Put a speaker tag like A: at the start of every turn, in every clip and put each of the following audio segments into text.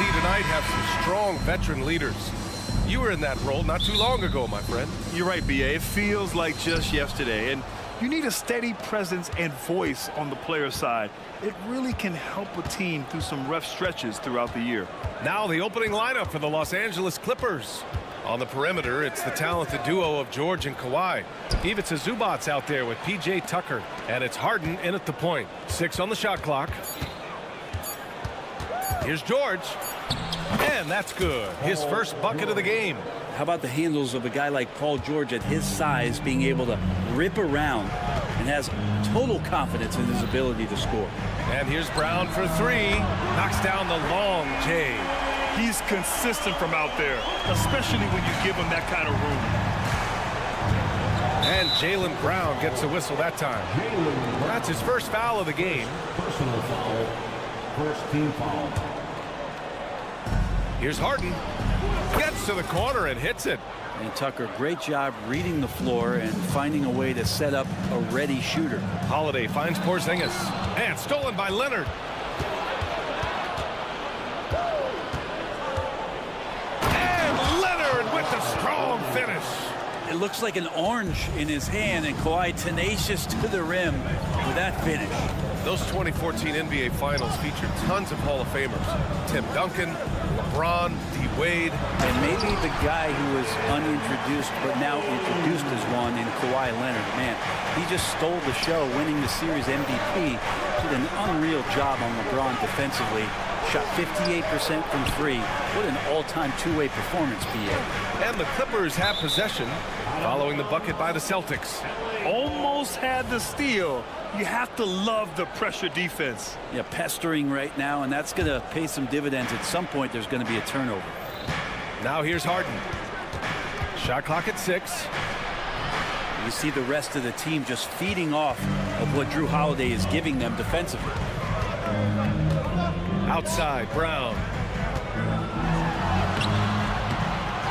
A: tonight have some strong veteran leaders. You were in that role not too long ago, my friend.
B: You're right, B.A. It feels like just yesterday. And you need a steady presence and voice on the player side. It really can help a team through some rough stretches throughout the year.
A: Now the opening lineup for the Los Angeles Clippers. On the perimeter, it's the talented duo of George and Kawhi. Ivica Zubac's out there with P.J. Tucker. And it's Harden in at the point. 6 on the shot clock. Here's George. And that's good. His first bucket of the game.
C: How about the handles of a guy like Paul George at his size being able to rip around and has total confidence in his ability to score.
A: And here's Brown for 3. Knocks down the long J.
B: He's consistent from out there, especially when you give him that kind of room.
A: And Jaylen Brown gets a whistle that time. That's his first foul of the game.
D: Personal foul. First team foul.
A: Here's Harden. Gets to the corner and hits it.
C: And Tucker, great job reading the floor and finding a way to set up a ready shooter.
A: Holiday finds Porzingis. And stolen by Leonard. And Leonard with the strong finish.
C: It looks like an orange in his hand, and Kawhi tenacious to the rim with that finish.
A: Those 2014 NBA Finals featured tons of Hall of Famers. Tim Duncan, LeBron, D-Wade.
C: And maybe the guy who was unintroduced but now introduced as one in Kawhi Leonard. Man, he just stole the show, winning the series MVP. Did an unreal job on LeBron defensively. Shot 58% from 3. What an all-time two-way performance, B.A.
A: And the Clippers have possession following the bucket by the Celtics.
B: Almost had the steal. You have to love the pressure defense.
C: Yeah, pestering right now, and that's going to pay some dividends. At some point, there's going to be a turnover.
A: Now here's Harden. Shot clock at 6.
C: You see the rest of the team just feeding off of what Jrue Holiday is giving them defensively.
A: Outside, Brown.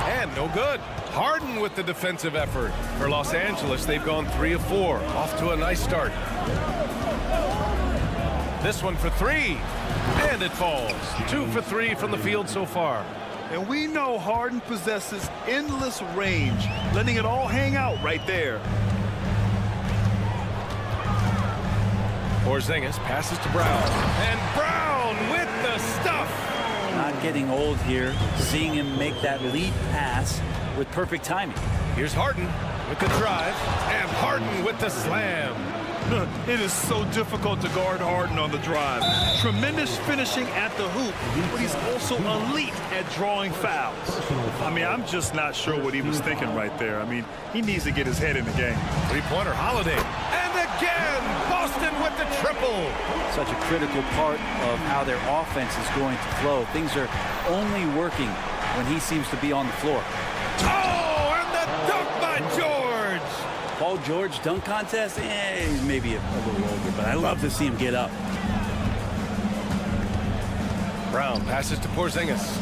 A: And no good. Harden with the defensive effort. For Los Angeles, they've gone 3 of 4. Off to a nice start. This one for 3. And it falls. 2 for 3 from the field so far.
B: And we know Harden possesses endless range, letting it all hang out right there.
A: Porzingis passes to Brown. And Brown with the stuff.
C: Not getting old here, seeing him make that lead pass with perfect timing.
A: Here's Harden with the drive. And Harden with the slam.
B: It is so difficult to guard Harden on the drive. Tremendous finishing at the hoop, but he's also elite at drawing fouls. I mean, I'm just not sure what he was thinking right there. I mean, he needs to get his head in the game.
A: Three-pointer Holiday. And again, Boston with the triple.
C: Such a critical part of how their offense is going to flow. Things are only working when he seems to be on the floor.
A: Oh, and the dunk by George.
C: Paul George dunk contest? He's maybe a little older, but I love to see him get up.
A: Brown passes to Porzingis.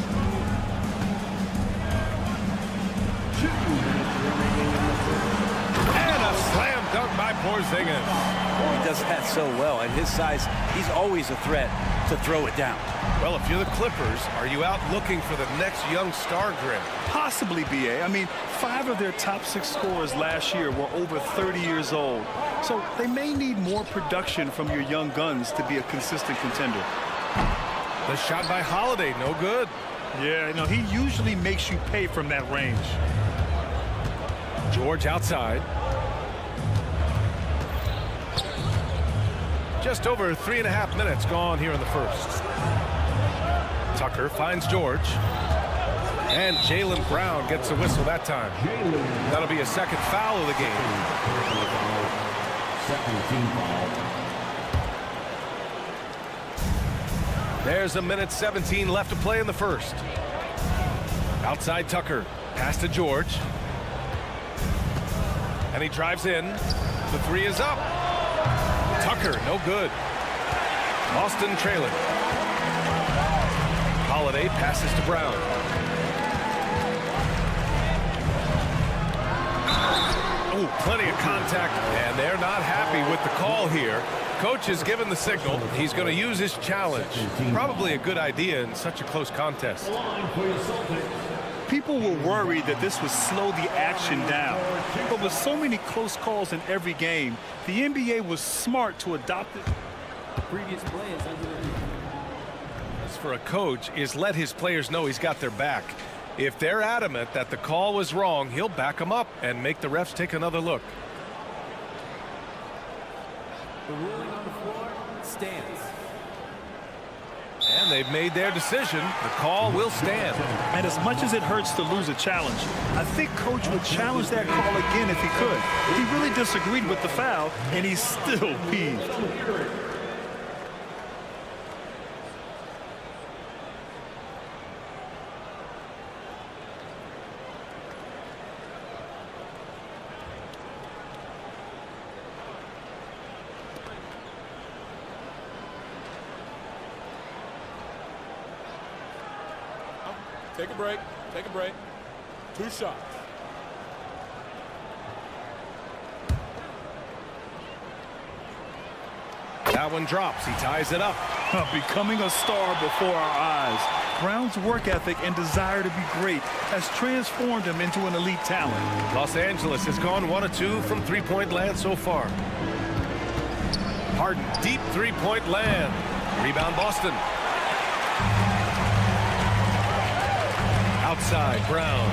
A: And a slam dunk by Porzingis.
C: He does that so well. At his size, he's always a threat to throw it down.
A: Well, if you're the Clippers, are you out looking for the next young star grid?
B: Possibly, B.A. I mean, 5 of their top 6 scorers last year were over 30 years old. So they may need more production from your young guns to be a consistent contender.
A: The shot by Holiday, no good.
B: Yeah, no, he usually makes you pay from that range.
A: George outside. Just over 3.5 minutes gone here in the first. Tucker finds George. And Jaylen Brown gets a whistle that time. That'll be a second foul of the game.
D: Second team foul.
A: There's a minute 17 left to play in the first. Outside Tucker. Pass to George. And he drives in. The 3 is up. Tucker, no good. Boston trailing. Holiday passes to Brown. Ooh, plenty of contact, and they're not happy with the call here. Coach has given the signal. He's going to use his challenge. Probably a good idea in such a close contest.
B: People were worried that this would slow the action down. But with so many close calls in every game, the NBA was smart to adopt it.
E: Previous play is under the...
A: As for a coach, is let his players know he's got their back. If they're adamant that the call was wrong, he'll back them up and make the refs take another look.
E: The ruling on the floor stands.
A: And they've made their decision. The call will stand.
B: And as much as it hurts to lose a challenge, I think Coach would challenge that call again if he could. He really disagreed with the foul, and he's still peeved.
F: Take a break. Take a break. 2 shots.
A: That one drops. He ties it up.
B: Becoming a star before our eyes. Brown's work ethic and desire to be great has transformed him into an elite talent.
A: Los Angeles has gone 1 of 2 from three-point land so far. Harden, deep three-point land. Rebound Boston. Outside, Brown.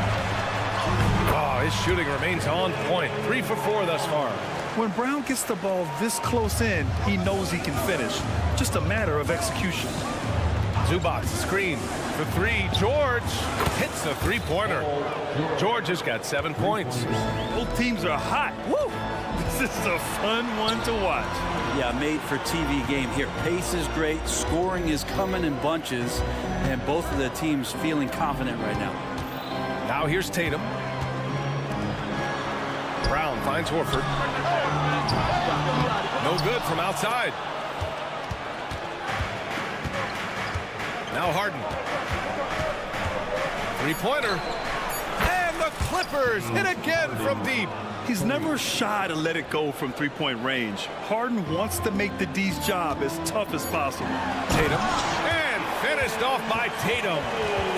A: Oh, his shooting remains on point. 3 for 4 thus far.
B: When Brown gets the ball this close in, he knows he can finish. Just a matter of execution.
A: Zubac, screen for 3. George hits a three-pointer. George has got 7 points.
B: Both teams are hot. Woo! This is a fun one to watch.
C: Yeah, made for TV game here. Pace is great. Scoring is coming in bunches. And both of the teams feeling confident right now.
A: Now here's Tatum. Brown finds Horford. No good from outside. Now Harden. Three-pointer. And the Clippers hit again from deep.
B: He's never shy to let it go from three-point range. Harden wants to make the D's job as tough as possible.
A: Tatum. And finished off by Tatum.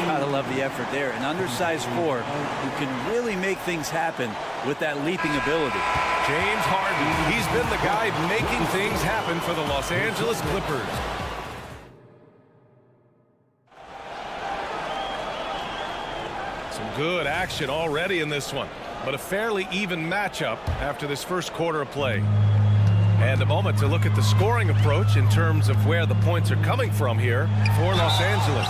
C: Gotta love the effort there. An undersized forward who can really make things happen with that leaping ability.
A: James Harden. He's been the guy making things happen for the Los Angeles Clippers. Some good action already in this one, but a fairly even matchup after this first quarter of play. And a moment to look at the scoring approach in terms of where the points are coming from here for Los Angeles.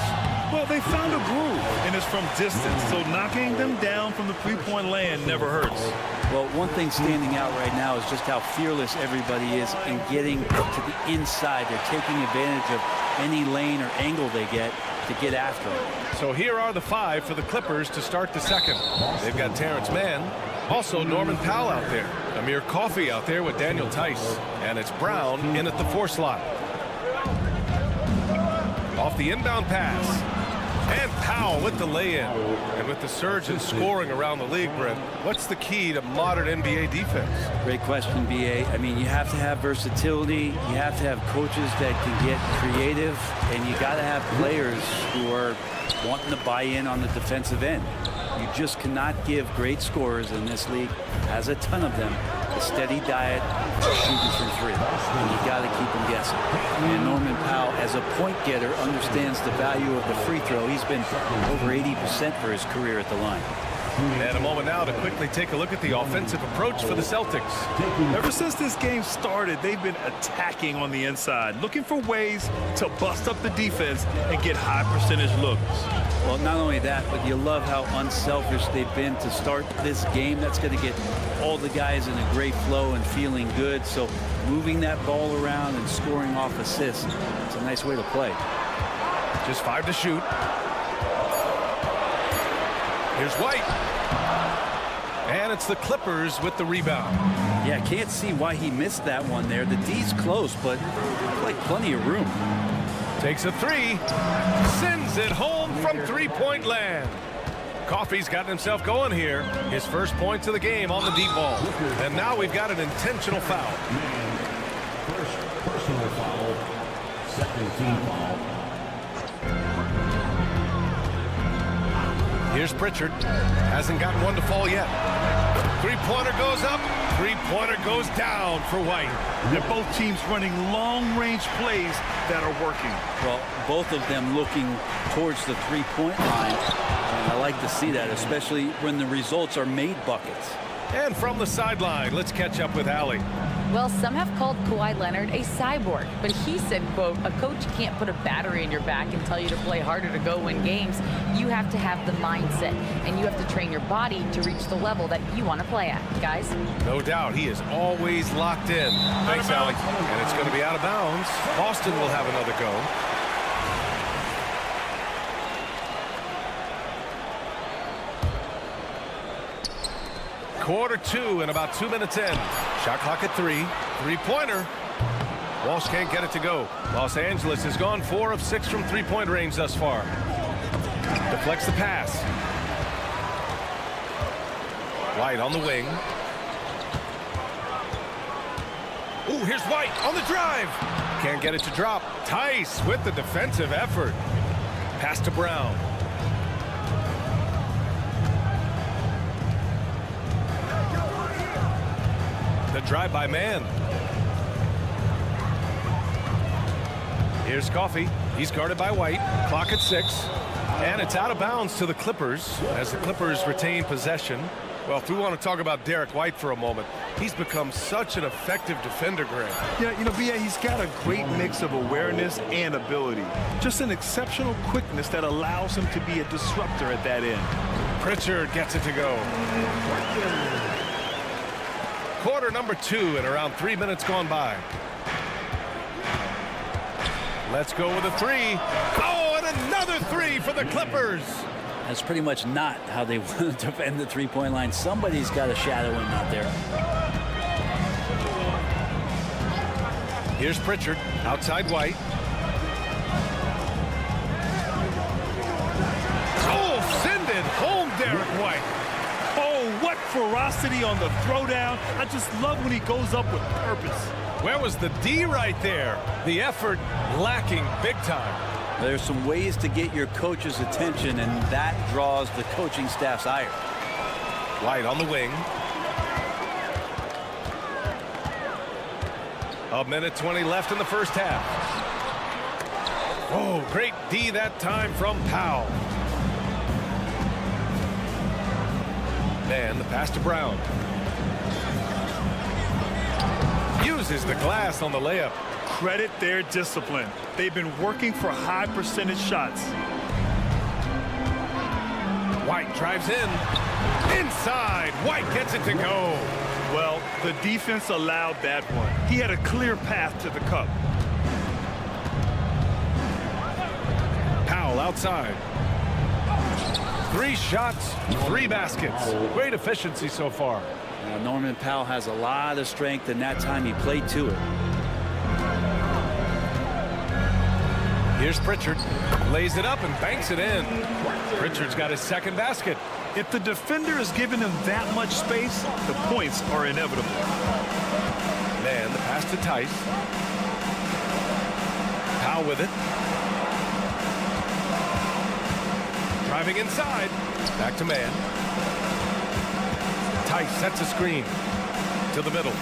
B: Well, they found a groove, and it's from distance, so knocking them down from the three-point land never hurts.
C: Well, one thing standing out right now is just how fearless everybody is in getting to the inside. They're taking advantage of any lane or angle they get to get after it.
A: So here are the 5 for the Clippers to start the second. They've got Terrence Mann, also Norman Powell out there, Amir Coffey out there with Daniel Tice, and it's Brown in at the 4 slot. Off the inbound pass. And Powell with the lay-in. And with the surge in scoring around the league, Brent, what's the key to modern NBA defense?
C: Great question, B.A. I mean, you have to have versatility. You have to have coaches that can get creative. And you got to have players who are wanting to buy in on the defensive end. You just cannot give great scorers in this league, has a ton of them, a steady diet of shooting from 3. And you got to keep them guessing. And Norman Powell, as a point getter, understands the value of the free throw. He's been over 80% for his career at the line.
A: And a moment now to quickly take a look at the offensive approach for the Celtics.
B: Ever since this game started, they've been attacking on the inside, looking for ways to bust up the defense and get high percentage looks.
C: Well, not only that, but you love how unselfish they've been to start this game. That's going to get all the guys in a great flow and feeling good. So moving that ball around and scoring off assists, it's a nice way to play.
A: Just 5 to shoot. Here's White. And it's the Clippers with the rebound.
C: Yeah, can't see why he missed that one there. The D's close, but like plenty of room.
A: Takes a 3. Sends it home from three-point land. Coffey's gotten himself going here. His first points of the game on the deep ball. And now we've got an intentional foul.
D: First personal foul. Second team foul.
A: Here's Pritchard. Hasn't gotten one to fall yet. Three-pointer goes up. Three-pointer goes down for White.
B: They're both teams running long-range plays that are working.
C: Well, both of them looking towards the three-point line. And I like to see that, especially when the results are made buckets.
A: And from the sideline, let's catch up with Allie.
G: Well, some have called Kawhi Leonard a cyborg, but he said, quote, a coach can't put a battery in your back and tell you to play harder to go win games. You have to have the mindset, and you have to train your body to reach the level that you want to play at, guys.
A: No doubt, he is always locked in. Thanks, Allie. And it's going to be out of bounds. Boston will have another go. Quarter two and about 2 minutes in. Shot clock at 3. Three-pointer. Walsh can't get it to go. Los Angeles has gone 4 of 6 from three-point range thus far. Deflects the pass. White on the wing. Ooh, here's White on the drive. Can't get it to drop. Tice with the defensive effort. Pass to Brown. The drive by man. Here's Coffey. He's guarded by White. Clock at 6. And it's out of bounds to the Clippers as the Clippers retain possession. Well, if we want to talk about Derek White for a moment, he's become such an effective defender, Greg.
B: Yeah, B.A., he's got a great mix of awareness and ability. Just an exceptional quickness that allows him to be a disruptor at that end.
A: Pritchard gets it to go. Quarter number 2 and around 3 minutes gone by. Let's go with a 3. Oh, and another 3 for the Clippers.
C: That's pretty much not how they want to defend the three-point line. Somebody's got to shadow him out there.
A: Here's Pritchard outside White. Oh, send it home, Derek White.
B: Oh, what ferocity on the throwdown. I just love when he goes up with purpose.
A: Where was the D right there? The effort lacking big time.
C: There's some ways to get your coach's attention, and that draws the coaching staff's ire.
A: White on the wing. A minute 20 left in the first half. Oh, great D that time from Powell. Man, the pass to Brown. Uses the glass on the layup.
B: Credit their discipline. They've been working for high percentage shots.
A: White drives in. Inside. White gets it to go.
B: Well, the defense allowed that one. He had a clear path to the cup.
A: Powell outside. 3 shots, 3 baskets. Great efficiency so far.
C: Now, Norman Powell has a lot of strength, and that time he played to it.
A: Here's Pritchard. Lays it up and banks it in. Pritchard's got his second basket.
B: If the defender is giving him that much space, the points are inevitable.
A: Man, the pass to Tice. Powell with it. Driving inside. Back to man. Tice sets a screen to the middle.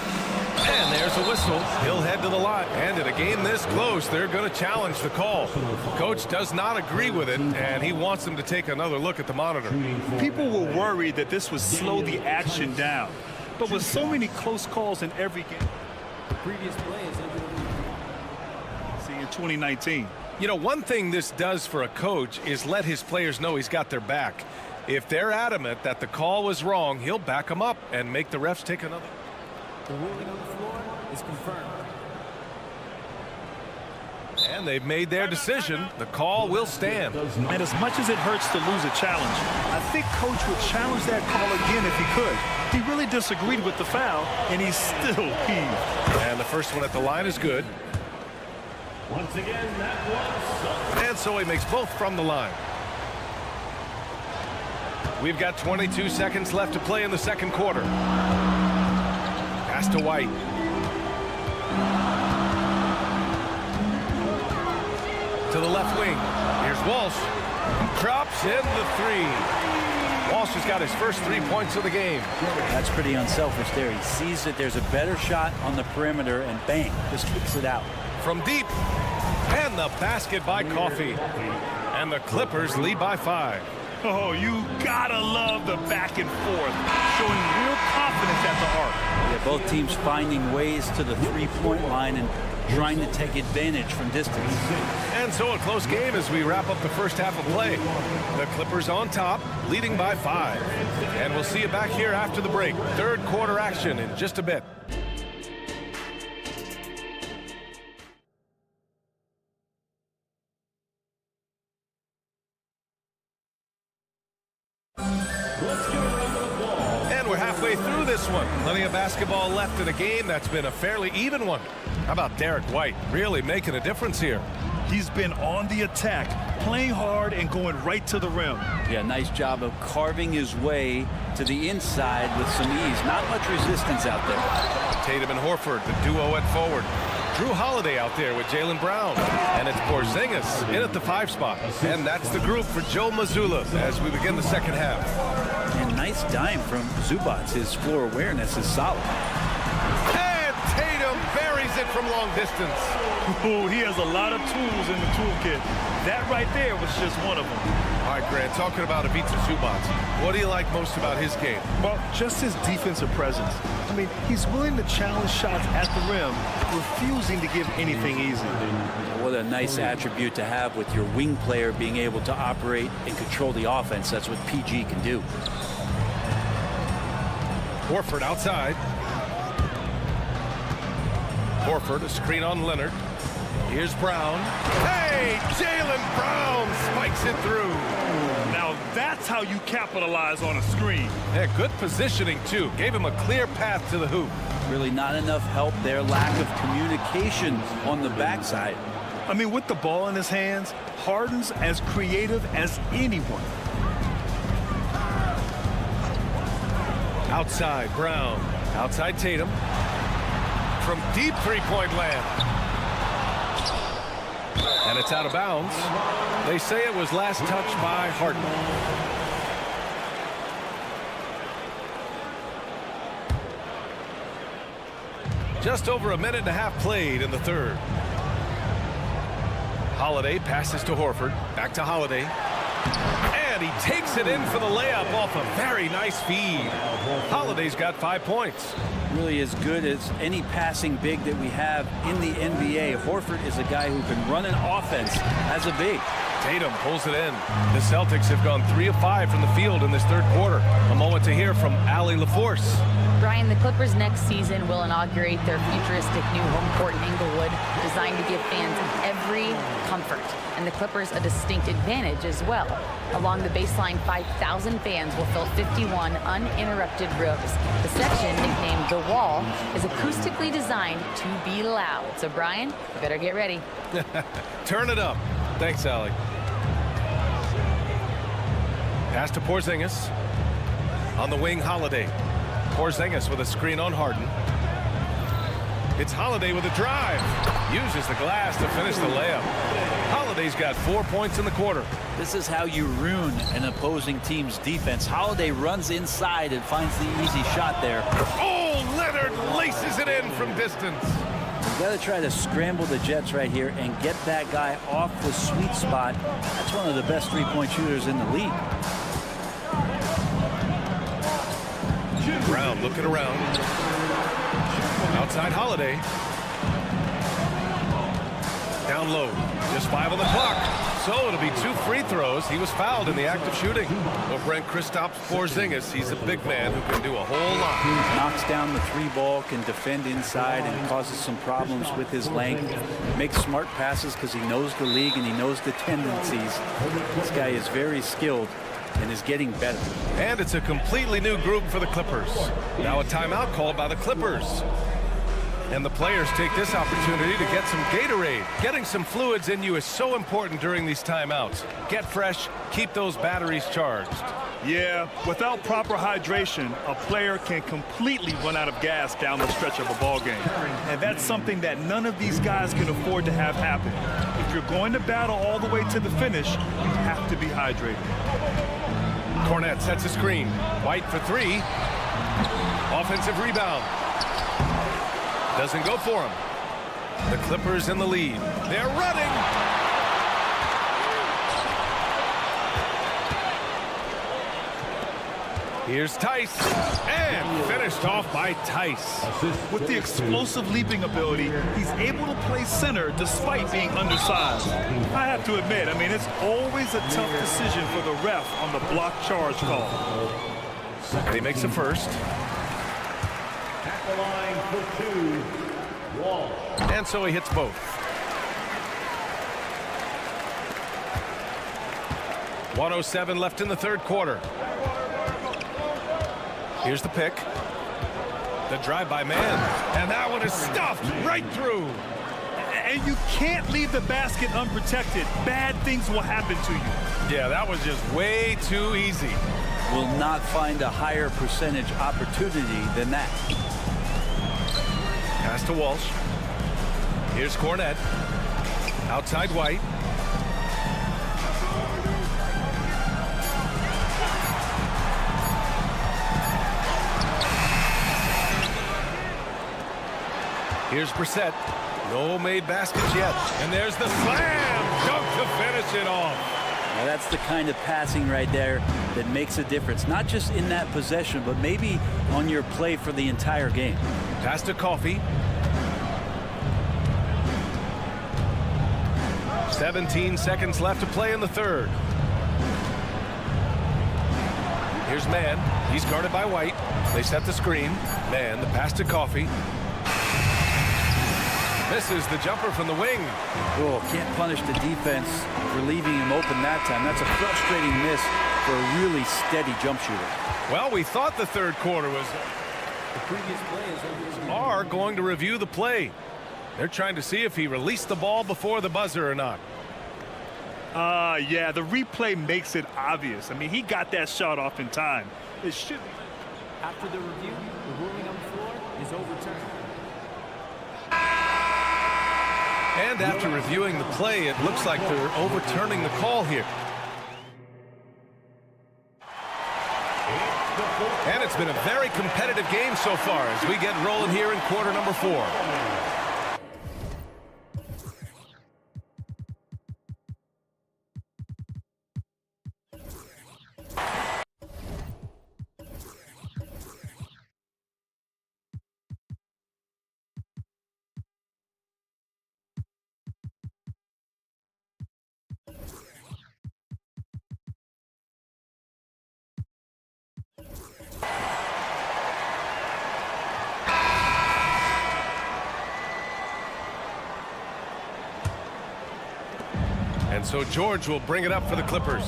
A: And there's a whistle. He'll head to the line. And in a game this close, they're going to challenge the call. Coach does not agree with it, and he wants them to take another look at the monitor.
B: People were worried that this would slow the action down. But with so many close calls in every game,
E: The previous play is under the review.
B: see in 2019.
A: You know, one thing this does for a coach is let his players know he's got their back. If they're adamant that the call was wrong, he'll back them up and make the refs take another.
E: The ruling on the floor is confirmed.
A: And they've made their decision. The call will stand.
B: And as much as it hurts to lose a challenge, I think Coach would challenge that call again if he could. He really disagreed with the foul, and he's still peeved.
A: And the first one at the line is good.
D: Once again, that was
A: And so he makes both from the line. We've got 22 seconds left to play in the second quarter. Pass to White. To the left wing. Here's Walsh. Drops in the three. Walsh has got his first 3 points of the game.
C: That's pretty unselfish there. He sees that there's a better shot on the perimeter and bang, just kicks it out.
A: From deep. And the basket by Coffey. And the Clippers lead by 5.
B: Oh, you gotta love the back and forth, showing real confidence at the arc.
C: Yeah, both teams finding ways to the three-point line and trying to take advantage from distance.
A: And so a close game as we wrap up the first half of play. The Clippers on top, leading by 5. And we'll see you back here after the break. Third quarter action in just a bit. And we're halfway through this one. Plenty of basketball left in a game that's been a fairly even one. How about Derek White really making a difference here?
B: He's been on the attack, playing hard and going right to the rim.
C: Yeah, nice job of carving his way to the inside with some ease. Not much resistance out there.
A: Tatum and Horford, the duo at forward. Drew Holiday out there with Jaylen Brown. And it's Porzingis in at the 5 spot. And that's the group for Joe Mazzulla as we begin the second half.
C: And nice dime from Zubac. His floor awareness is solid.
A: And Tatum buries it from long distance.
B: Ooh, he has a lot of tools in the toolkit. That right there was just one of them.
A: All right, Grant, talking about Ivica Zubac, what do you like most about his game?
B: Well, just his defensive presence. I mean, he's willing to challenge shots at the rim, refusing to give anything easy.
C: What a nice attribute to have with your wing player being able to operate and control the offense. That's what PG can do.
A: Horford outside. Horford, a screen on Leonard. Here's Brown. Hey, Jaylen Brown spikes it through.
B: Now that's how you capitalize on a screen.
A: Yeah, good positioning, too. Gave him a clear path to the hoop.
C: Really not enough help there. Lack of communication on the backside.
B: I mean, with the ball in his hands, Harden's as creative as anyone.
A: Outside, Brown. Outside, Tatum. From deep three-point land. And it's out of bounds. They say it was last touched by Harden. Just over a minute and a half played in the third. Holiday passes to Horford. Back to Holiday. And he takes it in for the layup off a very nice feed. Holiday's got 5 points.
C: Really as good as any passing big that we have in the NBA. Horford is a guy who can run an offense as a big.
A: Tatum pulls it in. The Celtics have gone 3 of 5 from the field in this third quarter. A moment to hear from Allie LaForce.
G: Brian, the Clippers next season will inaugurate their futuristic new home court in Inglewood, designed to give fans every comfort, and the Clippers a distinct advantage as well. Along the baseline, 5,000 fans will fill 51 uninterrupted rows. The section, nicknamed The Wall, is acoustically designed to be loud. So, Brian, you better get ready.
A: Turn it up. Thanks, Allie. Pass to Porzingis. On the wing, Holiday. Porzingis with a screen on Harden. It's Holiday with a drive. Uses the glass to finish the layup. Holiday's got 4 points in the quarter.
C: This is how you ruin an opposing team's defense. Holiday runs inside and finds the easy shot there.
A: Oh, Leonard laces it in from distance.
C: You got to try to scramble the Jets right here and get that guy off the sweet spot. That's one of the best three-point shooters in the league.
A: Brown looking around. Outside Holiday. Down low. Just 5 on the clock. So it'll be 2 free throws. He was fouled in the act of shooting. Well, Brent, Kristaps Porzingis, he's a big man who can do a whole lot.
C: Knocks down the 3-ball, can defend inside, and causes some problems with his length. Makes smart passes because he knows the league and he knows the tendencies. This guy is very skilled and is getting better.
A: And it's a completely new group for the Clippers. Now a timeout called by the Clippers. And the players take this opportunity to get some Gatorade. Getting some fluids in you is so important during these timeouts. Get fresh, keep those batteries charged.
B: Yeah, without proper hydration, a player can completely run out of gas down the stretch of a ball game. And that's something that none of these guys can afford to have happen. If you're going to battle all the way to the finish, you have to be hydrated.
A: Cornette sets a screen. White for three. Offensive rebound. Doesn't go for him. The Clippers in the lead. They're running. Here's Tice, and finished off by Tice.
B: With the explosive leaping ability, he's able to play center despite being undersized. I have to admit, I mean, it's always a tough decision for the ref on the block charge call.
A: He makes the first.
D: At the line for two, Walsh.
A: And so he hits both. .107 left in the third quarter. Here's the pick. The drive by man. And that one is stuffed right through.
B: And you can't leave the basket unprotected. Bad things will happen to you.
A: Yeah, that was just way too easy.
C: Will not find a higher percentage opportunity than that.
A: Pass to Walsh. Here's Cornette. Outside White. Here's Brissett. No made baskets yet. And there's the slam dunk to finish it off.
C: Now that's the kind of passing right there that makes a difference. Not just in that possession, but maybe on your play for the entire game.
A: Pass to Coffey. 17 seconds left to play in the third. Here's Mann. He's guarded by White. They set the screen. Mann, the pass to Coffey. Misses the jumper from the wing.
C: Oh, can't punish the defense for leaving him open that time. That's a frustrating miss for a really steady jump shooter.
A: Well, we thought the third quarter was...
E: The previous play is over.
A: Are going to review the play. They're trying to see if he released the ball before the buzzer or not.
B: Yeah, the replay makes it obvious. I mean, he got that shot off in time. It should be.
E: After the review, the ruling on the floor is overturned.
A: And after reviewing the play, it looks like they're overturning the call here. And it's been a very competitive game so far as we get rolling here in quarter number 4. And so George will bring it up for the Clippers.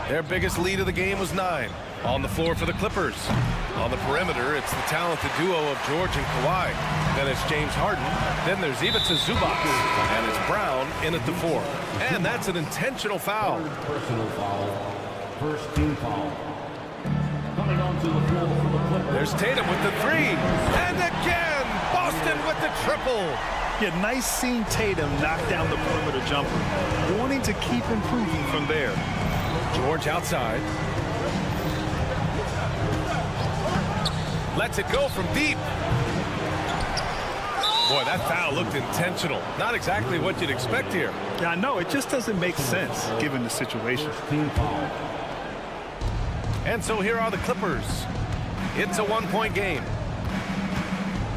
A: Their biggest lead of the game was 9. On the floor for the Clippers. On the perimeter, it's the talented duo of George and Kawhi. Then it's James Harden. Then there's Ivica Zubac. And it's Brown in at the 4. And that's an intentional foul.
D: Personal foul. First team foul. Coming onto the floor for the Clippers.
A: There's Tatum with the 3. And again, Boston with the triple.
B: Yeah, nice seeing Tatum knock down the perimeter jumper. Wanting to keep improving from there.
A: George outside. Lets it go from deep. Boy, that foul looked intentional. Not exactly what you'd expect here.
B: Yeah, I know. It just doesn't make sense given the situation.
D: Team foul.
A: And so here are the Clippers. It's a one-point game.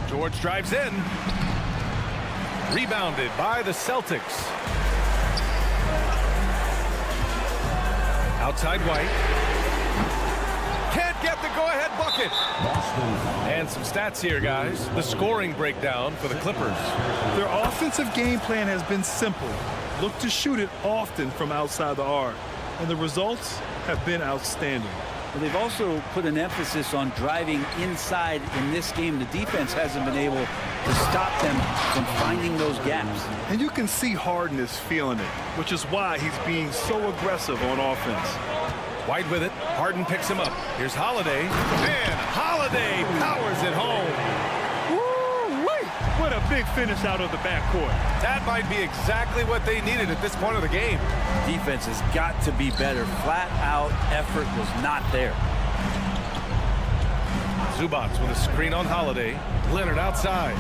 A: George drives in. Rebounded by the Celtics. Outside White. Can't get the go-ahead bucket. And some stats here, guys. The scoring breakdown for the Clippers.
B: Their offensive game plan has been simple. Look to shoot it often from outside the arc. And the results have been outstanding.
C: But they've also put an emphasis on driving inside in this game. The defense hasn't been able to stop them from finding those gaps.
B: And you can see Harden is feeling it, which is why he's being so aggressive on offense.
A: White with it. Harden picks him up. Here's Holiday. And Holiday powers it home.
B: Woo-wee. What a big finish out of the backcourt.
A: That might be exactly what they needed at this point of the game.
C: Defense has got to be better. Flat out effort was not there.
A: Zubats with a screen on Holiday. Leonard outside.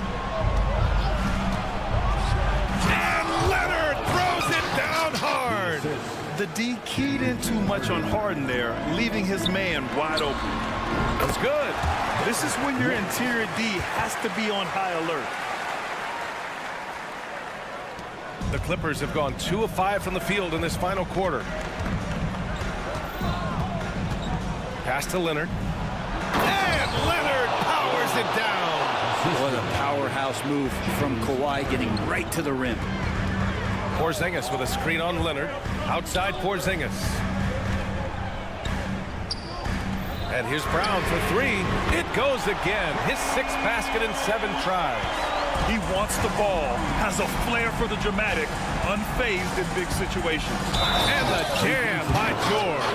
A: And Leonard throws it down hard.
B: The D keyed in too much on Harden there, leaving his man wide open.
A: That's good.
B: This is when your interior D has to be on high alert.
A: The Clippers have gone 2 of 5 from the field in this final quarter. Pass to Leonard. And Leonard powers it down.
C: What a powerhouse move from Kawhi, getting right to the rim.
A: Porzingis with a screen on Leonard. Outside Porzingis. And here's Brown for 3. It goes again. His 6th basket in 7 tries.
B: He wants the ball, has a flair for the dramatic, unfazed in big situations.
A: And the jam by George.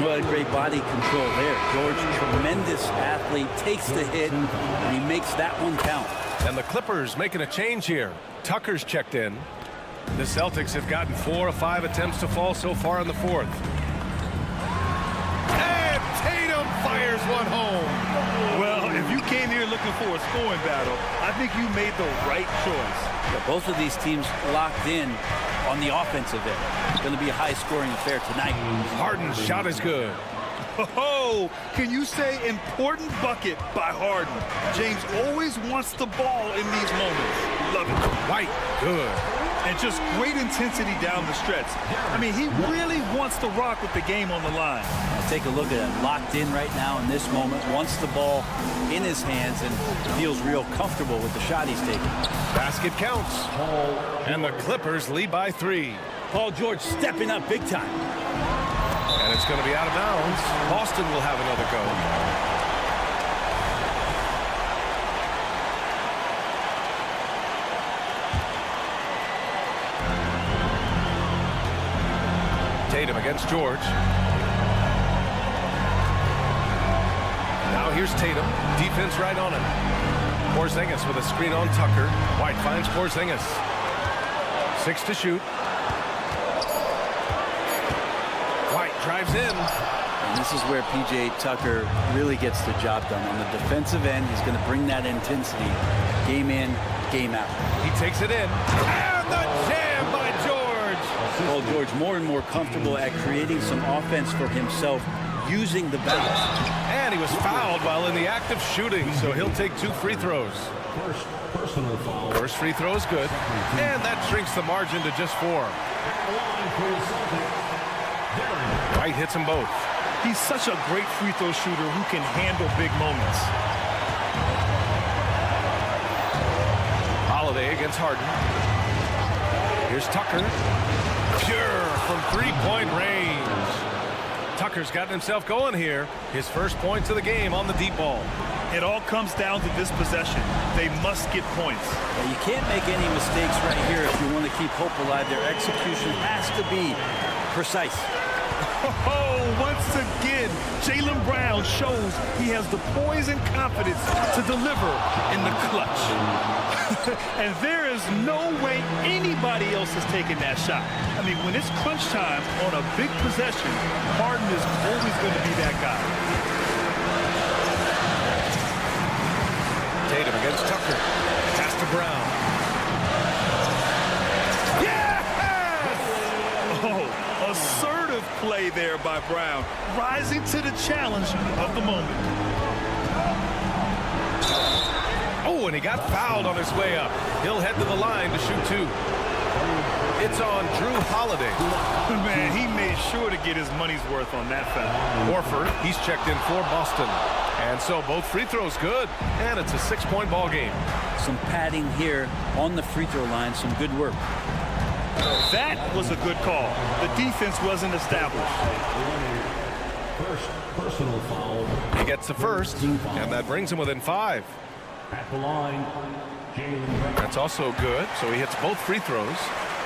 C: What a great body control there. George, tremendous athlete, takes the hit, and he makes that one count.
A: And the Clippers making a change here. Tucker's checked in. The Celtics have gotten 4 of 5 attempts to fall so far in the 4th. And Tatum fires one home.
B: Well, if you came here looking for a scoring battle, I think you made the right choice.
C: Yeah, both of these teams locked in on the offensive end. It's going to be a high-scoring affair tonight.
A: Harden's shot is good.
B: Oh, can you say important bucket by Harden? James always wants the ball in these moments. Love it.
A: White, good.
B: And just great intensity down the stretch. I mean, he really wants to rock with the game on the line.
C: Now take a look at it. Locked in right now in this moment. Wants the ball in his hands and feels real comfortable with the shot he's taking.
A: Basket counts. And the Clippers lead by 3.
C: Paul George stepping up big time.
A: And it's going to be out of bounds. Boston will have another go. Tatum against George. Now here's Tatum. Defense right on him. Porzingis with a screen on Tucker. White finds Porzingis. 6 to shoot. White drives in.
C: And this is where P.J. Tucker really gets the job done. On the defensive end, he's going to bring that intensity game in, game out.
A: He takes it in. And the jam by George.
C: Paul George more and more comfortable at creating some offense for himself using the bounce.
A: And he was fouled while in the act of shooting, so he'll take 2 free throws.
D: First personal foul.
A: First free throw is good. And that shrinks the margin to just 4. White hits them both.
B: He's such a great free throw shooter who can handle big moments.
A: Holiday against Harden. Here's Tucker. Pure from 3-point range. Tucker's gotten himself going here. His first points of the game on the deep ball.
B: It all comes down to this possession. They must get points.
C: Now, you can't make any mistakes right here if you want to keep hope alive. Their execution has to be precise.
B: Oh, once again, Jaylen Brown shows he has the poise and confidence to deliver in the clutch. And there is no way anybody else is taking that shot. I mean, when it's crunch time on a big possession, Harden is always going to be that guy.
A: Tatum against Tucker. Pass to Brown. Yes!
B: Oh, assertive play there by Brown, rising to the challenge of the moment.
A: Oh, and he got fouled on his way up. He'll head to the line to shoot 2. It's on Drew Holiday.
B: Man, he made sure to get his money's worth on that foul.
A: Horford, he's checked in for Boston. And so both free throws good, and it's a 6-point ball game.
C: Some padding here on the free throw line, some good work.
B: That was a good call. The defense wasn't established.
D: First personal foul.
A: He gets the first, and that brings him within 5.
D: At the line, Jaylen Brown.
A: That's also good, so he hits both free throws.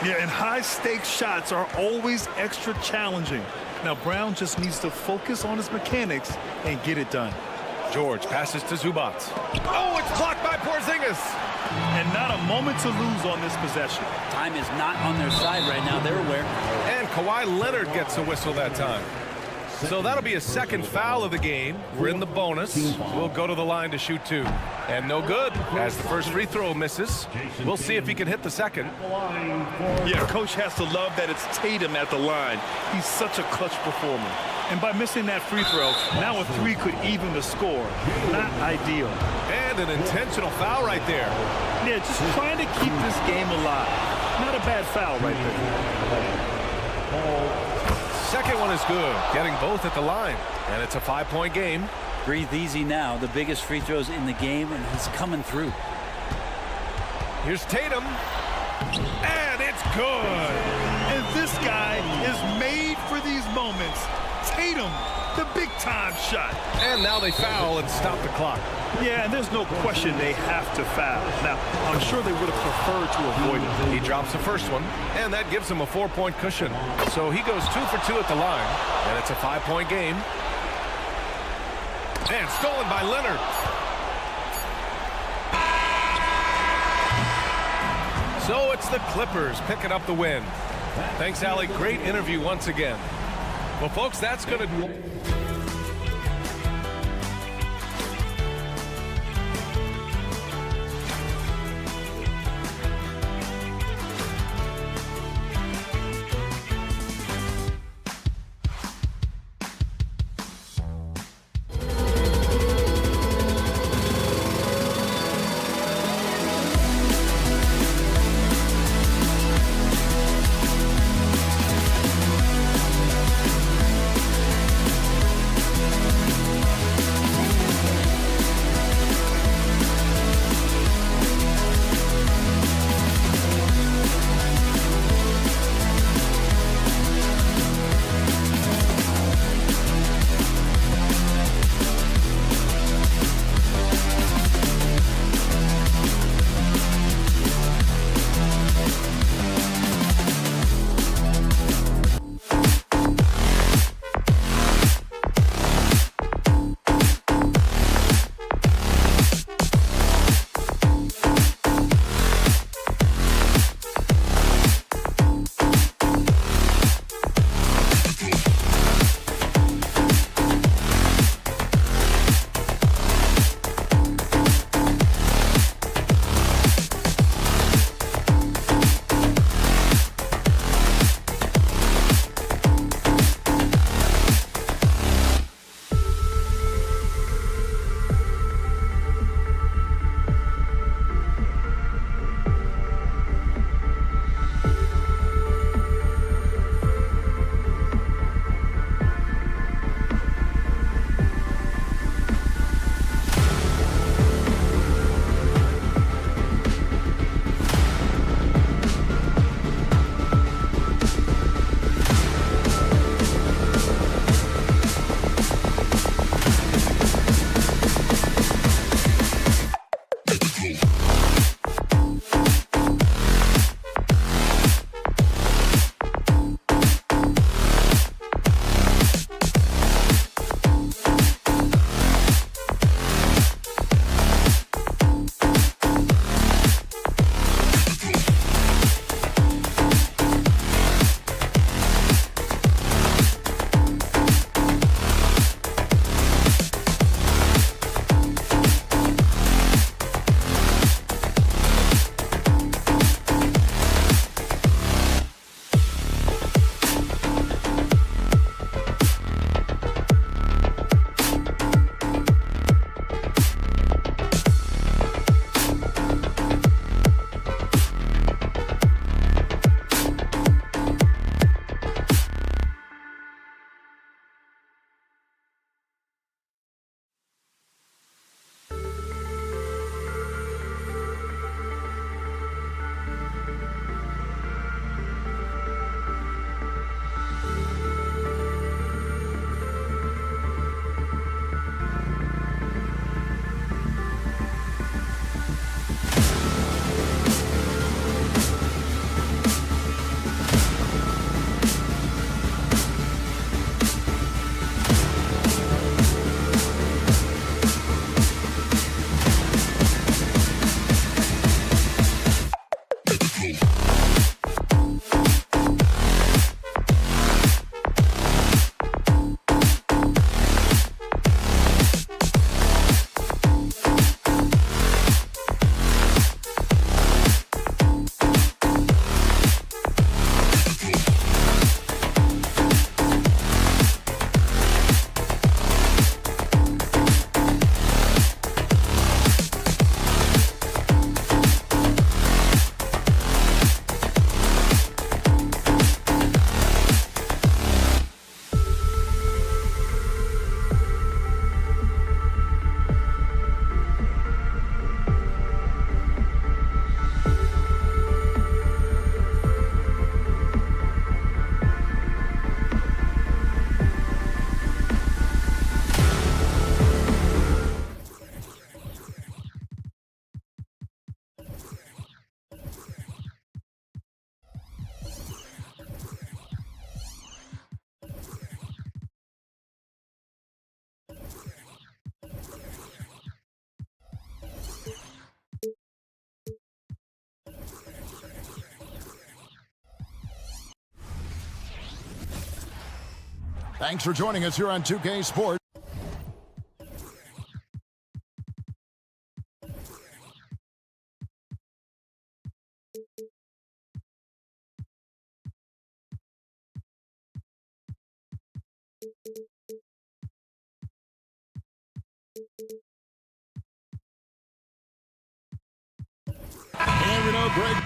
B: Yeah, and high-stakes shots are always extra challenging. Now Brown just needs to focus on his mechanics and get it done.
A: George passes to Zubac. Oh, it's blocked by Porzingis.
B: And not a moment to lose on this possession.
C: Time is not on their side right now. They're aware.
A: And Kawhi Leonard gets a whistle that time. So that'll be a second foul of the game. We're in the bonus. We'll go to the line to shoot 2. And no good, as the first free throw misses. We'll see if he can hit the second.
B: Yeah, coach has to love that it's Tatum at the line. He's such a clutch performer. And by missing that free throw, now a 3 could even the score. Not ideal.
A: And an intentional foul right there.
B: Yeah, just trying to keep this game alive. Not a bad foul right there.
A: Second one is good, getting both at the line. And it's a 5-point game.
C: Breathe easy now. The biggest free throws in the game, and he's coming through.
A: Here's Tatum. And it's good.
B: And this guy is made for these moments. Tatum, the big-time shot.
A: And now they foul and stop the clock.
B: Yeah, and there's no question they have to foul. Now, I'm sure they would have preferred to avoid it.
A: He drops the first one, and that gives him a 4-point cushion. So he goes 2 for 2 at the line, and it's a 5-point game. And stolen by Leonard. So it's the Clippers picking up the win. Thanks, Allie. Great interview once again. Well, folks, that's going to...
H: Thanks for joining us here on 2K Sports. And we know Greg.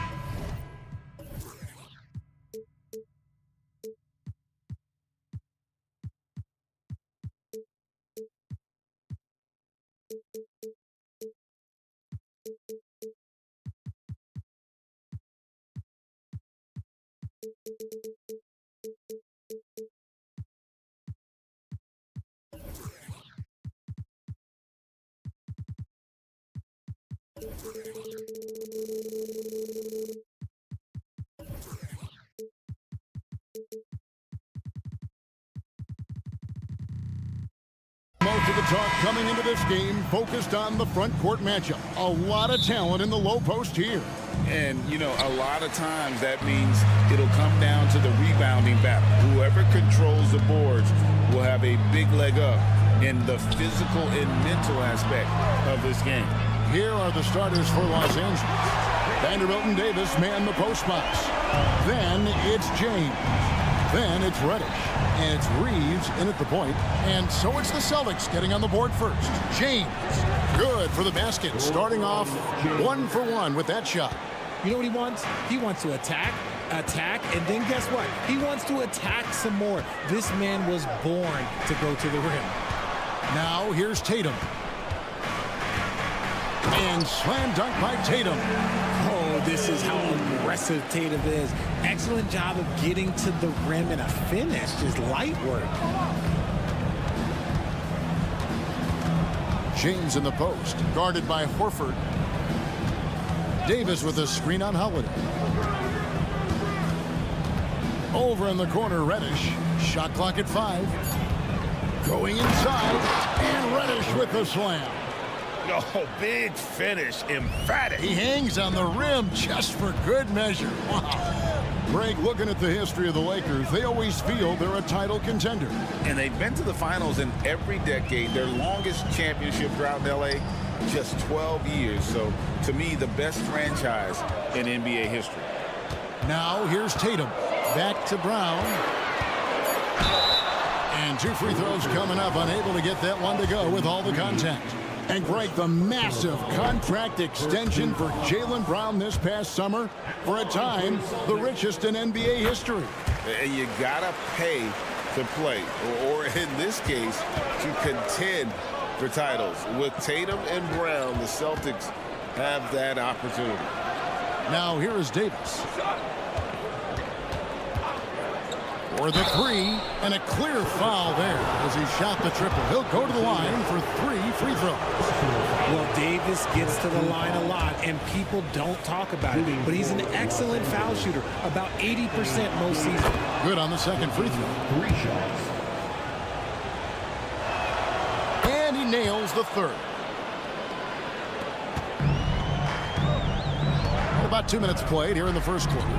H: Most of the talk coming into this game focused on the front court matchup. A lot of talent in the low post here.
I: And, you know, a lot of times that means it'll come down to the rebounding battle. Whoever controls the boards will have a big leg up in the physical and mental aspect of this game.
H: Here are the starters for Los Angeles. Vanderbilt and Davis man the post box. Then it's James. Then it's Reddish. And it's Reeves in at the point. And so it's the Celtics getting on the board first. James, good for the basket. Starting off 1 for 1 with that shot.
J: You know what he wants? He wants to attack, and then guess what? He wants to attack some more. This man was born to go to the rim.
H: Now here's Tatum. And slam dunk by Tatum.
J: Oh, this is how aggressive Tatum is. Excellent job of getting to the rim and a finish. Just light work.
H: James in the post, guarded by Horford. Davis with a screen on Holiday. Over in the corner, Reddish. Shot clock at 5. Going inside, and Reddish with the slam.
A: Oh, big finish, emphatic.
H: He hangs on the rim just for good measure. Wow. Greg, looking at the history of the Lakers, they always feel they're a title contender.
I: And they've been to the finals in every decade. Their longest championship drought in L.A., just 12 years. So, to me, the best franchise in NBA history.
H: Now, here's Tatum. Back to Brown. And 2 free throws coming up, unable to get that one to go with all the contact. And Greg, the massive contract extension for Jaylen Brown this past summer, for a time, the richest in NBA history.
I: And you gotta pay to play, or in this case, to contend for titles. With Tatum and Brown, the Celtics have that opportunity.
H: Now here is Davis. For the 3, and a clear foul there as he shot the triple. He'll go to the line for 3 free throws.
J: Well, Davis gets to the line a lot, and people don't talk about it. But he's an excellent foul shooter, about 80% most seasons.
H: Good on the second free throw.
D: 3 shots.
H: And he nails the third. About 2 minutes played here in the first quarter.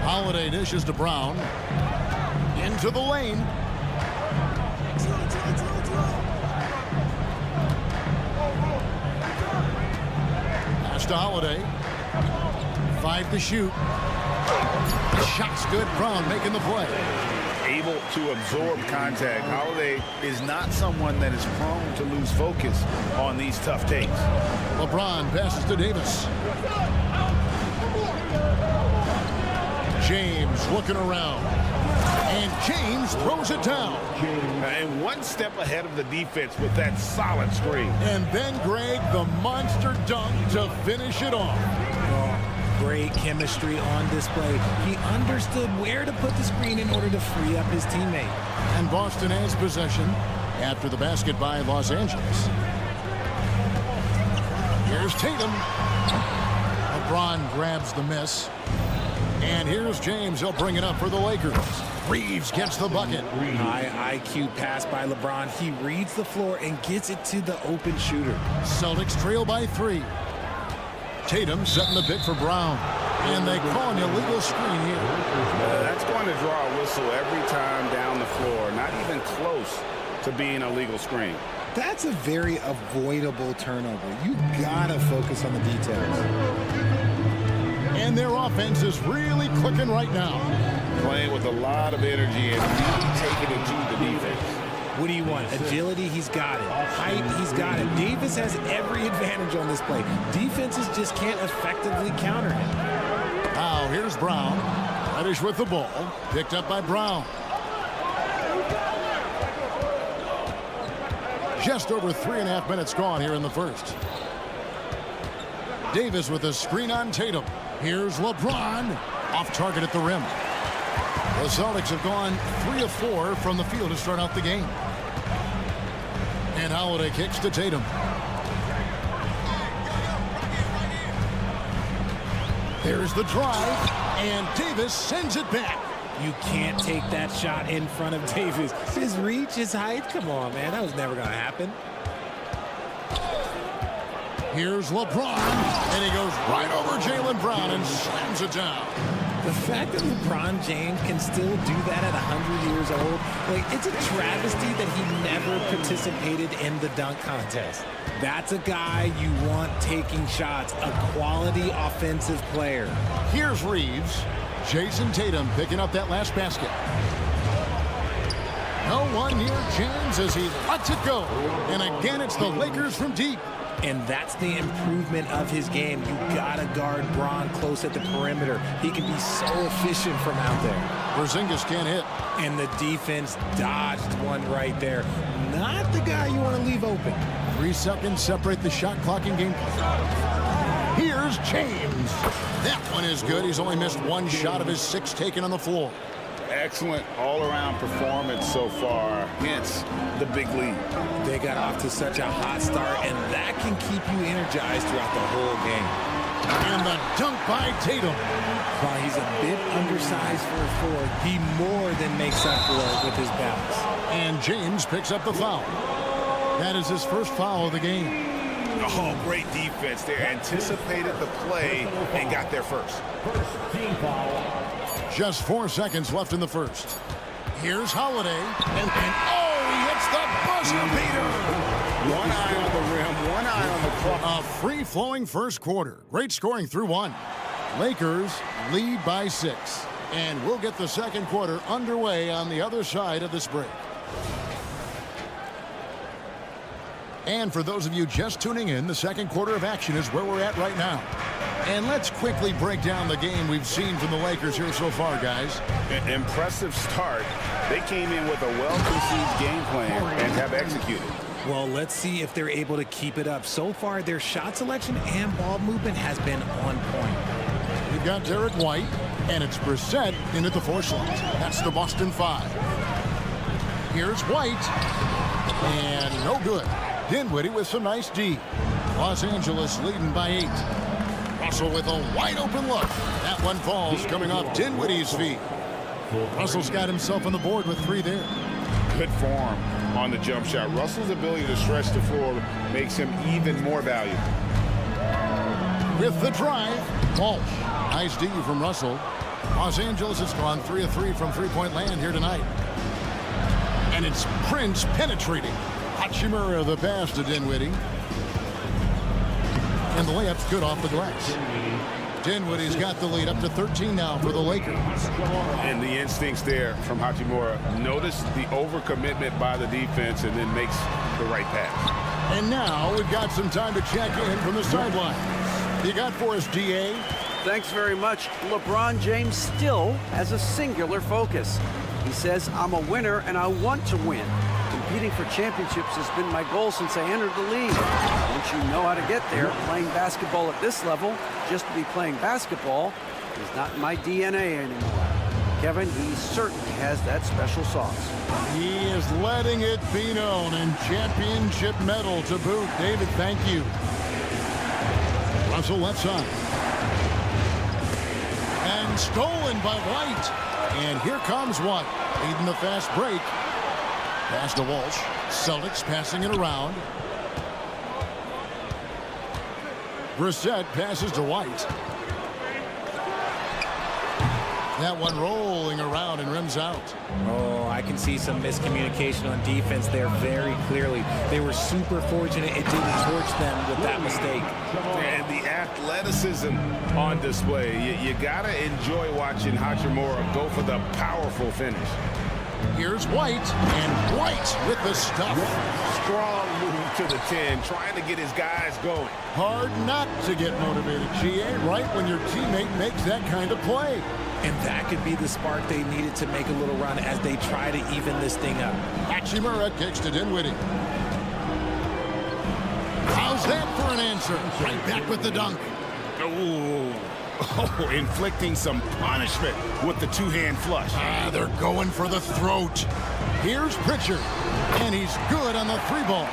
H: Holiday dishes to Brown. Into the lane. Pass to Holiday. 5 to shoot. Shot's good. Brown making the play.
I: Able to absorb contact. Holiday is not someone that is prone to lose focus on these tough takes.
H: LeBron passes to Davis. James looking around. And James throws it down.
A: And one step ahead of the defense with that solid screen.
H: And then, Greg, the monster dunk to finish it off.
J: Oh, great chemistry on display. He understood where to put the screen in order to free up his teammate.
H: And Boston has possession after the basket by Los Angeles. Here's Tatum. LeBron grabs the miss. And here's James. He'll bring it up for the Lakers. Reeves gets the bucket.
J: High IQ pass by LeBron. He reads the floor and gets it to the open shooter.
H: Celtics trail by 3. Tatum setting the pick for Brown. And they call an illegal screen here.
I: That's going to draw a whistle every time down the floor. Not even close to being a legal screen.
J: That's a very avoidable turnover. You gotta focus on the details.
H: And their offense is really clicking right now.
I: Playing with a lot of energy and really taking it to the defense.
J: What do you want? Agility, he's got it. Height, he's got it. Davis has every advantage on this play. Defenses just can't effectively counter him.
H: Now here's Brown. Reddish with the ball. Picked up by Brown. Just over 3.5 minutes gone here in the first. Davis with a screen on Tatum. Here's LeBron. Off target at the rim. The Celtics have gone 3 of 4 from the field to start out the game. And Holiday kicks to Tatum. There's the drive, and Davis sends it back.
J: You can't take that shot in front of Davis. His reach, his height, come on, man. That was never going to happen.
H: Here's LeBron, and he goes right over Jaylen Brown and slams it down.
J: The fact that LeBron James can still do that at 100 years old, like, it's a travesty that he never participated in the dunk contest. That's a guy you want taking shots, a quality offensive player.
H: Here's Reeves. Jason Tatum picking up that last basket. No one near James as he lets it go. And again, it's the Lakers from deep.
J: And that's the improvement of his game. You gotta guard Bron close at the perimeter. He can be so efficient from out there.
H: Porzingis can't hit.
J: And the defense dodged one right there. Not the guy you want to leave open.
H: 3 seconds separate the shot clock in game play. Here's James. That one is good. He's only missed 1 shot of his 6 taken on the floor.
I: Excellent all-around performance so far, hence the big lead.
J: They got off to such a hot start, and that can keep you energized throughout the whole game.
H: And the dunk by Tatum.
J: While he's a bit undersized for a forward, he more than makes up for it with his bounce.
H: And James picks up the foul. That is his first foul of the game.
I: Oh, great defense. They anticipated the play and got there first.
D: First team foul.
H: Just 4 seconds left in the first. Here's Holiday. And oh, he hits the buzzer beater.
I: One eye on the rim, one eye on the clock.
H: A free-flowing first quarter. Great scoring through 1. Lakers lead by 6. And we'll get the second quarter underway on the other side of this break. And for those of you just tuning in, the second quarter of action is where we're at right now. And let's quickly break down the game we've seen from the Lakers here so far, guys.
I: An impressive start. They came in with a well-conceived game plan and have executed.
J: Well, let's see if they're able to keep it up. So far, their shot selection and ball movement has been on point.
H: We've got Derek White, and it's Brissett in at the 4 slot. That's the Boston 5. Here's White, and no good. Dinwiddie with some nice D. Los Angeles leading by 8. Russell with a wide open look. That one falls coming off Dinwiddie's feet. Russell's got himself on the board with 3 there.
I: Good form on the jump shot. Russell's ability to stretch the floor makes him even more valuable.
H: With the drive, Walsh. Nice D from Russell. Los Angeles has gone 3 of 3 from three-point land here tonight. And it's Prince penetrating. Hachimura the pass to Dinwiddie. And the layup's good off the glass. Dinwiddie's got the lead up to 13 now for the Lakers.
I: And the instincts there from Hachimura. Notice the overcommitment by the defense and then makes the right pass.
H: And now we've got some time to check in from the sideline. You got for us, DA?
K: Thanks very much. LeBron James still has a singular focus. He says, I'm a winner and I want to win. Competing for championships has been my goal since I entered the league. Once you know how to get there, playing basketball at this level, just to be playing basketball, is not in my DNA anymore. Kevin, he certainly has that special sauce.
H: He is letting it be known, and championship medal to boot. David, thank you. Russell left side. And stolen by White. And here comes White, leading the fast break. Pass to Walsh. Celtics passing it around. Brissett passes to White. That one rolling around and rims out.
J: Oh, I can see some miscommunication on defense there very clearly. They were super fortunate it didn't torch them with that mistake.
I: And the athleticism on display. You got to enjoy watching Hachimura go for the powerful finish.
H: Here's White, and White with the stuff.
I: Strong move to the 10, trying to get his guys going.
H: Hard not to get motivated, GA, right when your teammate makes that kind of play.
J: And that could be the spark they needed to make a little run as they try to even this thing up.
H: Hachimura kicks to Dinwiddie. How's that for an answer? Right back with the dunk.
I: Oh, inflicting some punishment with the two-hand flush.
H: They're going for the throat. Here's Pritchard, and he's good on the three ball.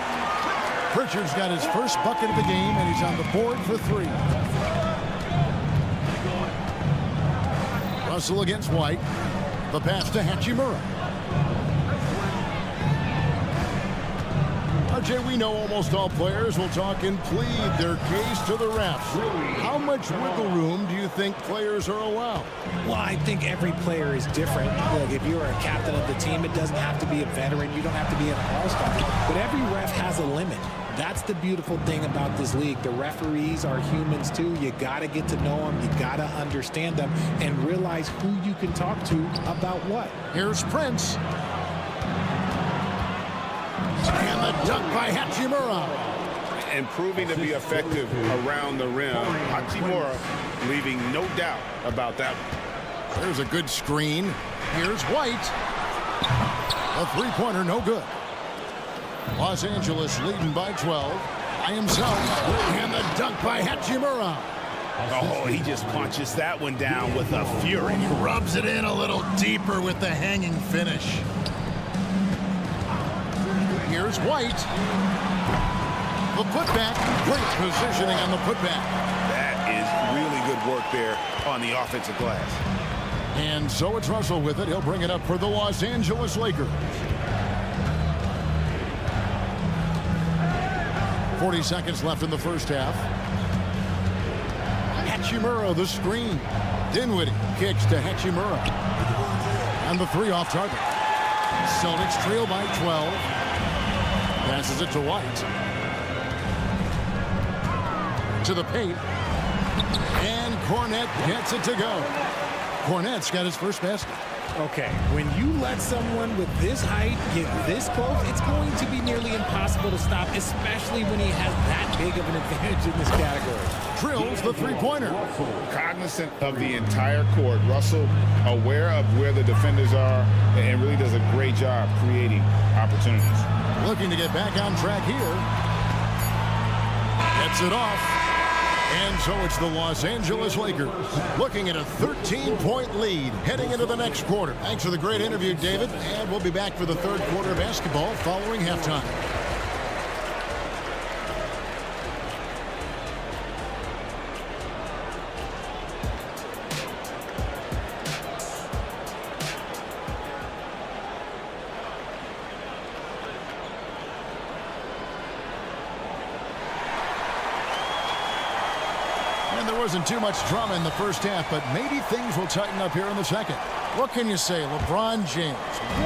H: Pritchard's got his first bucket of the game, and he's on the board for three. Russell against White. The pass to Hachimura. RJ, we know almost all players will talk and plead their case to the refs. How much wiggle room do you think players are allowed?
J: Well, I think every player is different. Look, if you're a captain of the team, it doesn't have to be a veteran. You don't have to be an all-star. But every ref has a limit. That's the beautiful thing about this league. The referees are humans too. You got to get to know them. You got to understand them and realize who you can talk to about what.
H: Here's Prince. And the dunk by Hachimura.
I: And proving to be effective around the rim. Hachimura leaving no doubt about that one.
H: There's a good screen. Here's White. A three-pointer, no good. Los Angeles leading by 12. By himself. And the dunk by Hachimura.
I: Oh, he just punches that one down with a fury.
H: He rubs it in a little deeper with the hanging finish. Here's White. The putback. Great positioning on the putback.
I: That is really good work there on the offensive glass.
H: And so it's Russell with it. He'll bring it up for the Los Angeles Lakers. 40 seconds left in the first half. Hachimura, the screen. Dinwiddie kicks to Hachimura. And the three off target. Celtics trail by 12. Passes it to White. To the paint. And Cornette gets it to go. Cornette's got his first basket.
J: Okay, when you let someone with this height get this close, it's going to be nearly impossible to stop, especially when he has that big of an advantage in this category.
H: Drills the three-pointer.
I: Cognizant of the entire court. Russell aware of where the defenders are and really does a great job creating opportunities.
H: Looking to get back on track here. Gets it off. And so it's the Los Angeles Lakers looking at a 13-point lead heading into the next quarter. Thanks for the great interview, David. And we'll be back for the third quarter of basketball following halftime. Wasn't too much drama in the first half, but maybe things will tighten up here in the second. What can you say? LeBron James,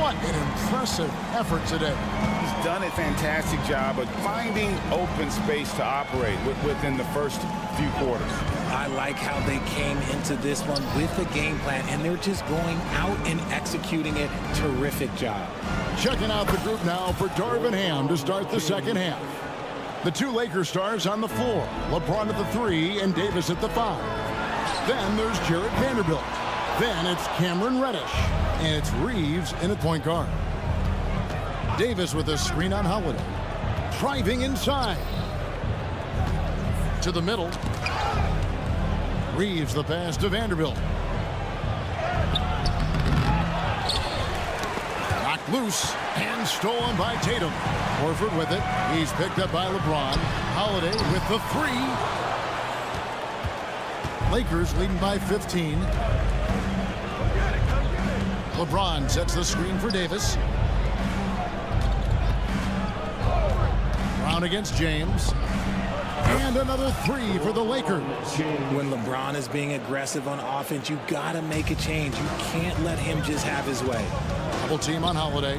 H: what an impressive effort today.
I: He's done a fantastic job of finding open space to operate within the first few quarters.
J: I like how they came into this one with a game plan, and they're just going out and executing it. Terrific job.
H: Checking out the group now for Darvin Ham to start the second half. The two Lakers stars on the floor. LeBron at the 3 and Davis at the 5. Then there's Jarrett Vanderbilt. Then it's Cameron Reddish. And it's Reeves in at point guard. Davis with a screen on Holiday. Driving inside. To the middle. Reeves the pass to Vanderbilt. Knocked loose and stolen by Tatum. Horford with it. He's picked up by LeBron. Holiday with the 3. Lakers leading by 15. LeBron sets the screen for Davis. Brown against James. And another three for the Lakers.
J: When LeBron is being aggressive on offense, you got to make a change. You can't let him just have his way.
H: Double team on Holiday.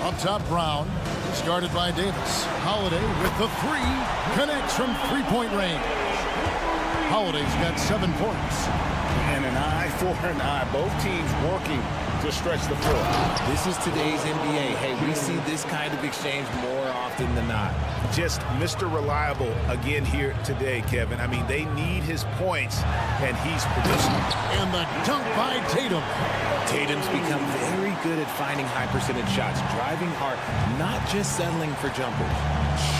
H: Up top, Brown. Started by Davis. Holiday with the three. Connects from three-point range. Holiday's got 7 points.
I: And an eye for an eye. Both teams working to stretch the floor.
J: This is today's NBA. Hey, we see this kind of exchange more often than not.
I: Just Mr. Reliable again here today, Kevin. I mean, they need his points, and he's producing.
H: And the dunk by Tatum.
J: Tatum's become very good at finding high percentage shots, driving hard, not just settling for jumpers.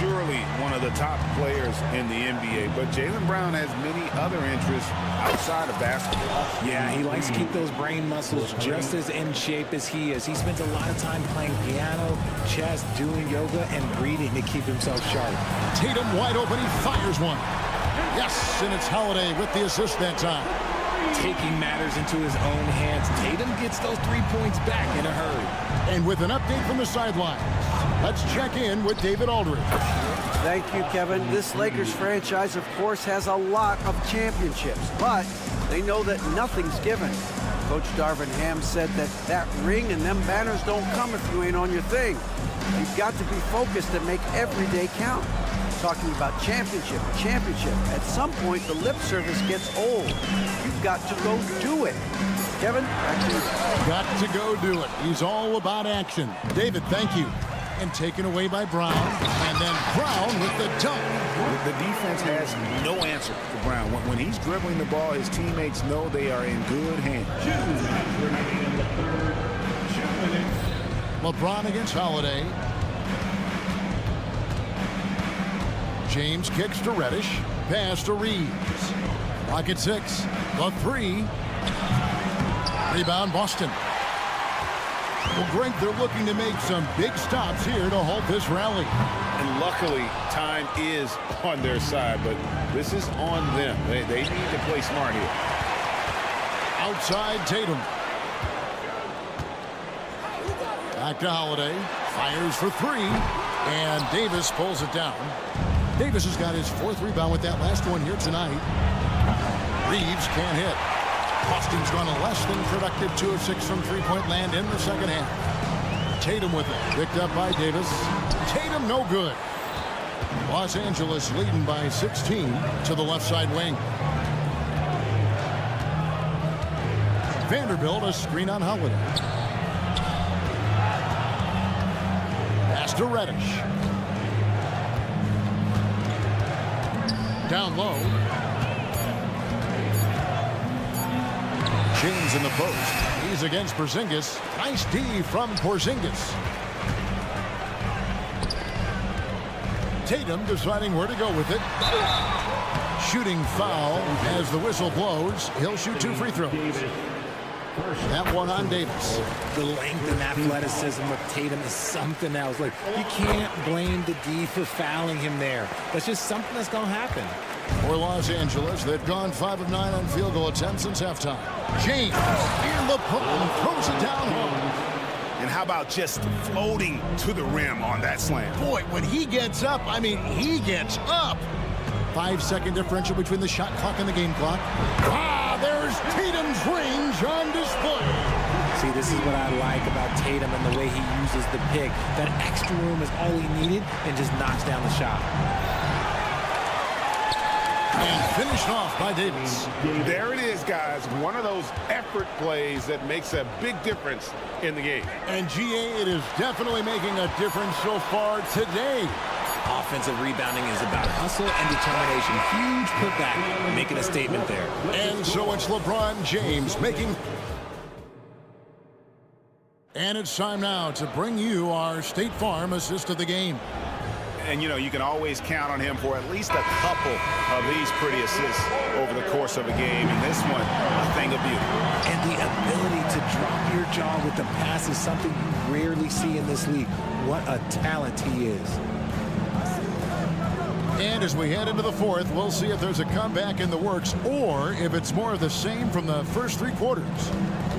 I: Surely one of the top players in the NBA, but Jaylen Brown has many other interests outside of basketball.
J: Yeah, he likes to keep those brain muscles just as in shape as he is. He spends a lot of time playing piano, chess, doing yoga, and reading to keep himself sharp.
H: Tatum wide open, he fires one. Yes, and it's Holiday with the assist that time.
J: Taking matters into his own hands. Tatum gets those 3 points back in a hurry.
H: And with an update from the sidelines, let's check in with David Aldridge.
K: Thank you, Kevin. This Lakers franchise, of course, has a lot of championships, but they know that nothing's given. Coach Darvin Ham said that ring and them banners don't come if you ain't on your thing. You've got to be focused and make every day count. Talking about championship. At some point, the lip service gets old. You've got to go do it. Kevin, back to you.
H: Got to go do it. He's all about action. David, thank you. And taken away by Brown. And then Brown with the dunk.
I: The defense has no answer for Brown. When he's dribbling the ball, his teammates know they are in good hands.
H: LeBron against Holiday. James kicks to Reddish. Pass to Reeves. Rocket 6. The 3. Rebound Boston. Well, Greg, they're looking to make some big stops here to halt this rally.
I: And luckily, time is on their side, but this is on them. They need to play smart here.
H: Outside Tatum. Back to Holiday. Fires for 3. And Davis pulls it down. Davis has got his 4th rebound with that last one here tonight. Reeves can't hit. Boston's gone less than productive 2 of 6 from three-point land in the second half. Tatum with it. Picked up by Davis. Tatum no good. Los Angeles leading by 16 to the left side wing. Vanderbilt a screen on Holiday. Pass to Reddish. Down low. James in the post. He's against Porzingis. Nice D from Porzingis. Tatum deciding where to go with it. Shooting foul as the whistle blows. He'll shoot 2 free throws. That one on Davis.
J: The length and athleticism of Tatum is something else. Like, you can't blame the D for fouling him there. That's just something that's going to happen.
H: For Los Angeles, they've gone 5 of 9 on field goal attempts since halftime. James in the post and throws it down home.
I: And how about just floating to the rim on that slam?
H: Boy, when he gets up, I mean, he gets up. 5-second differential between the shot clock and the game clock. Ah, there's Tatum's range on display.
J: See, this is what I like about Tatum and the way he uses the pick. That extra room is all he needed and just knocks down the shot.
H: And finished off by Davis.
I: There it is, guys. One of those effort plays that makes a big difference in the game.
H: And GA, it is definitely making a difference so far today.
J: Offensive rebounding is about hustle and determination. Huge putback, making a statement there.
H: And so it's LeBron James making... And it's time now to bring you our State Farm assist of the game.
I: And, you know, you can always count on him for at least a couple of these pretty assists over the course of a game. And this one, a thing of beauty.
J: And the ability to drop your jaw with the pass is something you rarely see in this league. What a talent he is.
H: And as we head into the 4th, we'll see if there's a comeback in the works or if it's more of the same from the first 3 quarters.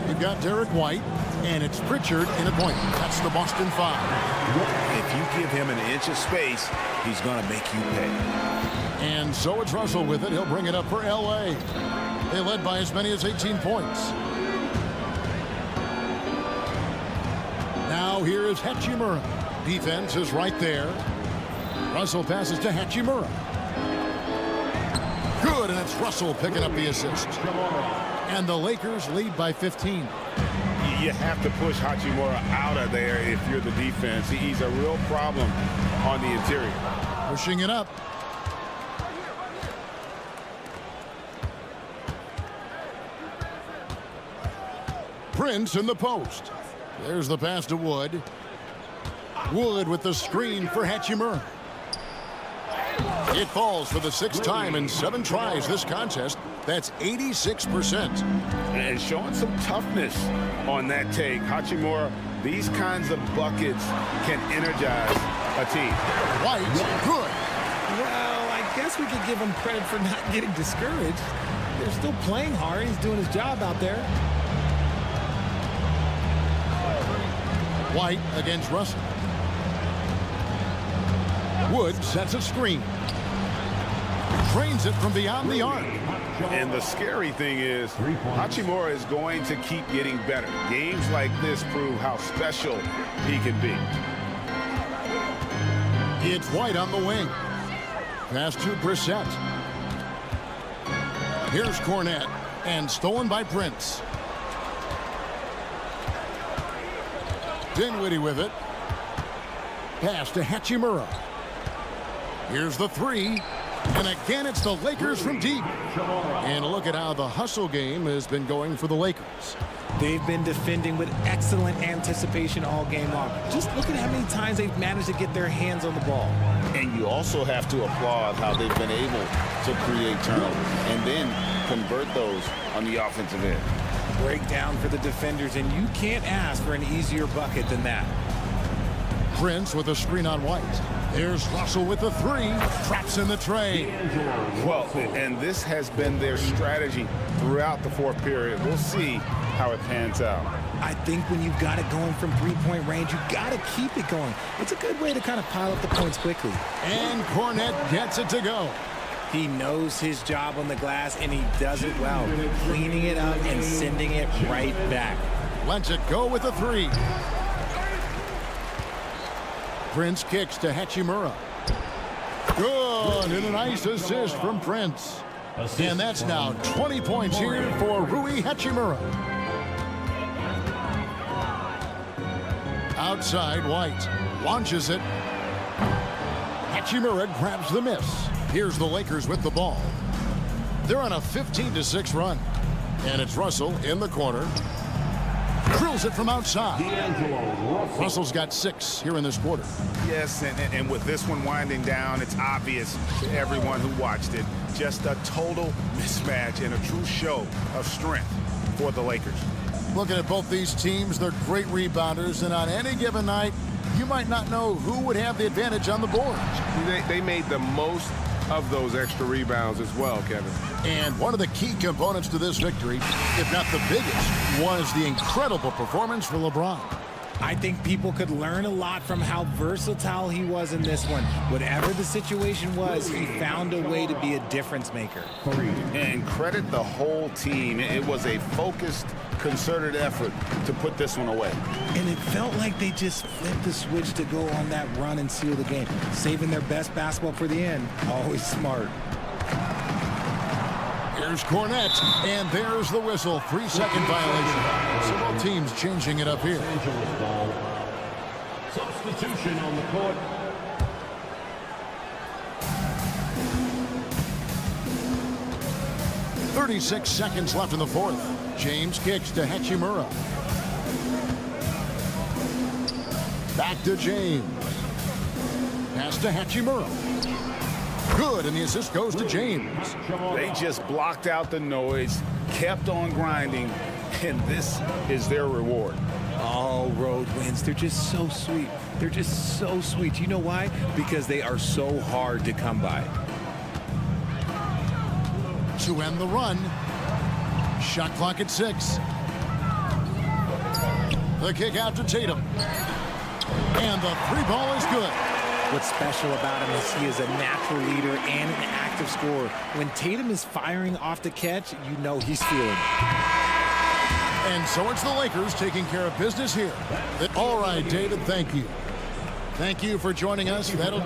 H: You've got Derek White. And it's Pritchard in a point. That's the Boston 5.
I: If you give him an inch of space, he's going to make you pay.
H: And so it's Russell with it. He'll bring it up for LA. They led by as many as 18 points. Now here is Hachimura. Defense is right there. Russell passes to Hachimura. Good, and it's Russell picking up the assist. And the Lakers lead by 15.
I: You have to push Hachimura out of there if you're the defense. He's a real problem on the interior.
H: Pushing it up. Prince in the post. There's the pass to Wood. Wood with the screen for Hachimura. It falls for the 6th time in 7 tries this contest. That's 86%.
I: And showing some toughness on that take. Hachimura, these kinds of buckets can energize a team.
H: White, good.
J: Well, I guess we could give him credit for not getting discouraged. They're still playing hard. He's doing his job out there.
H: White against Russell. Wood sets a screen. Trains it from beyond the arc.
I: And the scary thing is, Hachimura is going to keep getting better. Games like this prove how special he can be.
H: It's White on the wing. Pass to Brissett. Here's Cornette. And stolen by Prince. Dinwiddie with it. Pass to Hachimura. Here's the 3. And again, it's the Lakers from deep. And look at how the hustle game has been going for the Lakers.
J: They've been defending with excellent anticipation all game long. Just look at how many times they've managed to get their hands on the ball.
I: And you also have to applaud how they've been able to create turnovers and then convert those on the offensive end.
J: Breakdown for the defenders, and you can't ask for an easier bucket than that.
H: Prince with a screen on White. There's Russell with the 3. Traps in the tray.
I: Well, and this has been their strategy throughout the 4th period. We'll see how it pans out.
J: I think when you've got it going from 3-point range, you've got to keep it going. It's a good way to kind of pile up the points quickly.
H: And Cornette gets it to go.
J: He knows his job on the glass, and he does it well, cleaning it up and sending it right back.
H: Lets it go with the 3. Prince kicks to Hachimura. Good, and a nice assist from Prince. And that's now 20 points here for Rui Hachimura. Outside, White launches it. Hachimura grabs the miss. Here's the Lakers with the ball. They're on a 15-6 run. And it's Russell in the corner. Drills it from outside. Russell's got 6 here in this quarter.
I: Yes, and with this one winding down, it's obvious to everyone who watched it. Just a total mismatch and a true show of strength for the Lakers.
H: Looking at both these teams, they're great rebounders, and on any given night, you might not know who would have the advantage on the boards.
A: They made the most of those extra rebounds as well, Kevin.
H: And one of the key components to this victory, if not the biggest, was the incredible performance for LeBron.
J: I think people could learn a lot from how versatile he was in this one. Whatever the situation was, he found a way to be a difference maker.
I: And credit the whole team. It was a focused, concerted effort to put this one away.
J: And it felt like they just flipped the switch to go on that run and seal the game. Saving their best basketball for the end. Always smart.
H: Here's Cornette, and there's the whistle. 3-second violation. So both teams changing it up here.
D: Substitution on the court.
H: .36 seconds left in the 4th. James kicks to Hachimura. Back to James. Pass to Hachimura. Good, and the assist goes to James.
I: They just blocked out the noise, kept on grinding, and this is their reward.
J: All road wins. They're just so sweet. They're just so sweet. You know why? Because they are so hard to come by.
H: To end the run. Shot clock at 6. The kick out to Tatum. And the three ball is good.
J: What's special about him is he is a natural leader and an active scorer. When Tatum is firing off the catch, you know he's feeling it.
H: And so it's the Lakers taking care of business here. All right, David, thank you. Thank you for joining us. That'll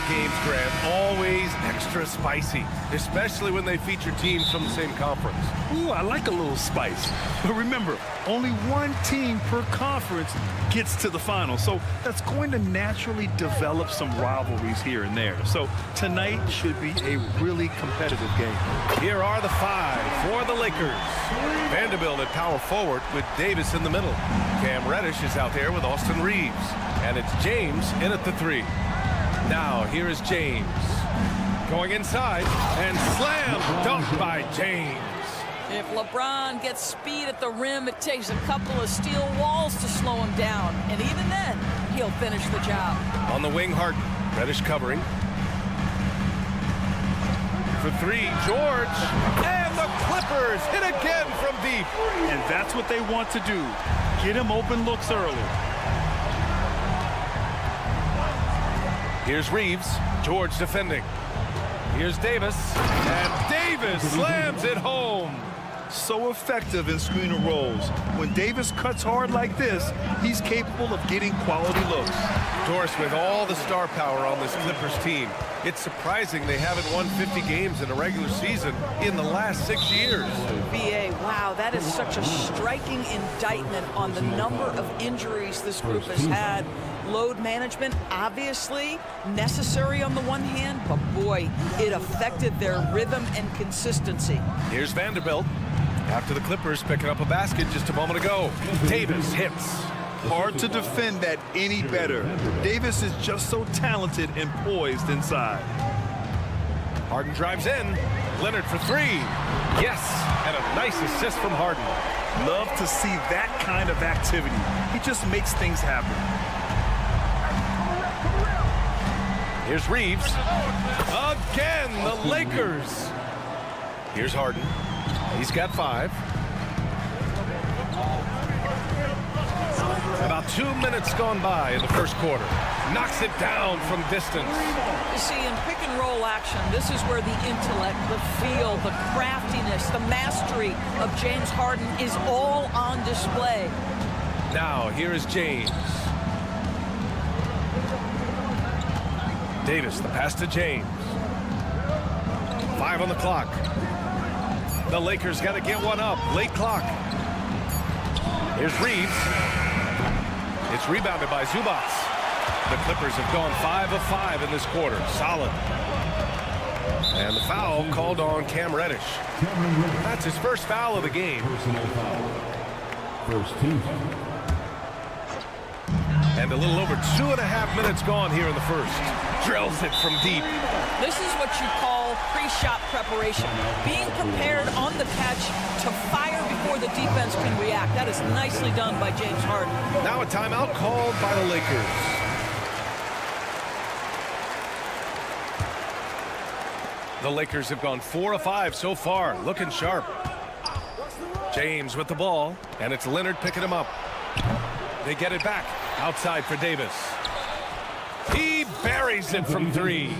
A: Games, Grant, always extra spicy, especially when they feature teams from the same conference.
B: Ooh, I like a little spice. But remember, only one team per conference gets to the final. So that's going to naturally develop some rivalries here and there. So tonight should be a really competitive game.
A: Here are the 5 for the Lakers. Vanderbilt at power forward with Davis in the middle. Cam Reddish is out there with Austin Reeves. And it's James in at the 3. Now here is James. Going inside and slam dunk by James.
E: If LeBron gets speed at the rim, it takes a couple of steel walls to slow him down. And even then, he'll finish the job.
A: On the wing, Harden. Reddish covering. For 3, George. And the Clippers hit again from deep.
B: And that's what they want to do. Get him open looks early.
A: Here's Reeves. George defending. Here's Davis. And Davis slams it home.
B: So effective in screen and rolls. When Davis cuts hard like this, he's capable of getting quality looks.
A: Doris, with all the star power on this Clippers team, it's surprising they haven't won 50 games in a regular season in the last 6 years.
E: BA, wow, that is such a striking indictment on the number of injuries this group has had. Load management, obviously necessary on the one hand, but boy, it affected their rhythm and consistency.
A: Here's Vanderbilt. After the Clippers picking up a basket just a moment ago. Davis hits.
B: Hard to defend that any better. Davis is just so talented and poised inside.
A: Harden drives in. Leonard for 3. Yes, and a nice assist from Harden.
B: Love to see that kind of activity. He just makes things happen.
A: Here's Reeves. Again, the Lakers. Here's Harden. He's got 5. About 2 minutes gone by in the first quarter. Knocks it down from distance.
E: You see, in pick and roll action, this is where the intellect, the feel, the craftiness, the mastery of James Harden is all on display.
A: Now, here is James. Davis, the pass to James. 5 on the clock. The Lakers got to get one up. Late clock. Here's Reeves. It's rebounded by Zubats. The Clippers have gone 5 of 5 in this quarter. Solid. And the foul called on Cam Reddish. That's his first foul of the game.
D: Personal foul. First team foul.
A: And a little over 2.5 minutes gone here in the first. Drills it from deep.
E: This is what you call pre-shot preparation. Being prepared on the catch to fire before the defense can react. That is nicely done by James Harden.
A: Now a timeout called by the Lakers. The Lakers have gone 4 of 5 so far, looking sharp. James with the ball, and it's Leonard picking him up. They get it back. Outside for Davis. He buries it from 3.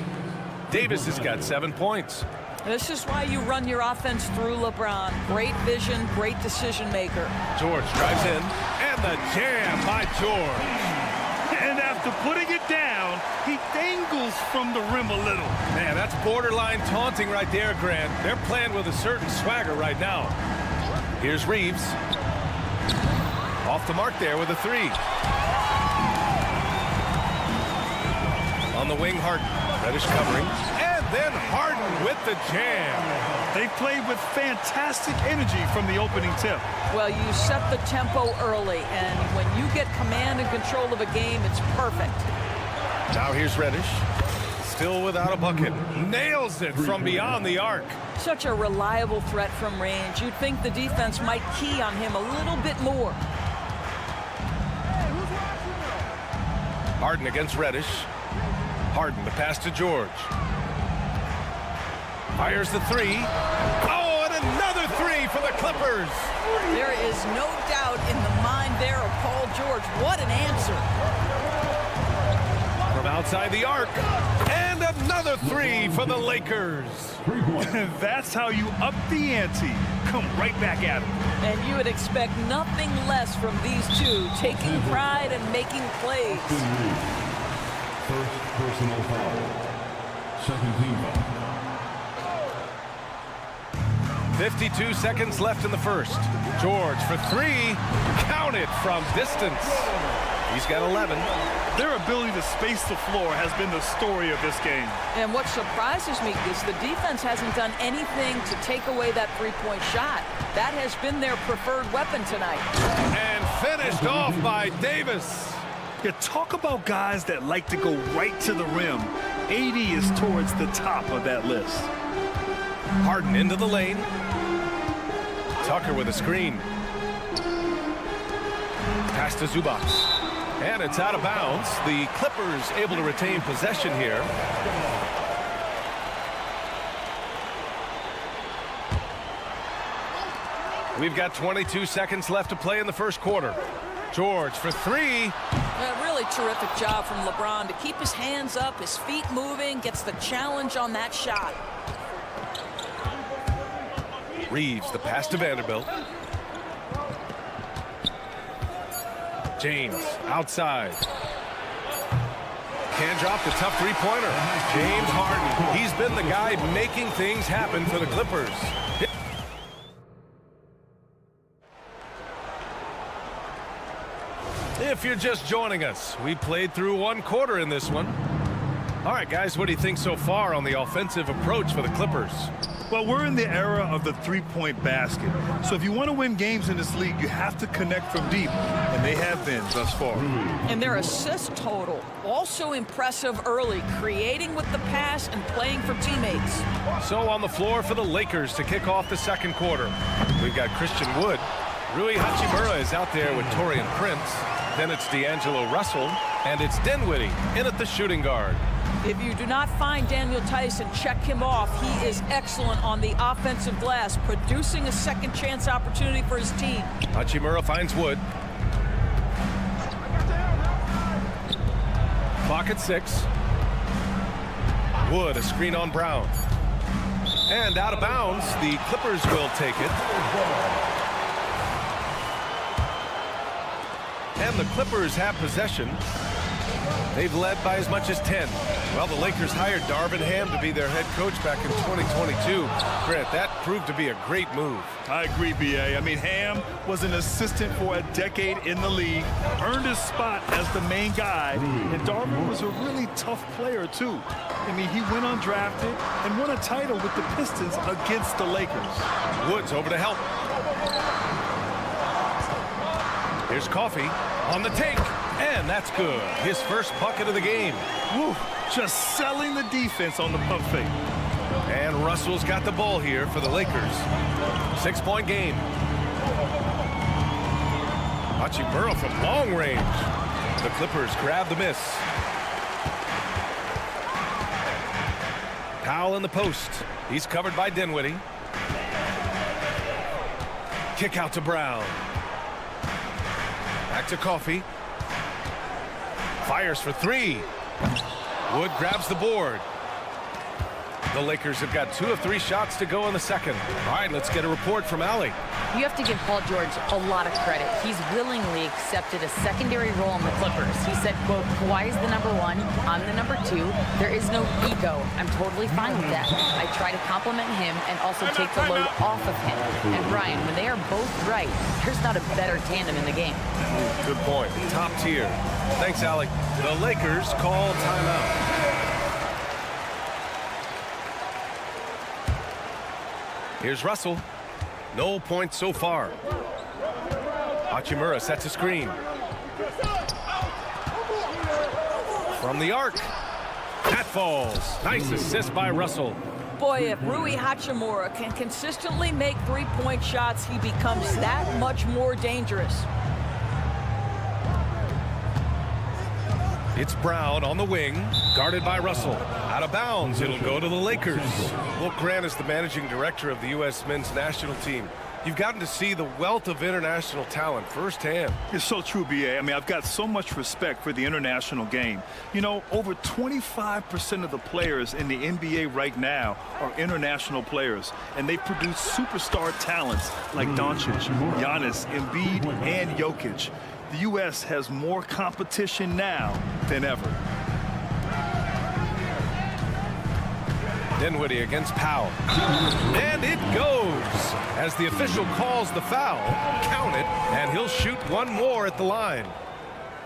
A: Davis has got 7 points.
E: This is why you run your offense through LeBron. Great vision, great decision maker.
A: George drives in, and the jam by George.
B: And after putting it down, he dangles from the rim a little.
A: Man, that's borderline taunting right there, Grant. They're playing with a certain swagger right now. Here's Reeves. Off the mark there with a 3. On the wing, Harden. Reddish covering. And then Harden with the jam.
B: They played with fantastic energy from the opening tip.
E: Well, you set the tempo early, and when you get command and control of a game, it's perfect.
A: Now here's Reddish. Still without a bucket. Nails it from beyond the arc.
E: Such a reliable threat from range. You'd think the defense might key on him a little bit more.
A: Harden against Reddish. Harden, the pass to George. Fires the 3. Oh, and another 3 for the Clippers.
E: There is no doubt in the mind there of Paul George. What an answer.
A: From outside the arc. And another 3 for the Lakers.
B: That's how you up the ante. Come right back at him.
E: And you would expect nothing less from these two, taking pride and making plays.
D: First personal foul. Second team foul.
A: 52 seconds left in the first. George for three. Count it from distance. He's got 11.
B: Their ability to space the floor has been the story of this game.
E: And what surprises me is the defense hasn't done anything to take away that three-point shot. That has been their preferred weapon tonight.
A: And finished off by Davis.
B: You talk about guys that like to go right to the rim. AD is towards the top of that list.
A: Harden into the lane. Tucker with a screen. Pass to Zubac. And it's out of bounds. The Clippers able to retain possession here. We've got 22 seconds left to play in the first quarter. George for three.
E: A really terrific job from LeBron to keep his hands up, his feet moving, gets the challenge on that shot.
A: Reeves, the pass to Vanderbilt. James outside. Can't drop the tough three-pointer. James Harden. He's been the guy making things happen for the Clippers. If you're just joining us, we played through one quarter in this one. All right, guys, what do you think so far on the offensive approach for the Clippers?
B: Well, we're in the era of the three-point basket. So if you want to win games in this league, you have to connect from deep, and they have been thus far.
E: And their assist total, also impressive early, creating with the pass and playing for teammates.
A: So on the floor for the Lakers to kick off the second quarter. We've got Christian Wood. Rui Hachimura is out there with Taurean Prince. Then it's D'Angelo Russell, and it's Dinwiddie in at the shooting guard.
E: If you do not find Daniel Tyson, check him off. He is excellent on the offensive glass, producing a second chance opportunity for his team.
A: Hachimura finds Wood. Clock at 6. Wood, a screen on Brown. And out of bounds, the Clippers will take it. And the Clippers have possession. They've led by as much as 10. Well, the Lakers hired Darvin Ham to be their head coach back in 2022. Grant, that proved to be a great move.
B: I agree, B.A. I mean, Ham was an assistant for a decade in the league, earned his spot as the main guy, and Darvin was a really tough player, too. I mean, he went undrafted and won a title with the Pistons against the Lakers.
A: Woods over to help. Here's Coffey on the take, and that's good. His first bucket of the game.
B: Woo, just selling the defense on the pump fake.
A: And Russell's got the ball here for the Lakers. 6-point game. Hachimura from long range. The Clippers grab the miss. Powell in the post. He's covered by Dinwiddie. Kick out to Brown. Back to Coffey. Fires for three. Wood grabs the board. The Lakers have got 2 of 3 shots to go in the second. All right, let's get a report from Allie.
G: You have to give Paul George a lot of credit. He's willingly accepted a secondary role in the Clippers. He said, quote, Kawhi is the number 1, I'm the number 2. There is no ego. I'm totally fine with that. I try to compliment him and also take the load off of him. And Brian, when they are both right, there's not a better tandem in the game.
A: Good point. Top tier. Thanks, Allie. The Lakers call timeout. Here's Russell. No points so far. Hachimura sets a screen. From the arc. That falls. Nice assist by Russell.
E: Boy, if Rui Hachimura can consistently make three-point shots, he becomes that much more dangerous.
A: It's Brown on the wing, guarded by Russell. Out of bounds, it'll go to the Lakers. Will Grant is the managing director of the U.S. men's national team. You've gotten to see the wealth of international talent firsthand.
B: It's so true, B.A. I mean, I've got so much respect for the international game. You know, over 25% of the players in the NBA right now are international players, and they produce superstar talents like Doncic, Giannis, Embiid, and Jokic. The U.S. has more competition now than ever.
A: Dinwiddie against Powell. And it goes. As the official calls the foul, count it, and he'll shoot one more at the line.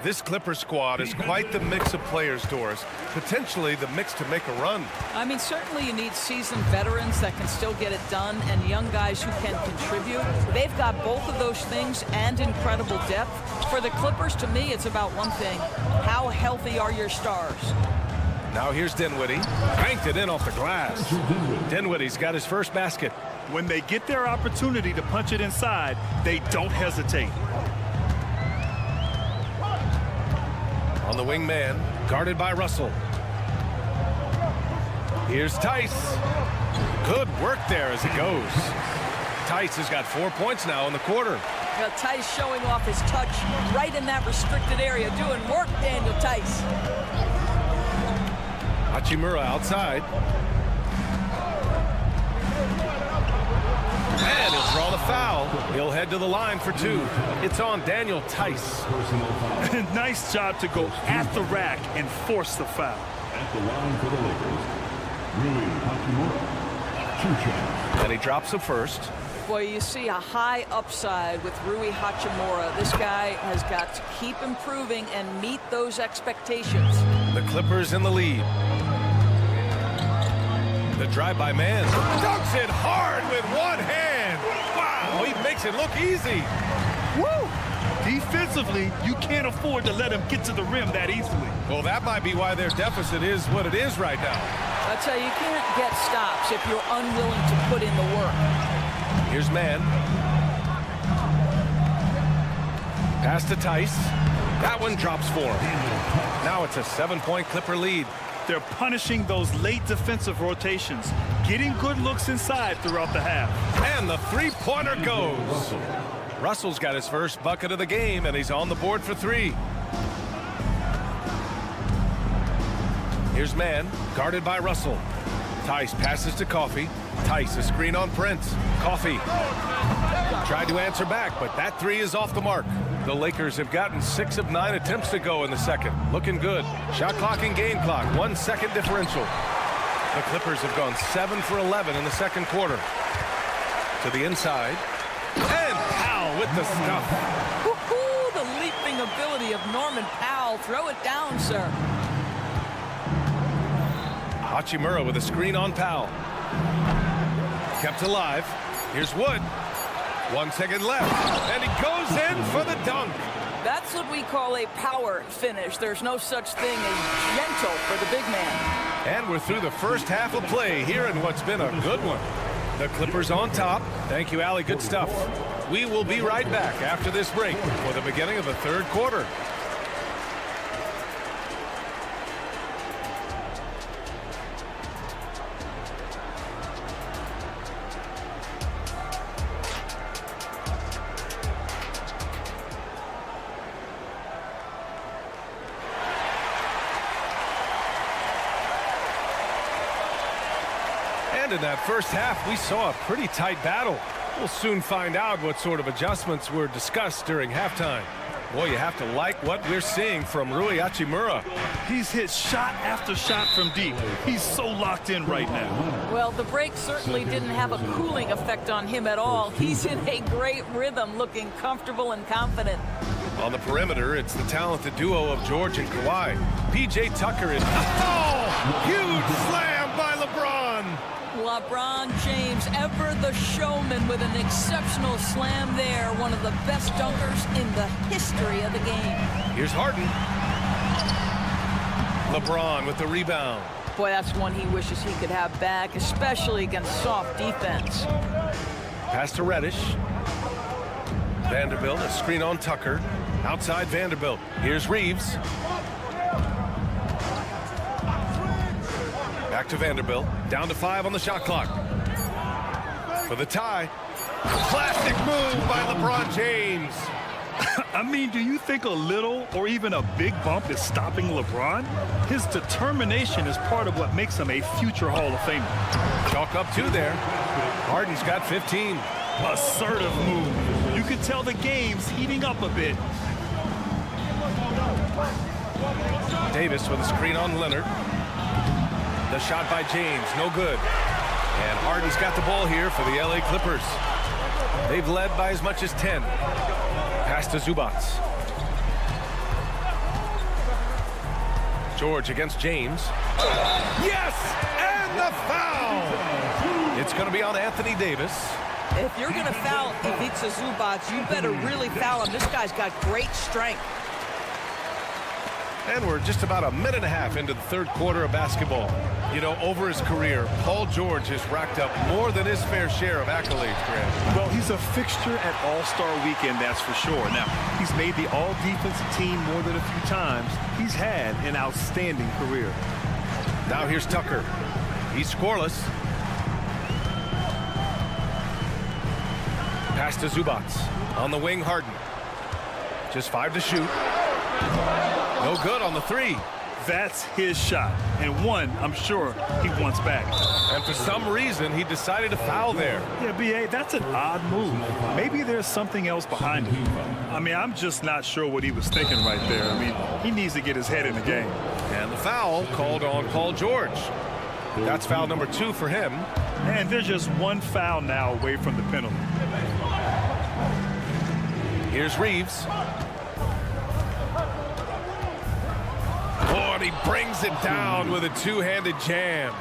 A: This Clipper squad is quite the mix of players, Doris. Potentially the mix to make a run.
E: I mean, certainly you need seasoned veterans that can still get it done and young guys who can contribute. They've got both of those things and incredible depth. For the Clippers, to me, it's about one thing. How healthy are your stars?
A: Now here's Dinwiddie. Banked it in off the glass. Dinwiddie's got his first basket.
B: When they get their opportunity to punch it inside, they don't hesitate.
A: On the wing man, guarded by Russell. Here's Tice. Good work there as it goes. Tice has got 4 points now in the quarter.
E: Now, Tice showing off his touch right in that restricted area. Doing work, Daniel Tice.
A: Hachimura outside. And he'll draw the foul. He'll head to the line for two. It's on Daniel Tice.
B: Nice job to go at the rack and force the foul.
D: At the line for the Lakers, Rui Hachimura.
A: And he drops the first.
E: Boy, you see a high upside with Rui Hachimura. This guy has got to keep improving and meet those expectations.
A: The Clippers in the lead. The drive-by man dunks it hard with one hand. Wow, he makes it look easy.
B: Woo! Defensively, you can't afford to let him get to the rim that easily.
A: Well, that might be why their deficit is what it is right now.
E: I tell you, you can't get stops if you're unwilling to put in the work.
A: Here's man. Pass to Tice. That one drops for him. Now it's a 7-point Clipper lead.
B: They're punishing those late defensive rotations, getting good looks inside throughout the half.
A: And the three-pointer goes. Russell's got his first bucket of the game, and he's on the board for three. Here's man, guarded by Russell. Tice passes to Coffey. Tice, a screen on Prince. Coffey tried to answer back, but that three is off the mark. The Lakers have gotten 6 of 9 attempts to go in the second. Looking good. Shot clock and game clock, 1 second differential. The Clippers have gone 7 for 11 in the second quarter. To the inside. And Powell with the stuff.
E: Woo-hoo, the leaping ability of Norman Powell. Throw it down, sir.
A: Hachimura with a screen on Powell. Kept alive. Here's Wood. 1 second left. And he goes in for the dunk.
E: That's what we call a power finish. There's no such thing as gentle for the big man.
A: And we're through the first half of play here in what's been a good one. The Clippers on top. Thank you, Allie. Good stuff. We will be right back after this break for the beginning of the third quarter. In that first half, we saw a pretty tight battle. We'll soon find out what sort of adjustments were discussed during halftime. Boy, you have to like what we're seeing from Rui Hachimura.
B: He's hit shot after shot from deep. He's so locked in right now.
E: Well, the break certainly didn't have a cooling effect on him at all. He's in a great rhythm, looking comfortable and confident.
A: On the perimeter, it's the talented duo of George and Kawhi. P.J. Tucker is... Oh! Huge slam by LeBron!
E: LeBron James, ever the showman, with an exceptional slam there. One of the best dunkers in the history of the game.
A: Here's Harden. LeBron with the rebound.
E: Boy, that's one he wishes he could have back, especially against soft defense.
A: Pass to Reddish. Vanderbilt, a screen on Tucker. Outside Vanderbilt. Here's Reeves. Back to Vanderbilt. Down to 5 on the shot clock. For the tie. Classic move by LeBron James.
B: I mean, do you think a little or even a big bump is stopping LeBron? His determination is part of what makes him a future Hall of Famer.
A: Chalk up 2 there. Harden's got 15.
B: Assertive move. You can tell the game's heating up a bit.
A: Davis with a screen on Leonard. The shot by James, no good. And Harden's got the ball here for the LA Clippers. They've led by as much as 10. Pass to Zubac. George against James. Yes! And the foul! It's going to be on Anthony Davis.
E: If you're going to foul Ivica Zubac, you better really foul him. This guy's got great strength.
A: And we're just about a minute and a half into the third quarter of basketball. You know, over his career, Paul George has racked up more than his fair share of accolades, Grant.
B: Well, he's a fixture at All-Star Weekend, that's for sure. Now, he's made the All-Defensive team more than a few times. He's had an outstanding career.
A: Now here's Tucker. He's scoreless. Pass to Zubac. On the wing, Harden. Just 5 to shoot. No good on the 3.
B: That's his shot, and one I'm sure he wants back.
A: And for some reason, he decided to foul there.
B: Yeah, B.A., that's an odd move. Maybe there's something else behind it. I mean, I'm just not sure what he was thinking right there. I mean, he needs to get his head in the game.
A: And the foul called on Paul George. That's foul number 2 for him.
B: And there's just one foul now away from the penalty.
A: Here's Reeves. Oh, and he brings it down with a two-handed jam.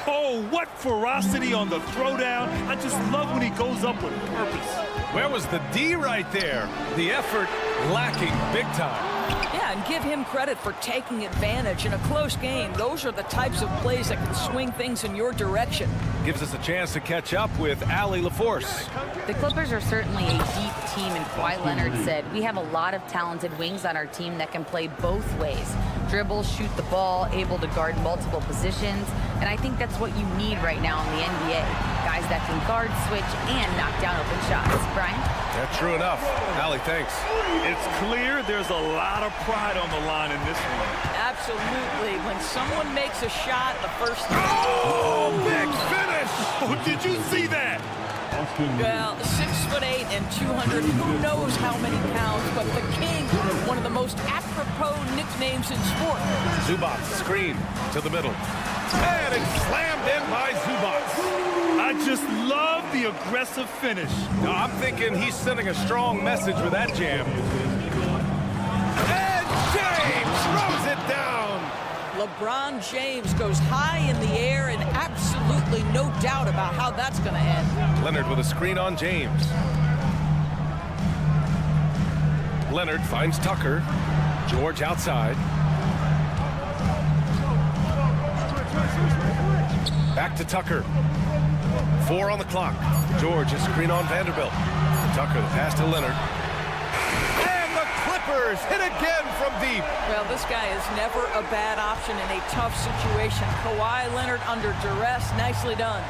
B: Oh, what ferocity on the throwdown. I just love when he goes up with purpose.
A: Where was the D right there? The effort lacking big time.
E: Yeah, and give him credit for taking advantage in a close game. Those are the types of plays that can swing things in your direction.
A: Gives us a chance to catch up with Allie LaForce.
G: The Clippers are certainly a deep team, and Kawhi Leonard said, we have a lot of talented wings on our team that can play both ways. Dribble, shoot the ball, able to guard multiple positions, and I think that's what you need right now in the NBA. Guys that can guard, switch, and knock down open shots. Brian?
A: That's true enough. Allie, thanks.
B: It's clear there's a lot of pride on the line in this one.
E: Absolutely. When someone makes a shot the first time.
A: Oh, big finish!
B: Oh, did you see that?
E: Well, 6'8" and 200, who knows how many pounds, but the King, one of the most apropos nicknames in sport.
A: Zubac, screen to the middle. And it's slammed in by Zubac.
B: I just love the aggressive finish.
A: No, I'm thinking he's sending a strong message with that jam. And James throws it down.
E: LeBron James goes high in the air, and absolutely no doubt about how that's going to end.
A: Leonard with a screen on James. Leonard finds Tucker. George outside. Back to Tucker. 4 on the clock. George, a screen on Vanderbilt. Tucker, the pass to Leonard. And the Clippers hit again from deep.
E: Well, this guy is never a bad option in a tough situation. Kawhi Leonard under duress. Nicely done.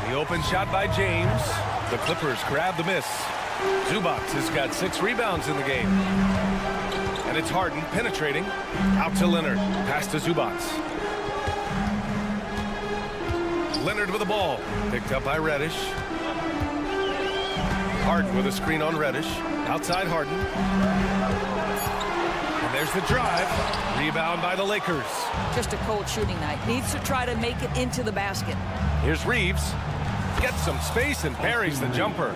A: The open shot by James. The Clippers grab the miss. Zubac has got 6 rebounds in the game. And it's Harden penetrating. Out to Leonard. Pass to Zubac. Leonard with the ball. Picked up by Reddish. Harden with a screen on Reddish. Outside Harden. And there's the drive. Rebound by the Lakers.
E: Just a cold shooting night. Needs to try to make it into the basket.
A: Here's Reeves. Gets some space and buries the jumper.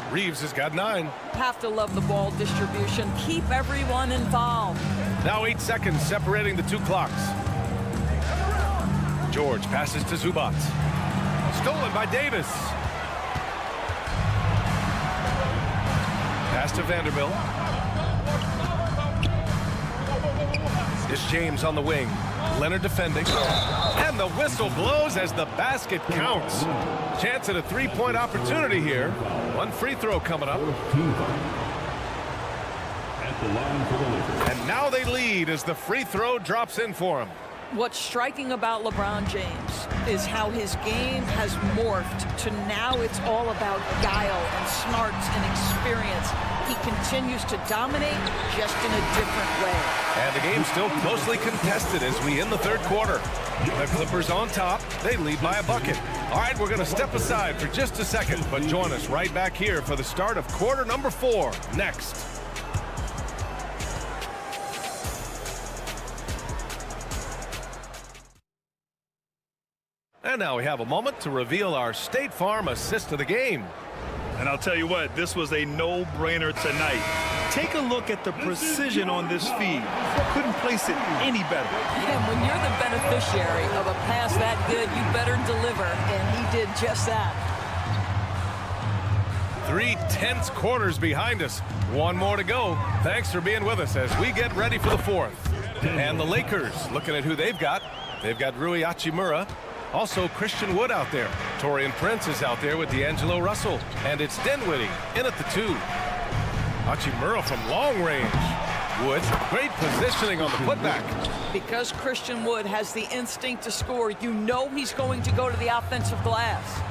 A: Reeves has got 9.
E: Have to love the ball distribution. Keep everyone involved.
A: Now 8 seconds separating the 2 clocks. George passes to Zubac. Stolen by Davis. Pass to Vanderbilt. It's James on the wing. Leonard defending. And the whistle blows as the basket counts. Chance at a 3-point opportunity here. 1 free throw coming up. And now they lead as the free throw drops in for him.
E: What's striking about LeBron James is how his game has morphed to now it's all about guile and smarts and experience. He continues to dominate just in a different way.
A: And the game's still closely contested as we end the third quarter. The Clippers on top. They lead by a bucket. All right, we're going to step aside for just a second, but join us right back here for the start of quarter number 4 next. And now we have a moment to reveal our State Farm assist of the game.
B: And I'll tell you what, this was a no-brainer tonight. Take a look at the precision on this feed. Couldn't place it any better.
E: And when you're the beneficiary of a pass that good, you better deliver, and he did just that.
A: 3 tense quarters behind us. One more to go. Thanks for being with us as we get ready for the fourth. And the Lakers, looking at who they've got. They've got Rui Hachimura. Also Christian Wood out there. Torian Prince is out there with D'Angelo Russell. And it's Dinwiddie in at the 2. Hachimura from long range. Wood, great positioning on the putback.
E: Because Christian Wood has the instinct to score, you know he's going to go to the offensive glass.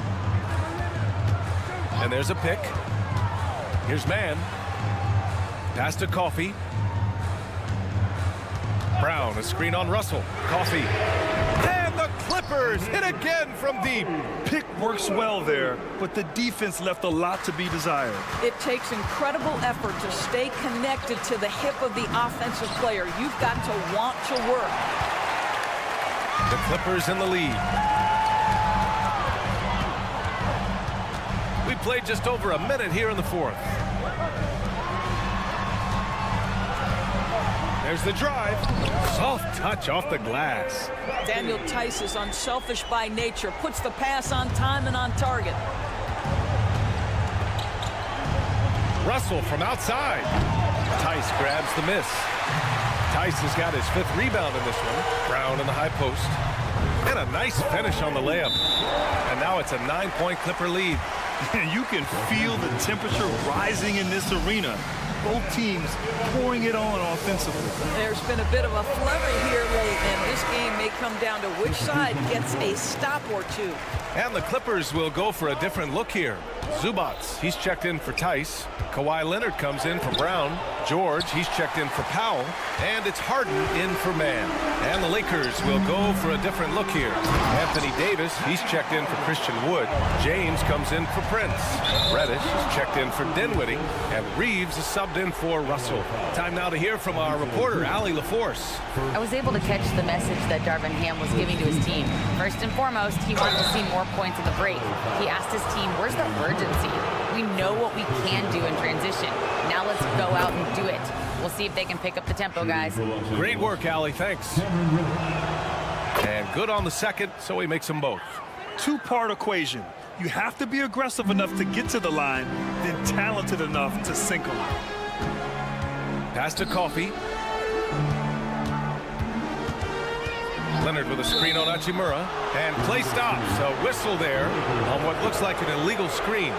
A: And there's a pick. Here's Mann. Pass to Coffey. Brown, a screen on Russell. Coffey. And the Clippers hit again from deep.
B: Pick works well there, but the defense left a lot to be desired.
E: It takes incredible effort to stay connected to the hip of the offensive player. You've got to want to work.
A: The Clippers in the lead. We played just over a minute here in the fourth. There's the drive. Soft touch off the glass.
E: Daniel Tice is unselfish by nature, puts the pass on time and on target.
A: Russell from outside. Tice grabs the miss. Tice has got his 5th rebound in this one. Brown in the high post. And a nice finish on the layup. And now it's a 9-point Clipper lead.
B: You can feel the temperature rising in this arena. Both teams pouring it on offensively.
E: There's been a bit of a flurry here late, and this game may come down to which side gets a stop or two.
A: And the Clippers will go for a different look here. Zubats, he's checked in for Tice. Kawhi Leonard comes in for Brown. George, he's checked in for Powell. And it's Harden in for Mann. And the Lakers will go for a different look here. Anthony Davis, he's checked in for Christian Wood. James comes in for Prince. Reddish is checked in for Dinwiddie. And Reeves is subbed in for Russell. Time now to hear from our reporter, Allie LaForce.
G: I was able to catch the message that Darvin Ham was giving to his team. First and foremost, he wanted to see more points in the break. He asked his team, where's the urgency? We know what we can do in transition. Now let's go out and do it. We'll see if they can pick up the tempo, guys.
A: Great work, Allie. Thanks. And good on the second, so he makes them both.
B: Two-part equation. You have to be aggressive enough to get to the line, then talented enough to sink them.
A: Pass to Coffey. Leonard with a screen on Hachimura. And play stops. A whistle there on what looks like an illegal screen.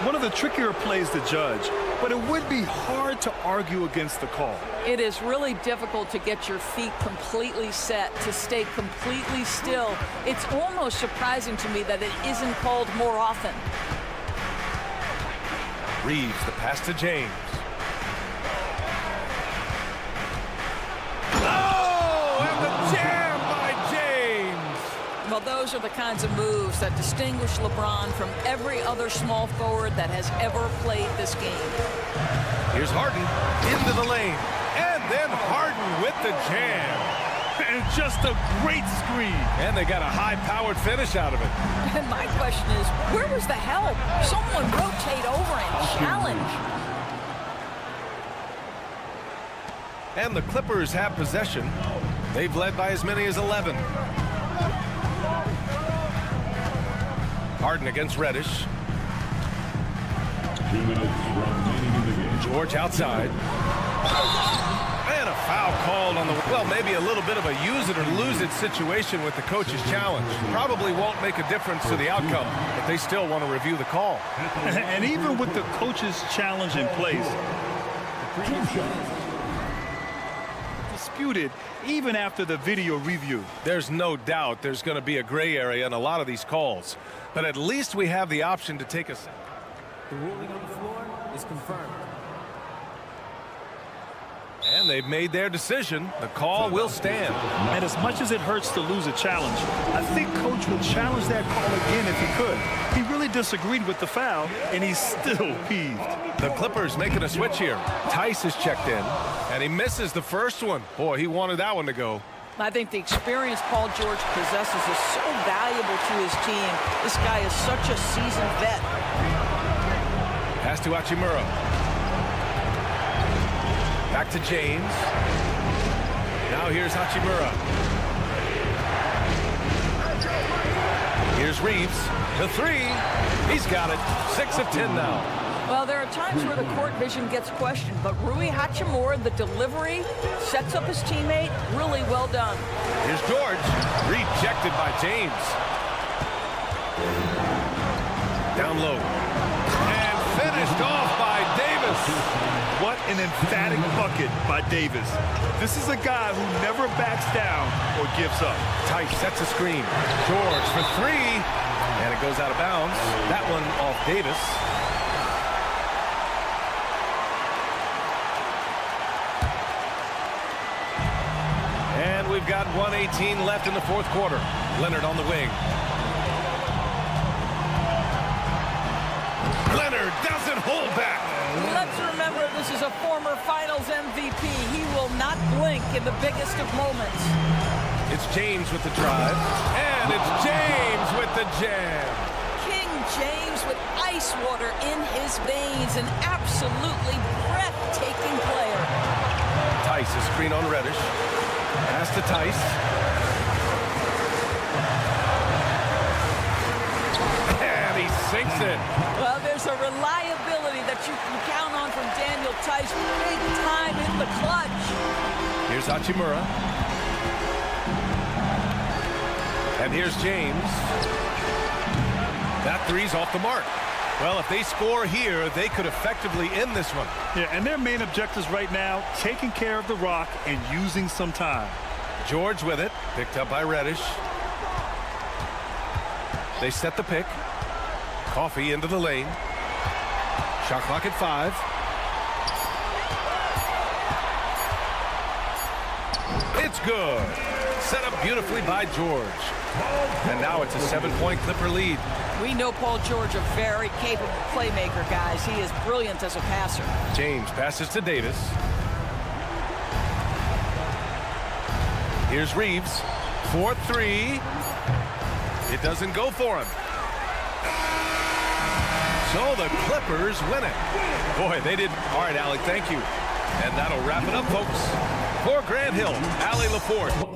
B: One of the trickier plays to judge, but it would be hard to argue against the call.
E: It is really difficult to get your feet completely set, to stay completely still. It's almost surprising to me that it isn't called more often.
A: Reeves, the pass to James. Oh, and the jam by James.
E: Well, those are the kinds of moves that distinguish LeBron from every other small forward that has ever played this game.
A: Here's Harden into the lane. And then Harden with the jam.
B: And just a great screen.
A: And they got a high-powered finish out of it.
E: And my question is, where was the help? Someone rotate over and challenge.
A: And the Clippers have possession. They've led by as many as 11. Harden against Reddish.
D: 2 minutes remaining in the game.
A: George outside. And a foul called on the, well, maybe a little bit of a use it or lose it situation with the coach's challenge. Probably won't make a difference to the outcome, but they still want to review the call.
B: And even with the coach's challenge in place, disputed even after the video review.
A: There's no doubt there's going to be a gray area in a lot of these calls, but at least we have the option to take a second.
L: The ruling on the floor is confirmed.
A: And they've made their decision. The call will stand.
B: And as much as it hurts to lose a challenge, I think Coach would challenge that call again if he could. He really disagreed with the foul, and he's still peeved.
A: The Clippers making a switch here. Tice is checked in, and he misses the first one. Boy, he wanted that one to go.
E: I think the experience Paul George possesses is so valuable to his team. This guy is such a seasoned vet.
A: Pass to Hachimura. Back to James. Now here's Hachimura. Here's Reeves. The three. He's got it. 6 of 10 now.
E: Well, there are times where the court vision gets questioned, but Rui Hachimura, the delivery, sets up his teammate. Really well done.
A: Here's George. Rejected by James. Down low. And finished off by Davis.
B: What an emphatic bucket by Davis. This is a guy who never backs down or gives up.
A: Tice sets a screen. George for three. And it goes out of bounds. That one off Davis. And we've got 1:18 left in the fourth quarter. Leonard on the wing. Leonard doesn't hold back.
E: Let's remember this is a former Finals MVP. He will not blink in the biggest of moments.
A: It's James with the drive. And it's James with the jam.
E: King James with ice water in his veins. An absolutely breathtaking player.
A: Tice, a screen on Reddish. Pass to Tice. And he sinks it.
E: Well, there's a reliability that you can count on from Daniel Tice. Big time in the clutch.
A: Here's Hachimura. And here's James. That three's off the mark. Well, if they score here, they could effectively end this one.
B: Yeah, and their main objectives right now, taking care of the rock and using some time.
A: George with it, picked up by Reddish. They set the pick. Coffee into the lane. Shot clock at 5. It's good. Set up beautifully by George. And now it's a 7-point Clipper lead.
E: We know Paul George, a very capable playmaker, guys. He is brilliant as a passer.
A: James passes to Davis. Here's Reeves. 4-3. It doesn't go for him. So the Clippers win it. Boy, they did. All right, Allie, thank you. And that'll wrap it up, folks. For Grant Hill, Allie LaForte.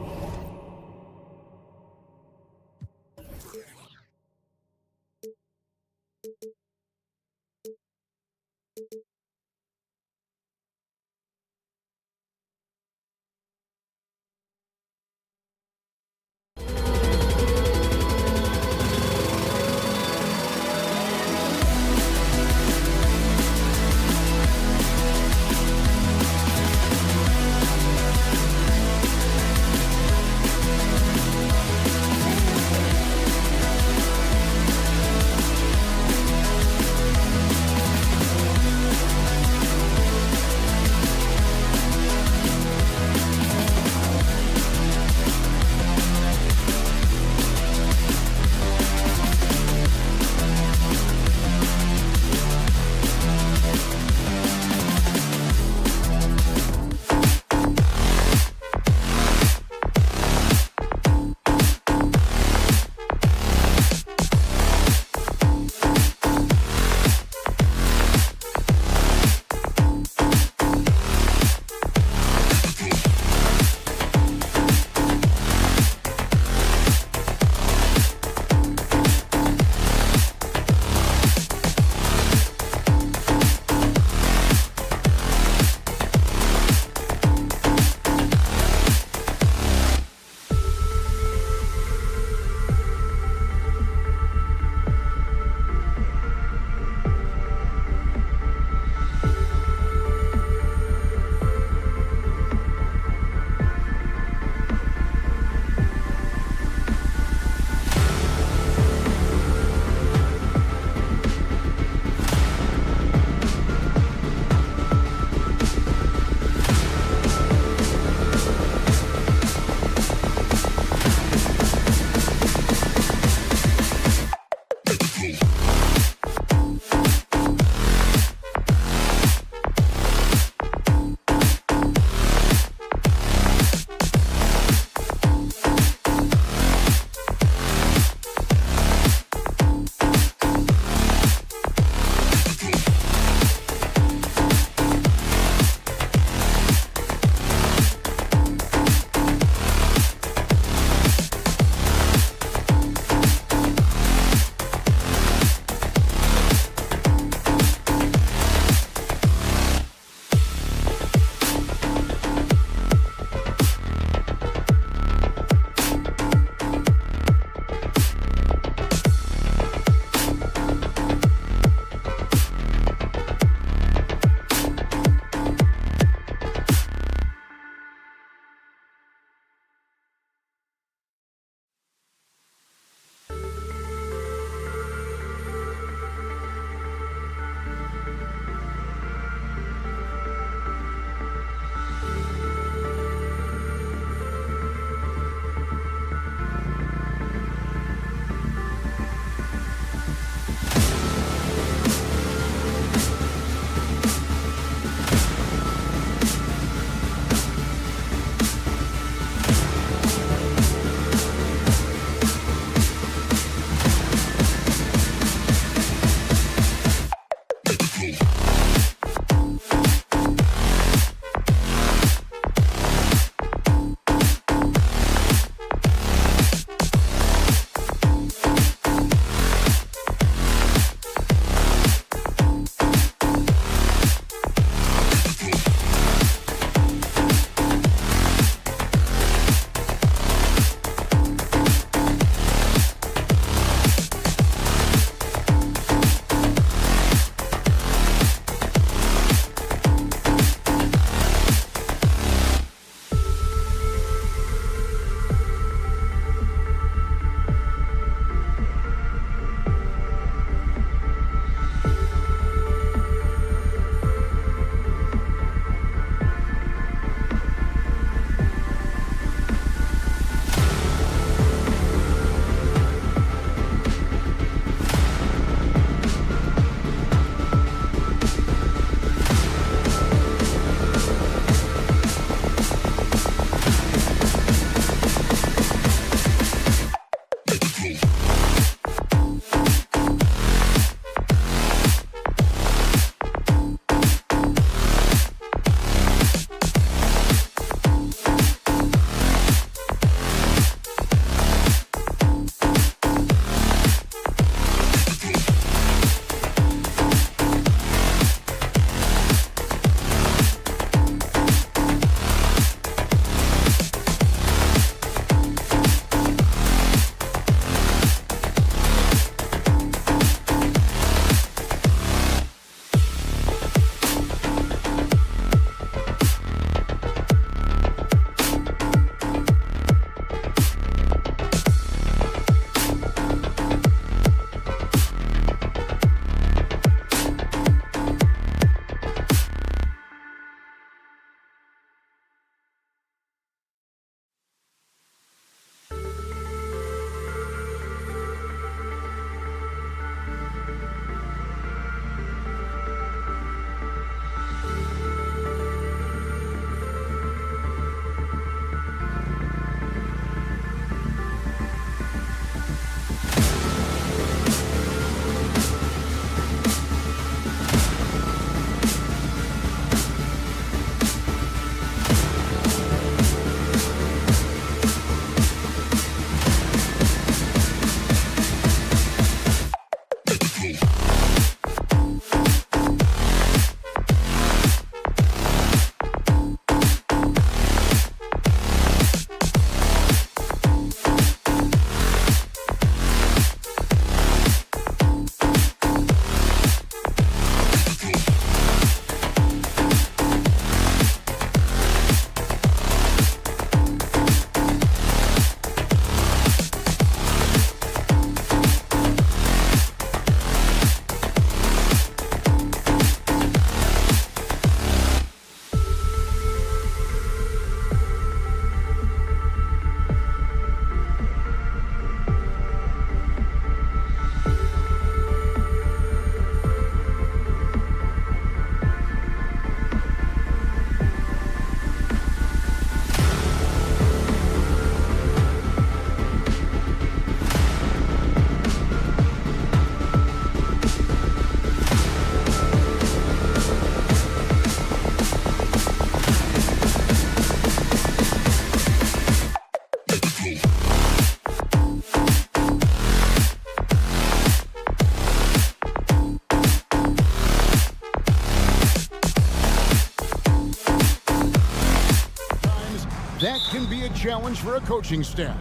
H: that can be a challenge for a coaching staff.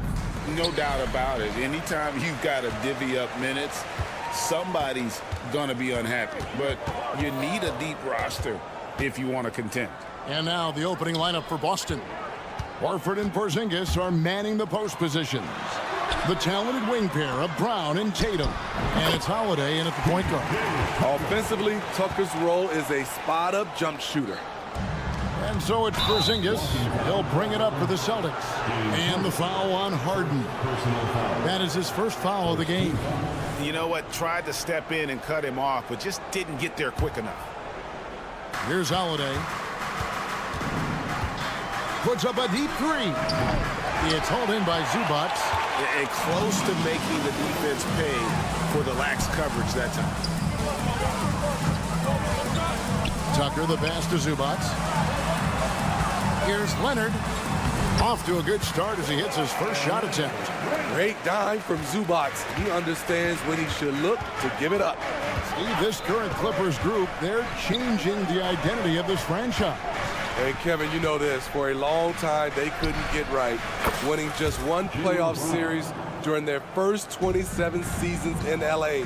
I: No doubt about it. Anytime you've got to divvy up minutes, somebody's going to be unhappy. But you need a deep roster if you want to contend.
H: And now the opening lineup for Boston. Horford and Porzingis are manning the post positions. The talented wing pair of Brown and Tatum. And it's Holiday in at the point guard.
F: Offensively, Tucker's role is a spot-up jump shooter.
H: And so it's Porzingis. He'll bring it up for the Celtics. And the foul on Harden. That is his first foul of the game.
I: You know what? Tried to step in and cut him off, but just didn't get there quick enough.
H: Here's Holiday. Puts up a deep three. It's hauled in by Zubac.
I: And close to making the defense pay for the lax coverage that time.
H: Tucker, the pass to Zubac. Here's Leonard. Off to a good start as he hits his first shot attempt.
F: Great dime from Zubac. He understands when he should look to give it up.
H: See, this current Clippers group, they're changing the identity of this franchise.
F: Hey, Kevin, you know this. For a long time, they couldn't get right, winning just one playoff series during their first 27 seasons in L.A.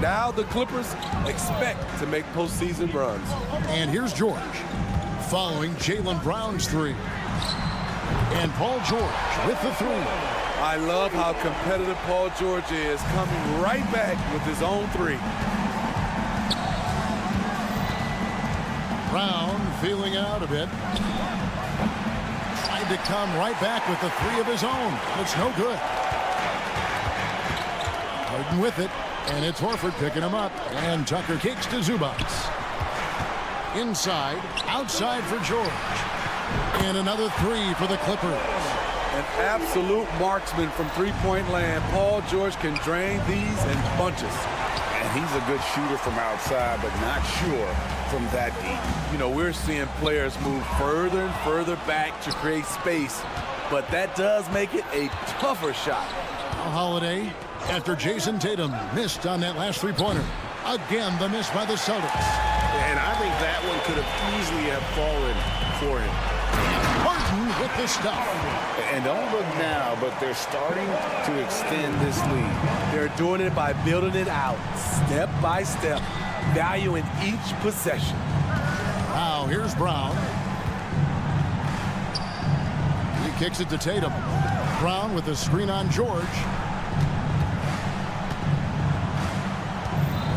F: Now the Clippers expect to make postseason runs.
H: And here's George, following Jaylen Brown's three. And Paul George with the three.
F: I love how competitive Paul George is, coming right back with his own three.
H: Brown feeling out a bit. Tried to come right back with the three of his own. It's no good. Harden with it. And it's Horford picking him up. And Tucker kicks to Zubac. Inside. Outside for George. And another three for the Clippers.
F: An absolute marksman from three-point land. Paul George can drain these in bunches.
I: And he's a good shooter from outside, but not sure from that deep.
F: You know, we're seeing players move further and further back to create space, but that does make it a tougher shot.
H: Now Holiday, after Jason Tatum missed on that last three-pointer. Again, the miss by the Celtics.
I: And I think that one could have easily have fallen for him.
H: Harden with the stuff.
I: And don't look now, but they're starting to extend this lead.
F: They're doing it by building it out, step by step, valuing each possession.
H: Now, here's Brown. He kicks it to Tatum. Brown with the screen on George.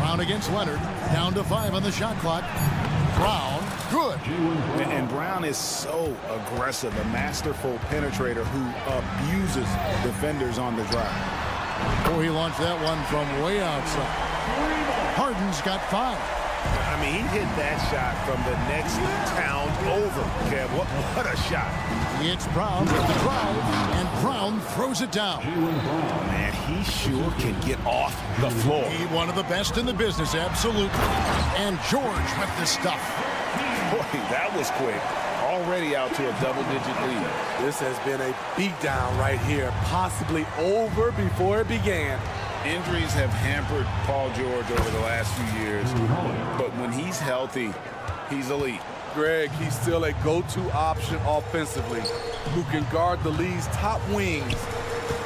H: Brown against Leonard. Down to 5 on the shot clock. Brown, good.
I: And Brown is so aggressive, a masterful penetrator who abuses defenders on the drive.
H: Oh, he launched that one from way outside. Harden's got 5.
I: I mean, he hit that shot from the next town over. Kev, what a shot.
H: It's Brown with the drive, and Brown throws it down.
I: Man, he sure can get off the floor.
H: He's one of the best in the business, absolutely. And George with the stuff.
I: Boy, that was quick. Already out to a double-digit lead.
F: This has been a beatdown right here, possibly over before it began.
I: Injuries have hampered Paul George over the last few years, but when he's healthy, he's elite.
F: Greg, he's still a go-to option offensively, who can guard the league's top wings.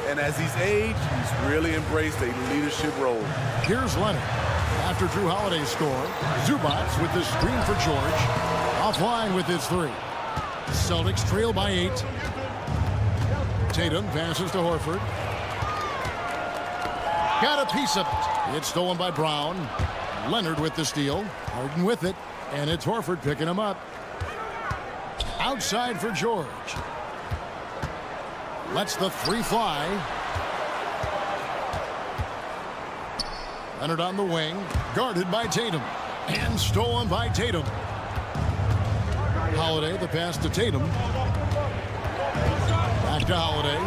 F: And as he's aged, he's really embraced a leadership role.
H: Here's Leonard. After Drew Holiday's score, Zubac with the screen for George. Offline with his three. Celtics trail by 8. Tatum passes to Horford. Got a piece of it. It's stolen by Brown. Leonard with the steal. Harden with it. And it's Horford picking him up. Outside for George. Lets the three fly. Leonard on the wing. Guarded by Tatum. And stolen by Tatum. Holiday, the pass to Tatum. Back to Holiday.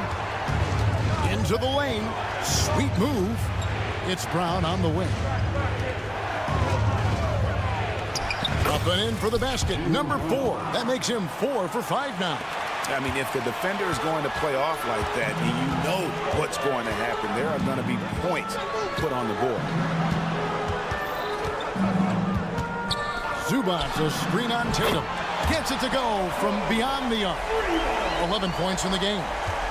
H: Into the lane. Sweet move. It's Brown on the wing. Up and in for the basket. Number 4. That makes him 4 for 5 now.
I: I mean, if the defender is going to play off like that, and you know what's going to happen, there are going to be points put on the board.
H: Zubac, a screen on Tatum. Gets it to go from beyond the arc. 11 points in the game.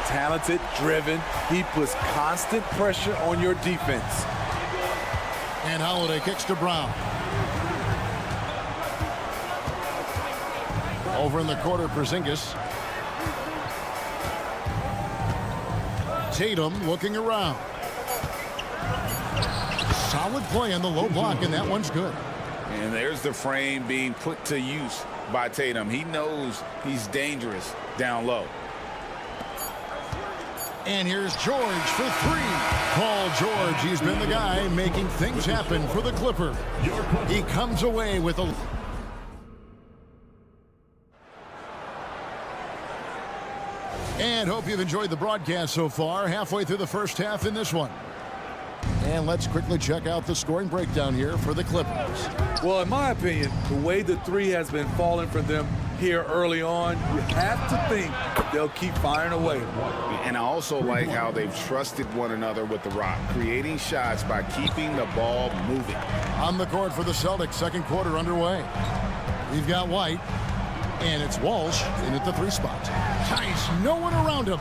F: Talented, driven. He puts constant pressure on your defense.
H: And Holiday kicks to Brown. Over in the quarter, Porzingis. Tatum looking around. Solid play on the low block, and that one's good.
I: And there's the frame being put to use by Tatum. He knows he's dangerous down low.
H: And here's George for three. Paul George, he's been the guy making things happen for the Clipper. He comes away with a... And hope you've enjoyed the broadcast so far. Halfway through the first half in this one. And let's quickly check out the scoring breakdown here for the Clippers.
F: Well, in my opinion, the way the three has been falling for them here early on, you have to think they'll keep firing away.
I: And I also like how they've trusted one another with the rock, creating shots by keeping the ball moving.
H: On the court for the Celtics, second quarter underway. We've got White, and it's Walsh in at the three spot. Tice, no one around him.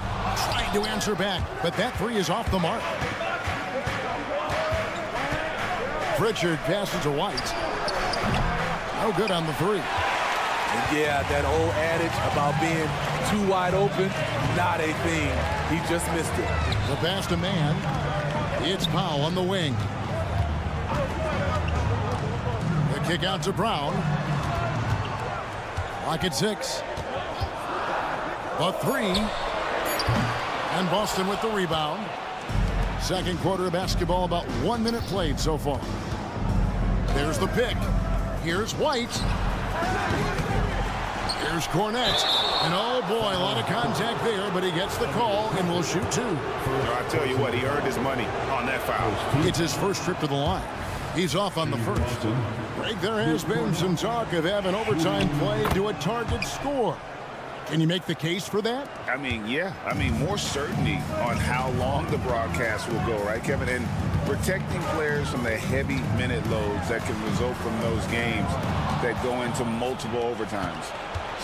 H: Trying to answer back, but that three is off the mark. Pritchard passes to White. No good on the three.
F: And yeah, that old adage about being too wide open, not a thing. He just missed it.
H: The pass to man. It's Powell on the wing. The kick out to Brown. Lock at 6. A three. And Boston with the rebound. Second quarter of basketball, about 1 minute played so far. There's the pick. Here's White. Here's Cornette. And oh boy, a lot of contact there, but he gets the call and will shoot two.
I: I tell you what, he earned his money on that foul.
H: It's his first trip to the line. He's off on the first. Greg, there has been some talk of having overtime play to a target score. Can you make the case for that?
I: I mean, yeah. I mean, more certainty on how long the broadcast will go, right, Kevin? And protecting players from the heavy minute loads that can result from those games that go into multiple overtimes.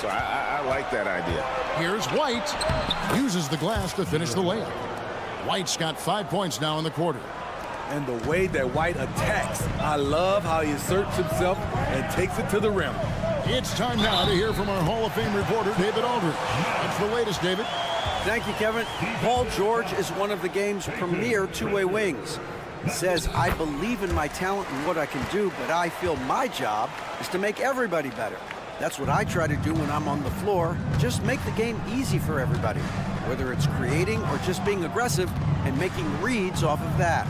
I: So I like that idea.
H: Here's White. Uses the glass to finish the layup. White's got 5 points now in the quarter.
F: And the way that White attacks, I love how he asserts himself and takes it to the rim.
H: It's time now to hear from our Hall of Fame reporter, David Aldridge. What's the latest, David?
K: Thank you, Kevin. Paul George is one of the game's premier two-way wings. He says, I believe in my talent and what I can do, but I feel my job is to make everybody better. That's what I try to do when I'm on the floor. Just make the game easy for everybody, whether it's creating or just being aggressive and making reads off of that.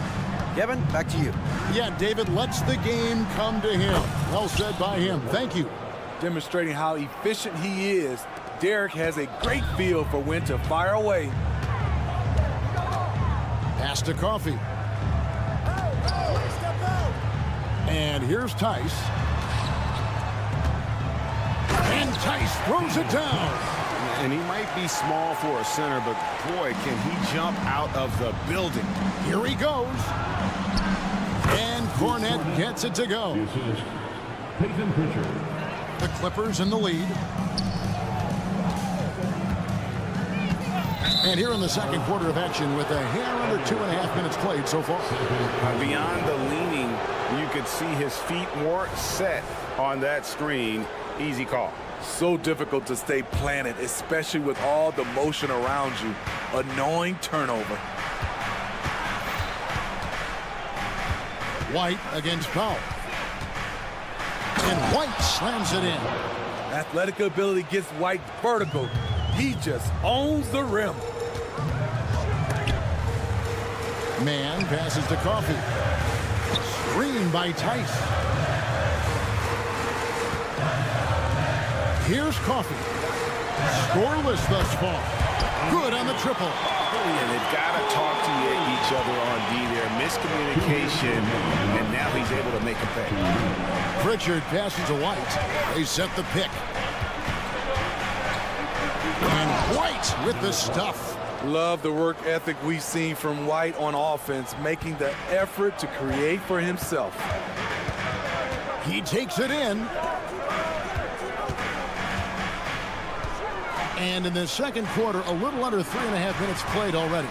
K: Kevin, back to you.
H: Yeah, David lets the game come to him. Well said by him. Thank you.
F: Demonstrating how efficient he is, Derek has a great feel for when to fire away.
H: Pass to Coffee. And here's Tice. And Tice throws it down.
M: And he might be small for a center, but boy, can he jump out of the building.
H: Here he goes. And Cornette gets it to go. The Clippers in the lead. And here in the second quarter of action with a hair under 2.5 minutes played so far.
I: Beyond the leaning, you could see his feet more set on that screen. Easy call.
F: So difficult to stay planted, especially with all the motion around you. Annoying turnover.
H: White against Powell. And White slams it in.
F: Athletic ability gets White vertical. He just owns the rim.
H: Man passes to Coffee. Screen by Tice. Here's Coffee. Scoreless thus far. Good on the triple.
I: And they've got to talk to each other on D there. Miscommunication, and now he's able to make a pay.
H: Pritchard passes to White. They set the pick. And White with the stuff.
F: Love the work ethic we've seen from White on offense, making the effort to create for himself.
H: He takes it in. And in the second quarter, a little under 3.5 minutes played already.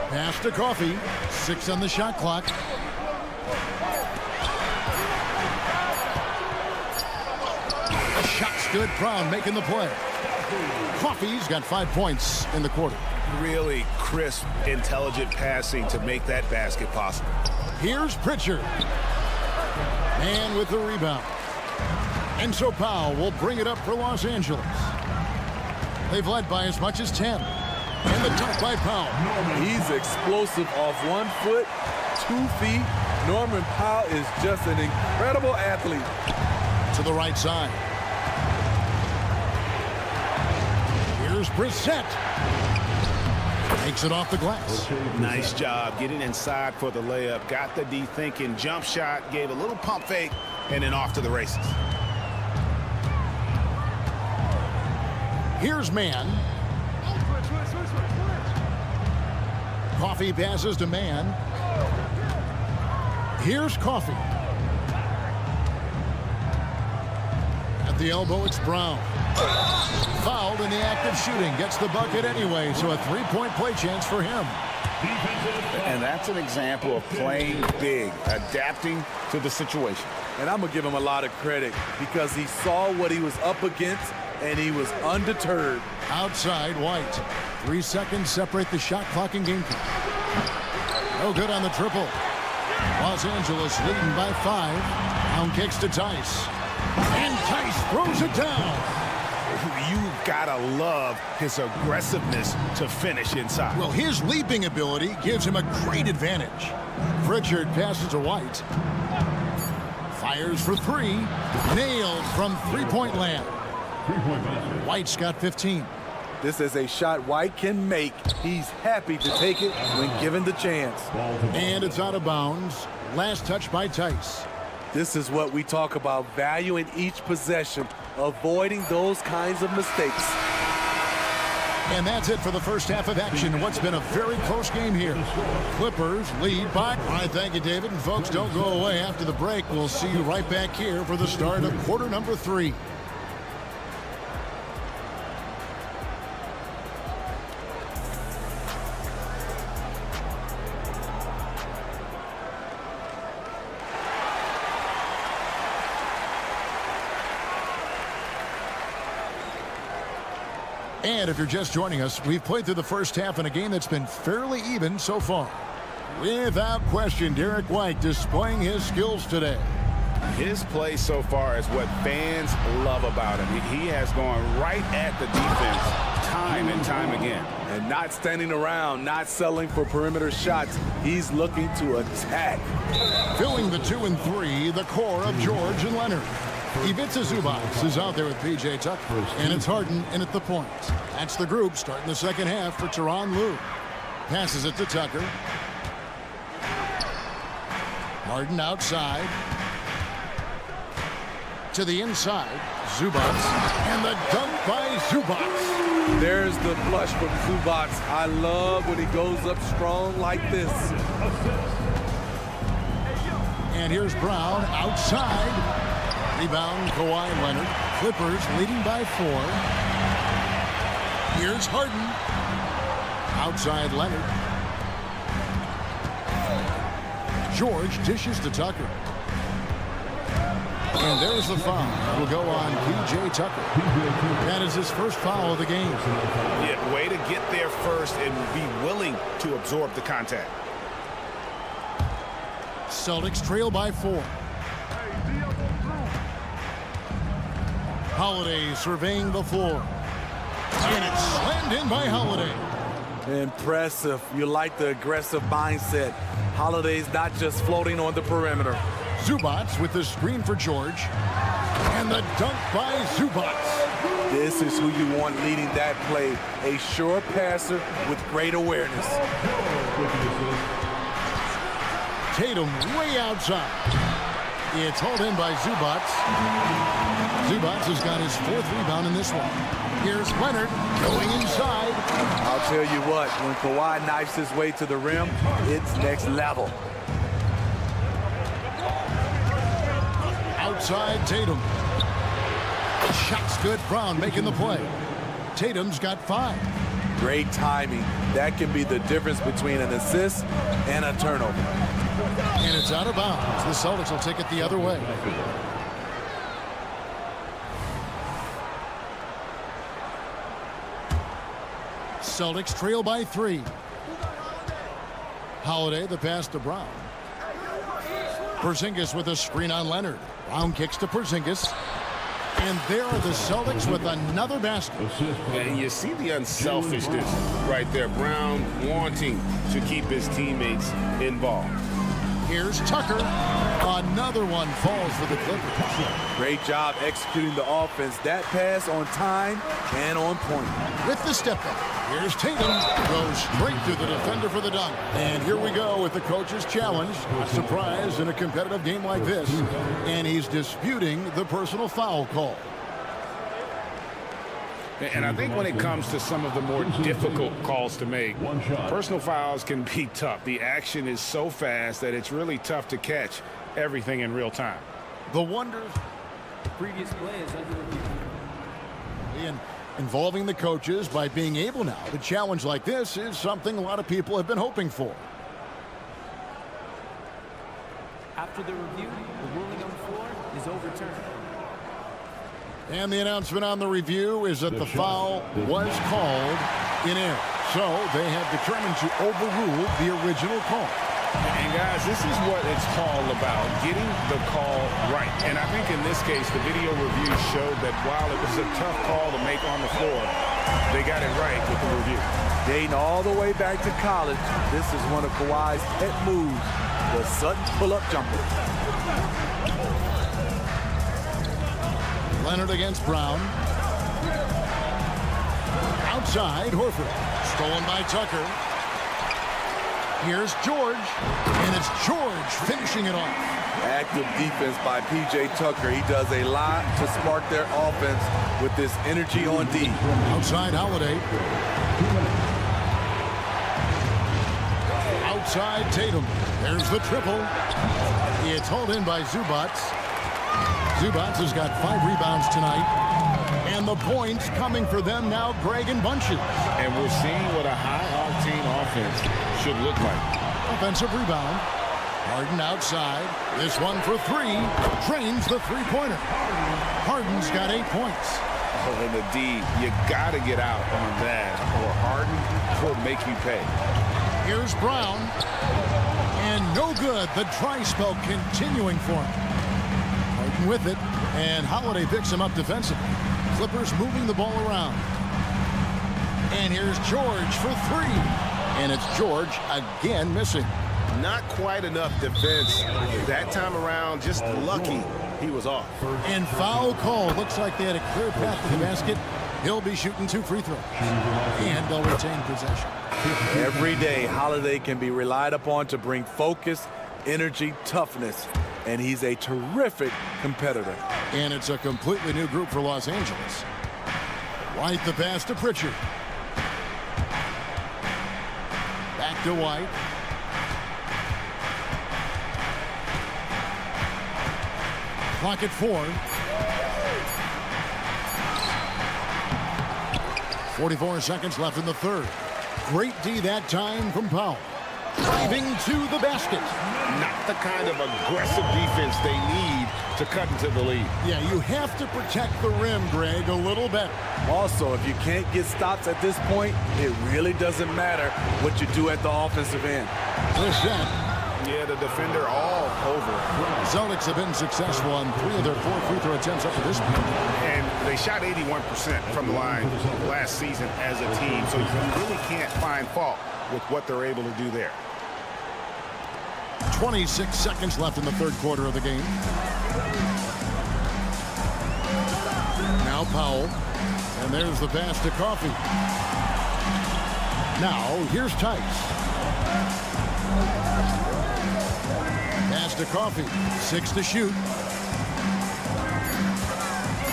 H: Pass to Coffey. 6 on the shot clock. The shot's good. Brown making the play. Coffey's got 5 points in the quarter.
M: Really crisp, intelligent passing to make that basket possible.
H: Here's Pritchard. And with the rebound. And so Powell will bring it up for Los Angeles. They've led by as much as 10. And the dunk by Powell.
F: He's explosive off 1 foot, 2 feet. Norman Powell is just an incredible athlete.
H: To the right side. Here's Brissett. Takes it off the glass.
M: Nice job getting inside for the layup. Got the D thinking. Jump shot. Gave a little pump fake. And then off to the races.
H: Here's Mann. Coffey passes to Mann. Here's Coffey. At the elbow, it's Brown. Fouled in the act of shooting. Gets the bucket anyway, so a 3-point play chance for him.
I: And that's an example of playing big, adapting to the situation.
F: And I'm going to give him a lot of credit because he saw what he was up against and he was undeterred.
H: Outside, White. 3 seconds separate the shot clock and game clock. No good on the triple. Los Angeles leading by 5. Down kicks to Tice. And Tice throws it down.
M: You've got to love his aggressiveness to finish inside.
H: Well, his leaping ability gives him a great advantage. Pritchard passes to White. Fires for 3. Nailed from three-point land. White's got 15.
F: This is a shot White can make. He's happy to take it when given the chance.
H: And it's out of bounds. Last touch by Tice.
F: This is what we talk about, valuing each possession, avoiding those kinds of mistakes.
H: And that's it for the first half of action. What's been a very close game here. Clippers lead by. All right, thank you, David. And folks, don't go away after the break. We'll see you right back here for the start of quarter number 3. And if you're just joining us, we've played through the first half in a game that's been fairly even so far. Without question, Derek White displaying his skills today.
I: His play so far is what fans love about him. He has gone right at the defense time and time again.
F: And not standing around, not settling for perimeter shots. He's looking to attack.
H: Filling the 2 and 3, the core of George and Leonard. Ivica Zubac is out there with P.J. Tucker, and it's Harden in at the point. That's the group starting the second half for Tyronn Lue. Passes it to Tucker. Harden outside. To the inside. Zubac. And the dunk by Zubac.
F: There's the flush from Zubac. I love when he goes up strong like this.
H: And here's Brown outside. Rebound, Kawhi Leonard. Clippers leading by 4. Here's Harden. Outside Leonard. George dishes to Tucker. And there's the foul. That will go on P.J. Tucker. That is his first foul of the game.
M: Yeah, way to get there first and be willing to absorb the contact.
H: Celtics trail by 4. Holiday surveying the floor. And it's slammed in by Holiday.
F: Impressive. You like the aggressive mindset. Holiday's not just floating on the perimeter.
H: Zubac with the screen for George. And the dunk by Zubac.
F: This is who you want leading that play. A sure passer with great awareness.
H: Tatum way outside. It's hauled in by Zubac. Zubac has got his 4th rebound in this one. Here's Leonard going inside.
F: I'll tell you what, when Kawhi knifes his way to the rim, it's next level.
H: Outside Tatum. Shot's good. Brown making the play. Tatum's got 5.
F: Great timing. That can be the difference between an assist and a turnover.
H: And it's out of bounds. The Celtics will take it the other way. Celtics trail by 3. Holiday, the pass to Brown. Porzingis with a screen on Leonard. Brown kicks to Porzingis. And there are the Celtics with another basket.
M: And you see the unselfishness right there. Brown wanting to keep his teammates involved.
H: Here's Tucker. Another one falls for the Clippers.
F: Great job executing the offense. That pass on time and on point.
H: With the step back, here's Tatum. Goes straight to the defender for the dunk. And here we go with the coach's challenge. A surprise in a competitive game like this. And he's disputing the personal foul call.
M: And I think when it comes to some of the more difficult calls to make, personal fouls can be tough. The action is so fast that it's really tough to catch everything in real time.
H: The wonders.
L: Previous play is under review.
H: And involving the coaches by being able now to challenge like this is something a lot of people have been hoping for.
L: After the review, the ruling on the floor is overturned.
H: And the announcement on the review is that the foul was called in error. So they have determined to overrule the original call.
M: And guys, this is what it's all about, getting the call right. And I think in this case, the video review showed that while it was a tough call to make on the floor, they got it right with the review.
F: Dating all the way back to college, this is one of Kawhi's pet moves, the Sutton pull-up jumper.
H: Leonard against Brown. Outside, Horford. Stolen by Tucker. Here's George. And it's George finishing it off.
F: Active defense by P.J. Tucker. He does a lot to spark their offense with this energy on D.
H: Outside, Holiday. Outside, Tatum. There's the triple. It's hauled in by Zubac. Zubac has got 5 rebounds tonight. And the points coming for them now, Greg and bunches.
M: And we're seeing what a high-octane offense should look like.
H: Offensive rebound. Harden outside. This one for 3. Drains the three-pointer. Harden's got 8 points.
M: Oh, and the D, you got to get out on that, or Harden will make you pay.
H: Here's Brown. And no good. The dry spell continuing for him. Harden with it. And Holiday picks him up defensively. Clippers moving the ball around. And here's George for 3. And it's George again missing.
M: Not quite enough defense that time around. Just lucky he was off.
H: And foul call. Looks like they had a clear path to the basket. He'll be shooting 2 free throws. And they'll retain possession.
F: Every day, Holiday can be relied upon to bring focus, energy, toughness. And he's a terrific competitor.
H: And it's a completely new group for Los Angeles. White the pass to Pritchard. Back to White. Clock at 4. 44 seconds left in the third. Great D that time from Powell. Driving to the basket.
M: Not the kind of aggressive defense they need to cut into the lead.
H: Yeah, you have to protect the rim, Greg, a little better.
F: Also, if you can't get stops at this point, it really doesn't matter what you do at the offensive end.
M: Yeah, the defender all over.
H: Celtics have been successful on 3 of their 4 free throw attempts up to this point.
M: And they shot 81% from the line last season as a team, so you really can't find fault with what they're able to do there.
H: 26 seconds left in the third quarter of the game. Now Powell. And there's the pass to Coffey. Now here's Tice. Pass to Coffey. 6 to shoot.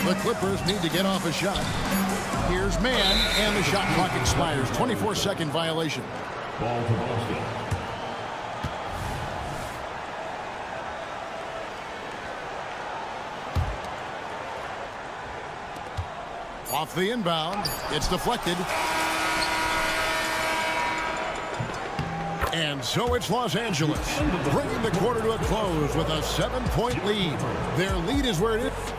H: The Clippers need to get off a shot. Here's Mann, and the shot clock expires. 24-second violation.
D: Ball to Boston.
H: Off the inbound. It's deflected. And so it's Los Angeles, bringing the quarter to a close with a 7-point lead. Their lead is where it is.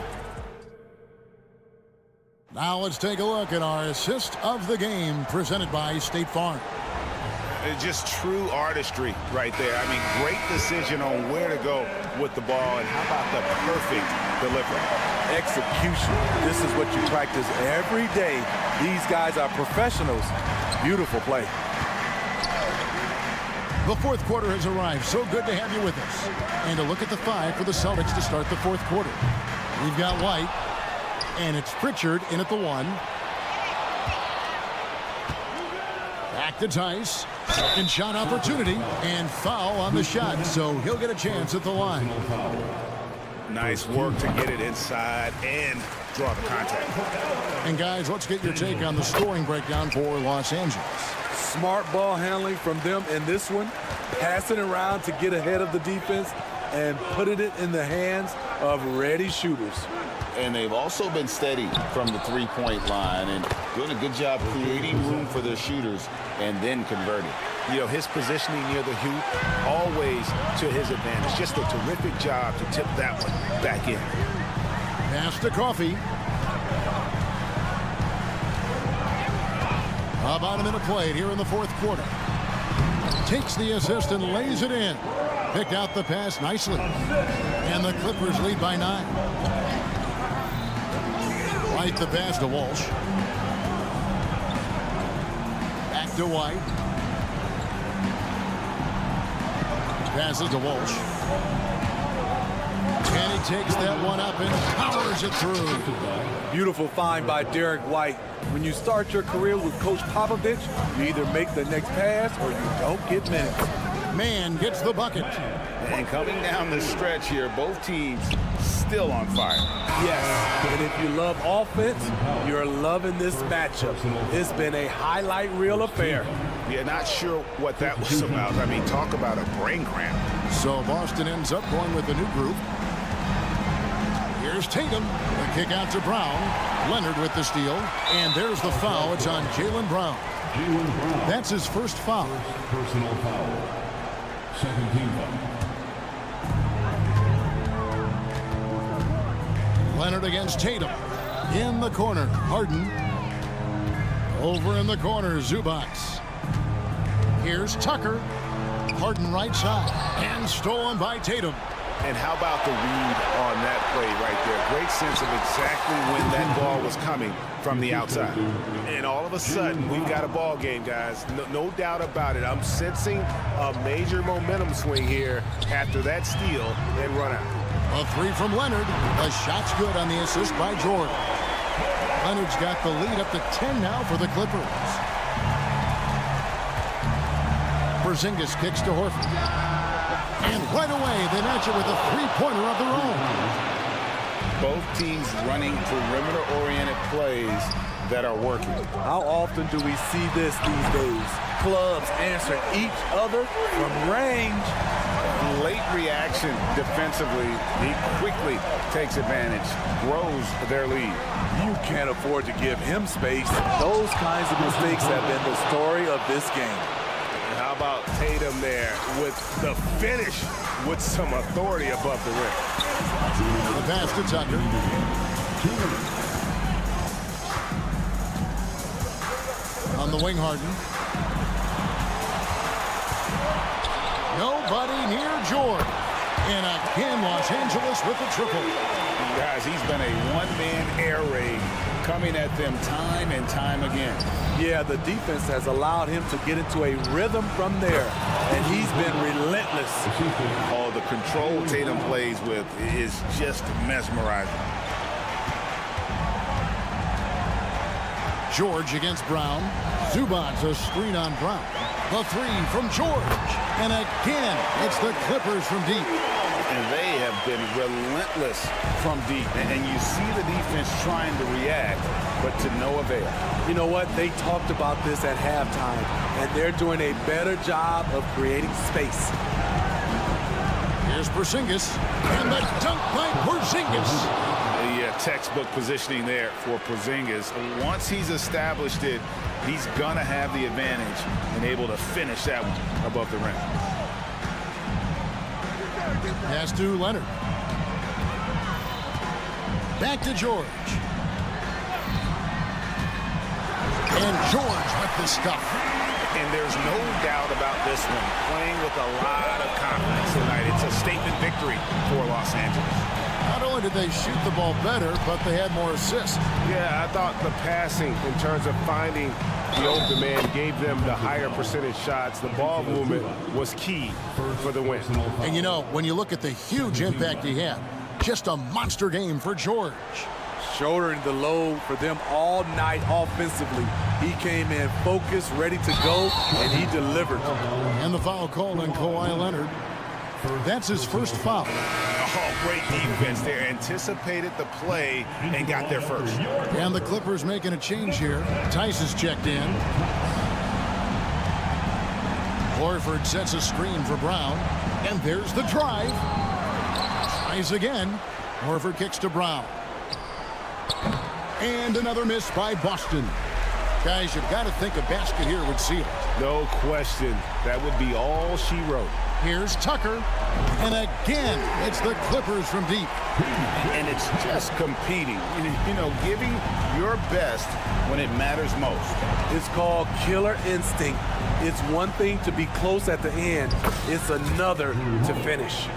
H: Now let's take a look at our assist of the game presented by State Farm.
I: It's just true artistry right there. I mean, great decision on where to go with the ball, and how about the perfect delivery?
F: Execution. This is what you practice every day. These guys are professionals. Beautiful play.
H: The fourth quarter has arrived. So good to have you with us. And a look at the 5 for the Celtics to start the fourth quarter. We've got White, and it's Pritchard in at the 1. Back to Tice. Second shot opportunity, and foul on the shot, so he'll get a chance at the line.
I: Nice work to get it inside and draw the contact.
H: And guys, let's get your take on the scoring breakdown for Los Angeles.
F: Smart ball handling from them in this one, passing around to get ahead of the defense and putting it in the hands of ready shooters.
I: And they've also been steady from the three-point line and doing a good job creating room for their shooters and then converting. You know, his positioning near the hoop, always to his advantage. Just a terrific job to tip that one back in.
H: Pass to Coffee. About a minute played here in the fourth quarter. Takes the assist and lays it in. Picked out the pass nicely. And the Clippers lead by 9. White the pass to Walsh. Back to White. Passes to Walsh. And he takes that one up and powers it through.
F: Beautiful find by Derek White. When you start your career with Coach Popovich, you either make the next pass or you don't get minutes.
H: Man gets the bucket.
I: And coming down the stretch here, both teams still on fire.
F: Yes, and if you love offense, you're loving this matchup. It's been a highlight reel affair.
I: Yeah, not sure what that was about. I mean, talk about a brain cramp.
H: So Boston ends up going with a new group. Here's Tatum. The kick out to Brown. Leonard with the steal. And there's the foul. It's on Jaylen Brown. That's his first foul.
D: Personal foul. Second team foul.
H: Leonard against Tatum. In the corner, Harden. Over in the corner, Zubac. Here's Tucker. Harden right side. And stolen by Tatum.
I: And how about the read on that play right there? Great sense of exactly when that ball was coming from the outside. And all of a sudden, we've got a ball game, guys. No doubt about it. I'm sensing a major momentum swing here after that steal and run out.
H: A 3 from Leonard. The shot's good on the assist by Jordan. Leonard's got the lead up to 10 now for the Clippers. Porzingis kicks to Horford. And right away, they match it with a three-pointer of their own.
I: Both teams running perimeter-oriented plays that are working.
F: How often do we see this these days? Clubs answering each other from range.
I: Late reaction defensively. He quickly takes advantage, grows their lead.
F: You can't afford to give him space. Those kinds of mistakes have been the story of this game.
I: How about Tatum there with the finish with some authority above the rim.
H: The pass to Tucker. On the wing, Harden. Nobody near George. And again, Los Angeles with the triple.
I: Guys, he's been a one-man air raid coming at them time and time again.
F: Yeah, the defense has allowed him to get into a rhythm from there, and he's been relentless.
I: Oh, the control Tatum plays with is just mesmerizing.
H: George against Brown. Zubac a screen on Brown. The 3 from George. And again, it's the Clippers from deep.
I: And they have been relentless from deep. And you see the defense trying to react, but to no avail.
F: You know what? They talked about this at halftime, and they're doing a better job of creating space.
H: Here's Porzingis. And the dunk by Porzingis.
I: Yeah, Textbook positioning there for Porzingis. Once he's established it, he's gonna have the advantage and able to finish that one above the rim.
H: Pass to Leonard. Back to George. And George with the stuff.
I: And there's no doubt about this one. Playing with a lot of confidence tonight. It's a statement victory for Los Angeles.
H: Not only did they shoot the ball better, but they had more assists.
A: Yeah, I thought the passing in terms of finding the open man gave them the higher percentage shots. The ball movement was key for the win.
H: And you know, when you look at the huge impact he had, just a monster game for George.
F: Shouldering the load for them all night offensively. He came in focused, ready to go, and he delivered.
H: And the foul called on Kawhi Leonard. That's his first foul.
I: Oh, great defense there. Anticipated the play and got there first.
H: And the Clippers making a change here. Tice is checked in. Horford sets a screen for Brown. And there's the drive. Tries again. Horford kicks to Brown. And another miss by Boston. Guys, you've got to think a basket here would seal it.
A: No question. That would be all she wrote.
H: Here's Tucker. And again, it's the Clippers from deep.
I: And it's just competing. You know, giving your best when it matters most.
F: It's called killer instinct. It's one thing to be close at the end. It's another to finish.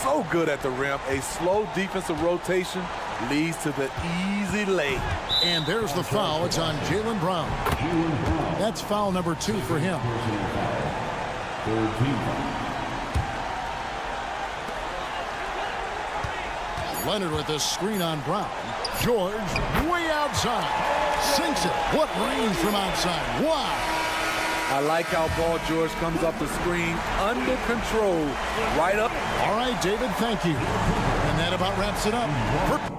F: So good at the rim. A slow defensive rotation leads to the easy lay.
H: And there's the foul. It's on Jaylen Brown. That's foul number 2 for him. Leonard with a screen on Brown. George way outside. Sinks it. What range from outside. Wow.
F: I like how Paul George comes up the screen under control. Right up.
H: All right, David, thank you. And that about wraps it up.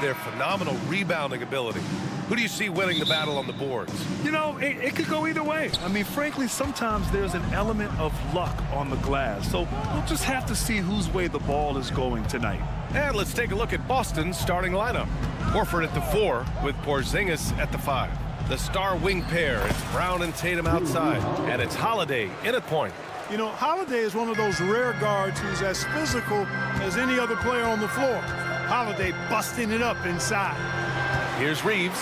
A: their phenomenal rebounding ability. Who do you see winning the battle on the boards?
B: You know, it could go either way. I mean, frankly, sometimes there's an element of luck on the glass. So we'll just have to see whose way the ball is going tonight.
A: And let's take a look at Boston's starting lineup. Horford at the 4 with Porzingis at the 5. The star wing pair, it's Brown and Tatum outside. And it's Holiday in at point.
N: You know, Holiday is one of those rare guards who's as physical as any other player on the floor. Holiday busting it up inside.
A: Here's Reeves.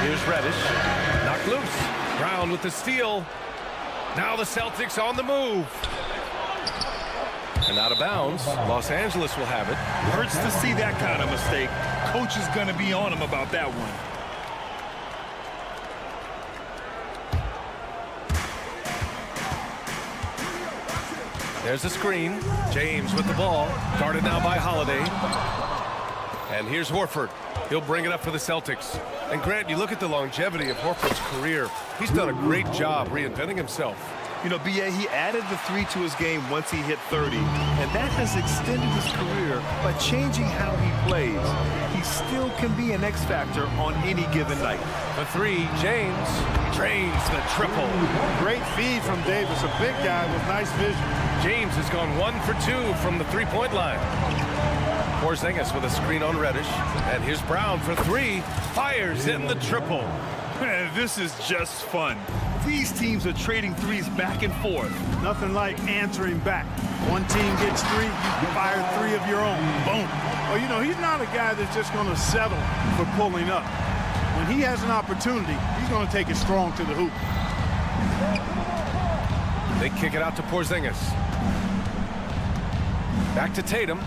A: Here's Reddish. Knocked loose. Brown with the steal. Now the Celtics on the move. And out of bounds. Los Angeles will have it.
B: Hurts to see that kind of mistake. Coach is going to be on him about that one.
A: There's a screen. James with the ball. Guarded now by Holiday. And here's Horford. He'll bring it up for the Celtics. And Grant, you look at the longevity of Horford's career. He's done a great job reinventing himself.
B: You know, B.A., he added the 3 to his game once he hit 30, and that has extended his career by changing how he plays. He still can be an X factor on any given night.
A: The 3, James drains the triple.
N: Great feed from Davis, a big guy with nice vision.
A: James has gone 1 for 2 from the three-point line. Porzingis with a screen on Reddish, and here's Brown for 3. Fires in the triple.
B: Man, this is just fun. These teams are trading threes back and forth.
N: Nothing like answering back. One team gets 3, you fire 3 of your own. Boom. Oh, you know, he's not a guy that's just going to settle for pulling up. When he has an opportunity, he's going to take it strong to the hoop.
A: They kick it out to Porzingis. Back to Tatum.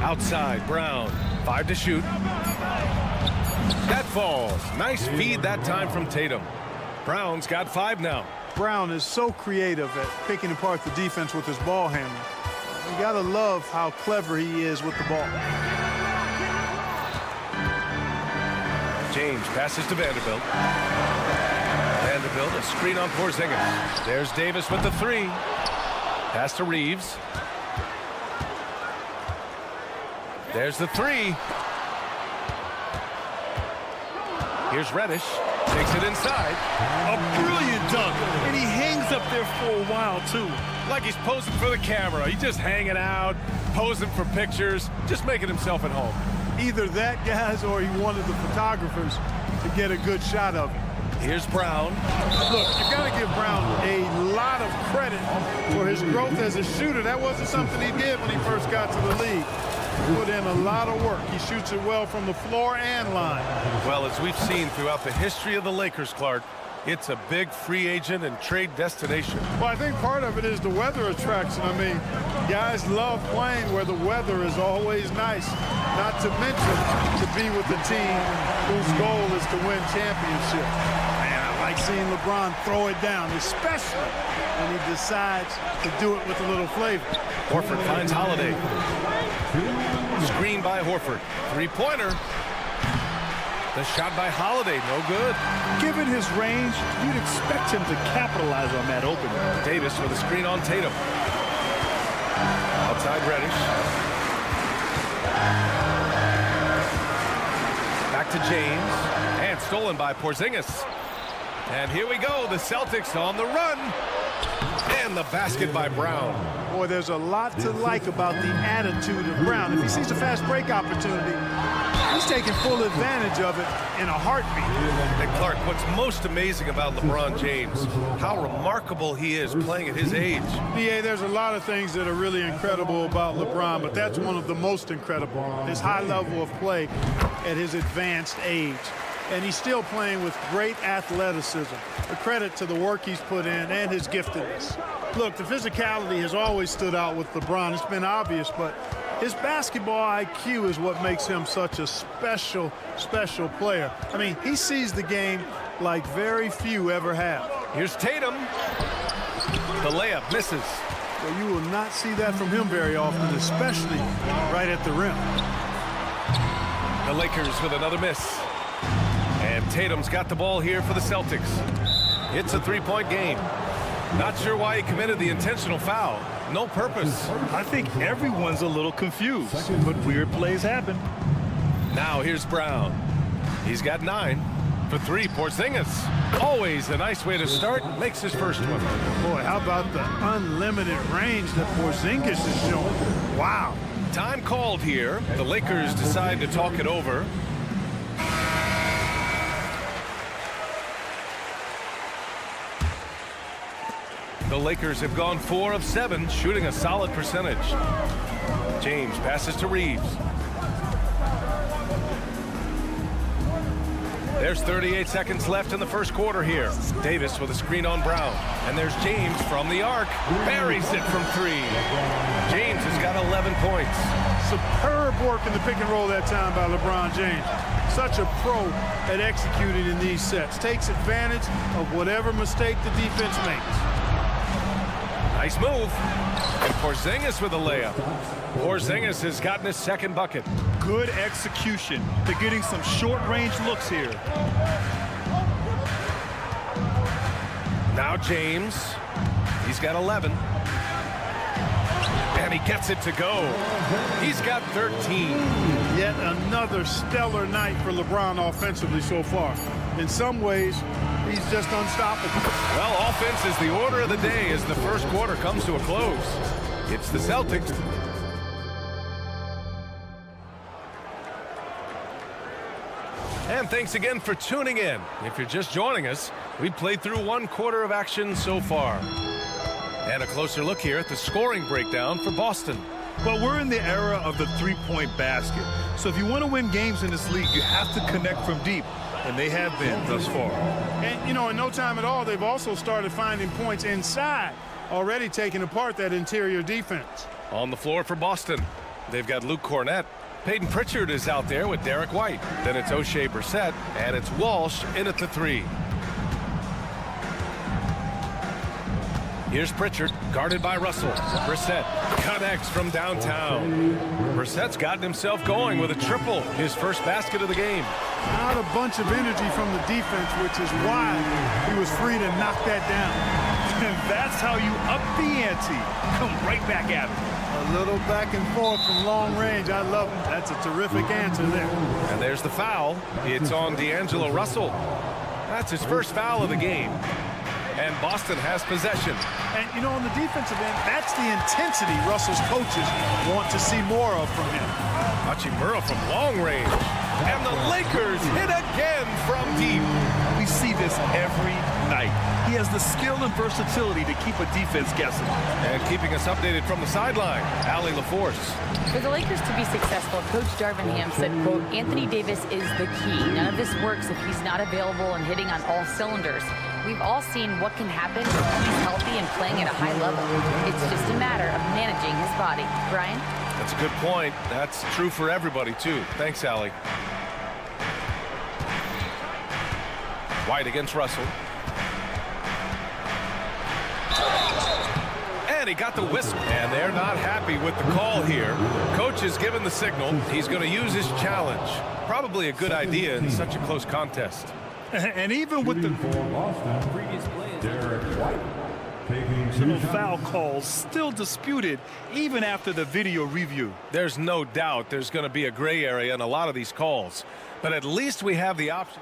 A: Outside, Brown. 5 to shoot. That falls. Nice feed that time from Tatum. Brown's got 5 now.
N: Brown is so creative at picking apart the defense with his ball handling. You gotta love how clever he is with the ball.
A: James passes to Vanderbilt. Vanderbilt, a screen on Porzingis. There's Davis with the 3. Pass to Reeves. There's the 3. Here's Reddish. Takes it inside.
B: A brilliant dunk. And he hangs up there for a while, too.
A: Like he's posing for the camera. He's just hanging out, posing for pictures, just making himself at home.
N: Either that, guys, or he wanted the photographers to get a good shot of it.
A: Here's Brown.
N: Look, you got to give Brown a lot of credit for his growth as a shooter. That wasn't something he did when he first got to the league. Put in a lot of work. He shoots it well from the floor and line.
A: Well, as we've seen throughout the history of the Lakers, Clark, it's a big free agent and trade destination.
N: Well, I think part of it is the weather attraction. I mean, guys love playing where the weather is always nice. Not to mention to be with the team whose goal is to win championships. Man, I like seeing LeBron throw it down, especially when he decides to do it with a little flavor.
A: Horford finds Holiday. Screen by Horford. 3-pointer. The shot by Holiday, no good.
B: Given his range, you'd expect him to capitalize on that opening.
A: Davis with a screen on Tatum. Outside Reddish. Back to James. And stolen by Porzingis. And here we go, the Celtics on the run. And the basket by Brown.
N: Boy, there's a lot to like about the attitude of Brown. If he sees a fast break opportunity, he's taking full advantage of it in a heartbeat.
A: And Clark, what's most amazing about LeBron James, how remarkable he is playing at his age.
N: Yeah, there's a lot of things that are really incredible about LeBron, but that's one of the most incredible. His high level of play at his advanced age. And he's still playing with great athleticism. A credit to the work he's put in and his giftedness. Look, the physicality has always stood out with LeBron. It's been obvious, but his basketball IQ is what makes him such a special player. I mean, he sees the game like very few ever have.
A: Here's Tatum. The layup misses.
N: Well, you will not see that from him very often, especially right at the rim.
A: The Lakers with another miss. And Tatum's got the ball here for the Celtics. It's a 3-point game. Not sure why he committed the intentional foul. No purpose.
B: I think everyone's a little confused, but weird plays happen.
A: Now here's Brown. He's got 9. For 3, Porzingis. Always a nice way to start. Makes his first one.
N: Boy, how about the unlimited range that Porzingis is showing? Wow.
A: Time called here. The Lakers decide to talk it over. The Lakers have gone 4 of 7, shooting a solid percentage. James passes to Reeves. There's 38 seconds left in the first quarter here. Davis with a screen on Brown. And there's James from the arc. Buries it from 3. James has got 11 points.
N: Superb work in the pick and roll that time by LeBron James. Such a pro at executing in these sets. Takes advantage of whatever mistake the defense makes.
A: Nice move. And Porzingis with a layup. Porzingis has gotten his second bucket.
B: Good execution. They're getting some short-range looks here.
A: Now James. He's got 11. And he gets it to go. He's got 13.
N: Yet another stellar night for LeBron offensively so far. In some ways, he's just unstoppable.
A: Well, offense is the order of the day as the first quarter comes to a close. It's the Celtics. And thanks again for tuning in. If you're just joining us, we've played through 1 quarter of action so far. And a closer look here at the scoring breakdown for Boston.
B: Well, we're in the era of the three-point basket. So if you want to win games in this league, you have to connect from deep. And they have been thus far.
N: And, you know, in no time at all, they've also started finding points inside, already taking apart that interior defense.
A: On the floor for Boston, they've got Luke Cornett. Peyton Pritchard is out there with Derek White. Then it's O'Shea Brissett, and it's Walsh in at the 3. Here's Pritchard, guarded by Russell. Brissett connects from downtown. Brissett's gotten himself going with a triple, his first basket of the game.
N: Not a bunch of energy from the defense, which is why he was free to knock that down.
B: And that's how you up the ante. Come right back at him.
N: A little back and forth from long range. I love it. That's a terrific answer there.
A: And there's the foul. It's on D'Angelo Russell. That's his first foul of the game. And Boston has possession.
N: And, you know, on the defensive end, that's the intensity Russell's coaches want to see more of from him.
A: Hachimura from long range. And the Lakers hit again from deep.
B: We see this every night. He has the skill and versatility to keep a defense guessing.
A: And keeping us updated from the sideline, Allie LaForce.
G: For the Lakers to be successful, Coach Darvin Ham said, quote, Anthony Davis is the key. None of this works if he's not available and hitting on all cylinders. We've all seen what can happen when he's healthy and playing at a high level. It's just a matter of managing his body. Brian?
A: That's a good point. That's true for everybody, too. Thanks, Allie. White against Russell. And he got the whistle. And they're not happy with the call here. Coach has given the signal. He's going to use his challenge. Probably a good idea in such a close contest.
B: And even with the
L: Previous plays.
D: Derek White.
B: little foul calls still disputed even after the video review.
A: There's no doubt there's going to be a gray area in a lot of these calls. But at least we have the option.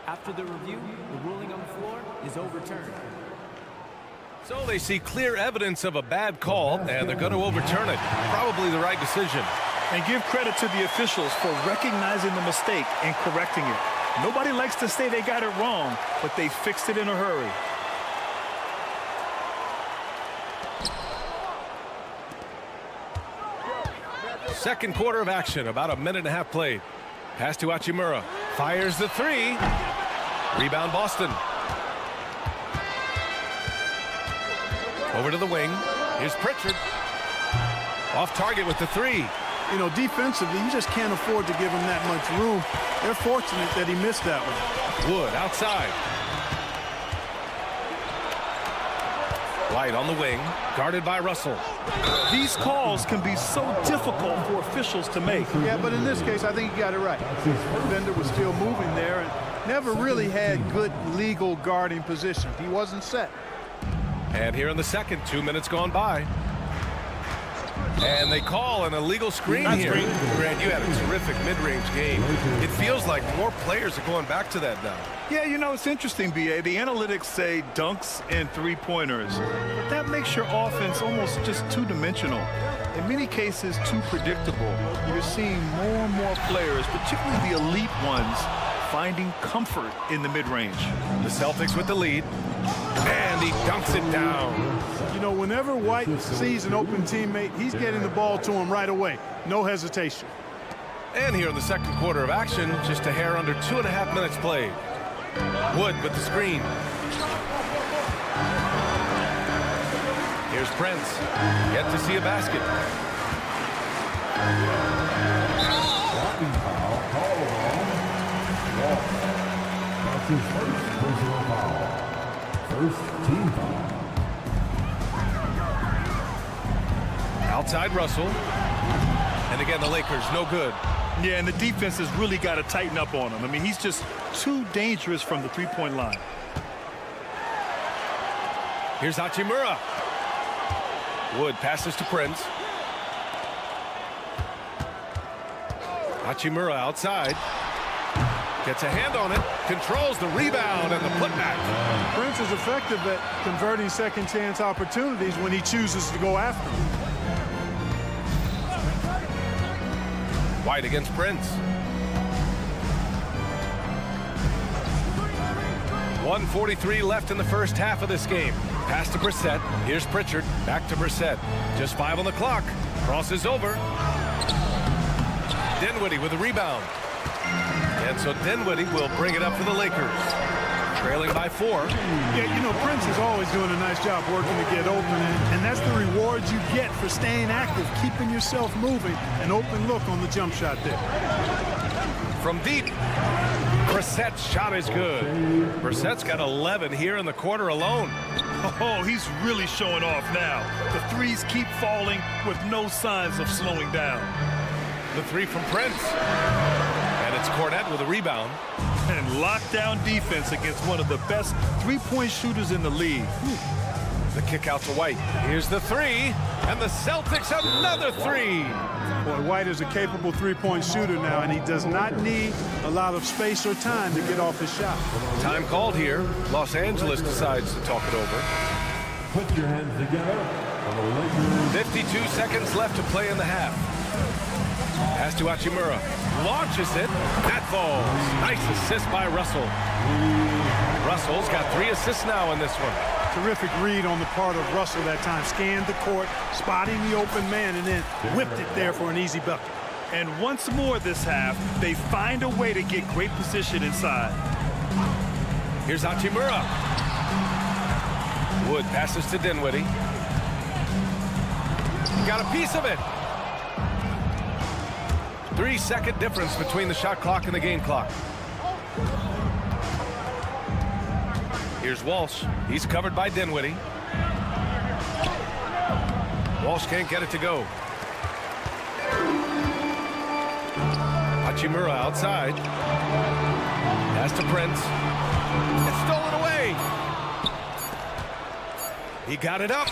L: After the review, the ruling on the floor is overturned.
A: So they see clear evidence of a bad call, and they're going to overturn it. Probably the right decision.
B: And give credit to the officials for recognizing the mistake and correcting it. Nobody likes to say they got it wrong, but they fixed it in a hurry.
A: Second quarter of action, about a minute and a half played. Pass to Hachimura. Fires the 3. Rebound Boston. Over to the wing. Here's Pritchard. Off target with the 3.
N: You know, defensively, you just can't afford to give him that much room. They're fortunate that he missed that one.
A: Wood outside. White on the wing, guarded by Russell.
B: These calls can be so difficult for officials to make.
N: Yeah, but in this case, I think he got it right. The defender was still moving there and never really had good legal guarding position. He wasn't set.
A: And here in the second, 2 minutes gone by. And they call an illegal screen here. Grant, you had a terrific mid-range game. It feels like more players are going back to that now.
B: Yeah, you know, it's interesting, B.A. The analytics say dunks and three-pointers. But that makes your offense almost just two-dimensional. In many cases, too predictable. You're seeing more and more players, particularly the elite ones, finding comfort in the mid-range.
A: The Celtics with the lead. And he dunks it down.
N: You know, whenever White sees an open teammate, he's getting the ball to him right away. No hesitation.
A: And here in the second quarter of action, just a hair under 2.5 minutes played. Wood with the screen. Here's Prince. Yet to see a basket.
D: That's his first personal foul. First team foul.
A: Outside Russell. And again, the Lakers, no good.
B: Yeah, and the defense has really got to tighten up on him. I mean, he's just too dangerous from the three-point line.
A: Here's Hachimura. Wood passes to Prince. Hachimura outside. Gets a hand on it. Controls the rebound and the putback.
N: Prince is effective at converting second-chance opportunities when he chooses to go after them.
A: White against Prince. 1:43 left in the first half of this game. Pass to Brissett. Here's Pritchard. Back to Brissett. Just 5 on the clock. Crosses over. Dinwiddie with a rebound. And so Dinwiddie will bring it up for the Lakers. Trailing by 4.
N: Yeah, you know, Prince is always doing a nice job working to get open, and that's the reward you get for staying active, keeping yourself moving. An open look on the jump shot there.
A: From deep. Brissett's shot is good. Brissett's got 11 here in the quarter alone.
B: Oh, he's really showing off now. The threes keep falling with no signs of slowing down.
A: The three from Prince. And it's Cornette with a rebound.
B: And lockdown defense against one of the best three-point shooters in the league.
A: The kick out to White. Here's the three. And the Celtics another three.
N: Boy, White is a capable three-point shooter now, and he does not need a lot of space or time to get off his shot.
A: Time called here. Los Angeles decides to talk it over.
D: Put your hands together for the Lakers.
A: 52 seconds left to play in the half. Pass to Hachimura. Launches it. That falls. Nice assist by Russell. Russell's got 3 assists now in this one.
N: Terrific read on the part of Russell that time. Scanned the court, spotting the open man, and then whipped it there for an easy bucket.
B: And once more this half, they find a way to get great position inside.
A: Here's Hachimura. Wood passes to Dinwiddie. Got a piece of it. 3-second difference between the shot clock and the game clock. Here's Walsh. He's covered by Dinwiddie. Walsh can't get it to go. Hachimura outside. Pass to Prince. It's stolen away. He got it up.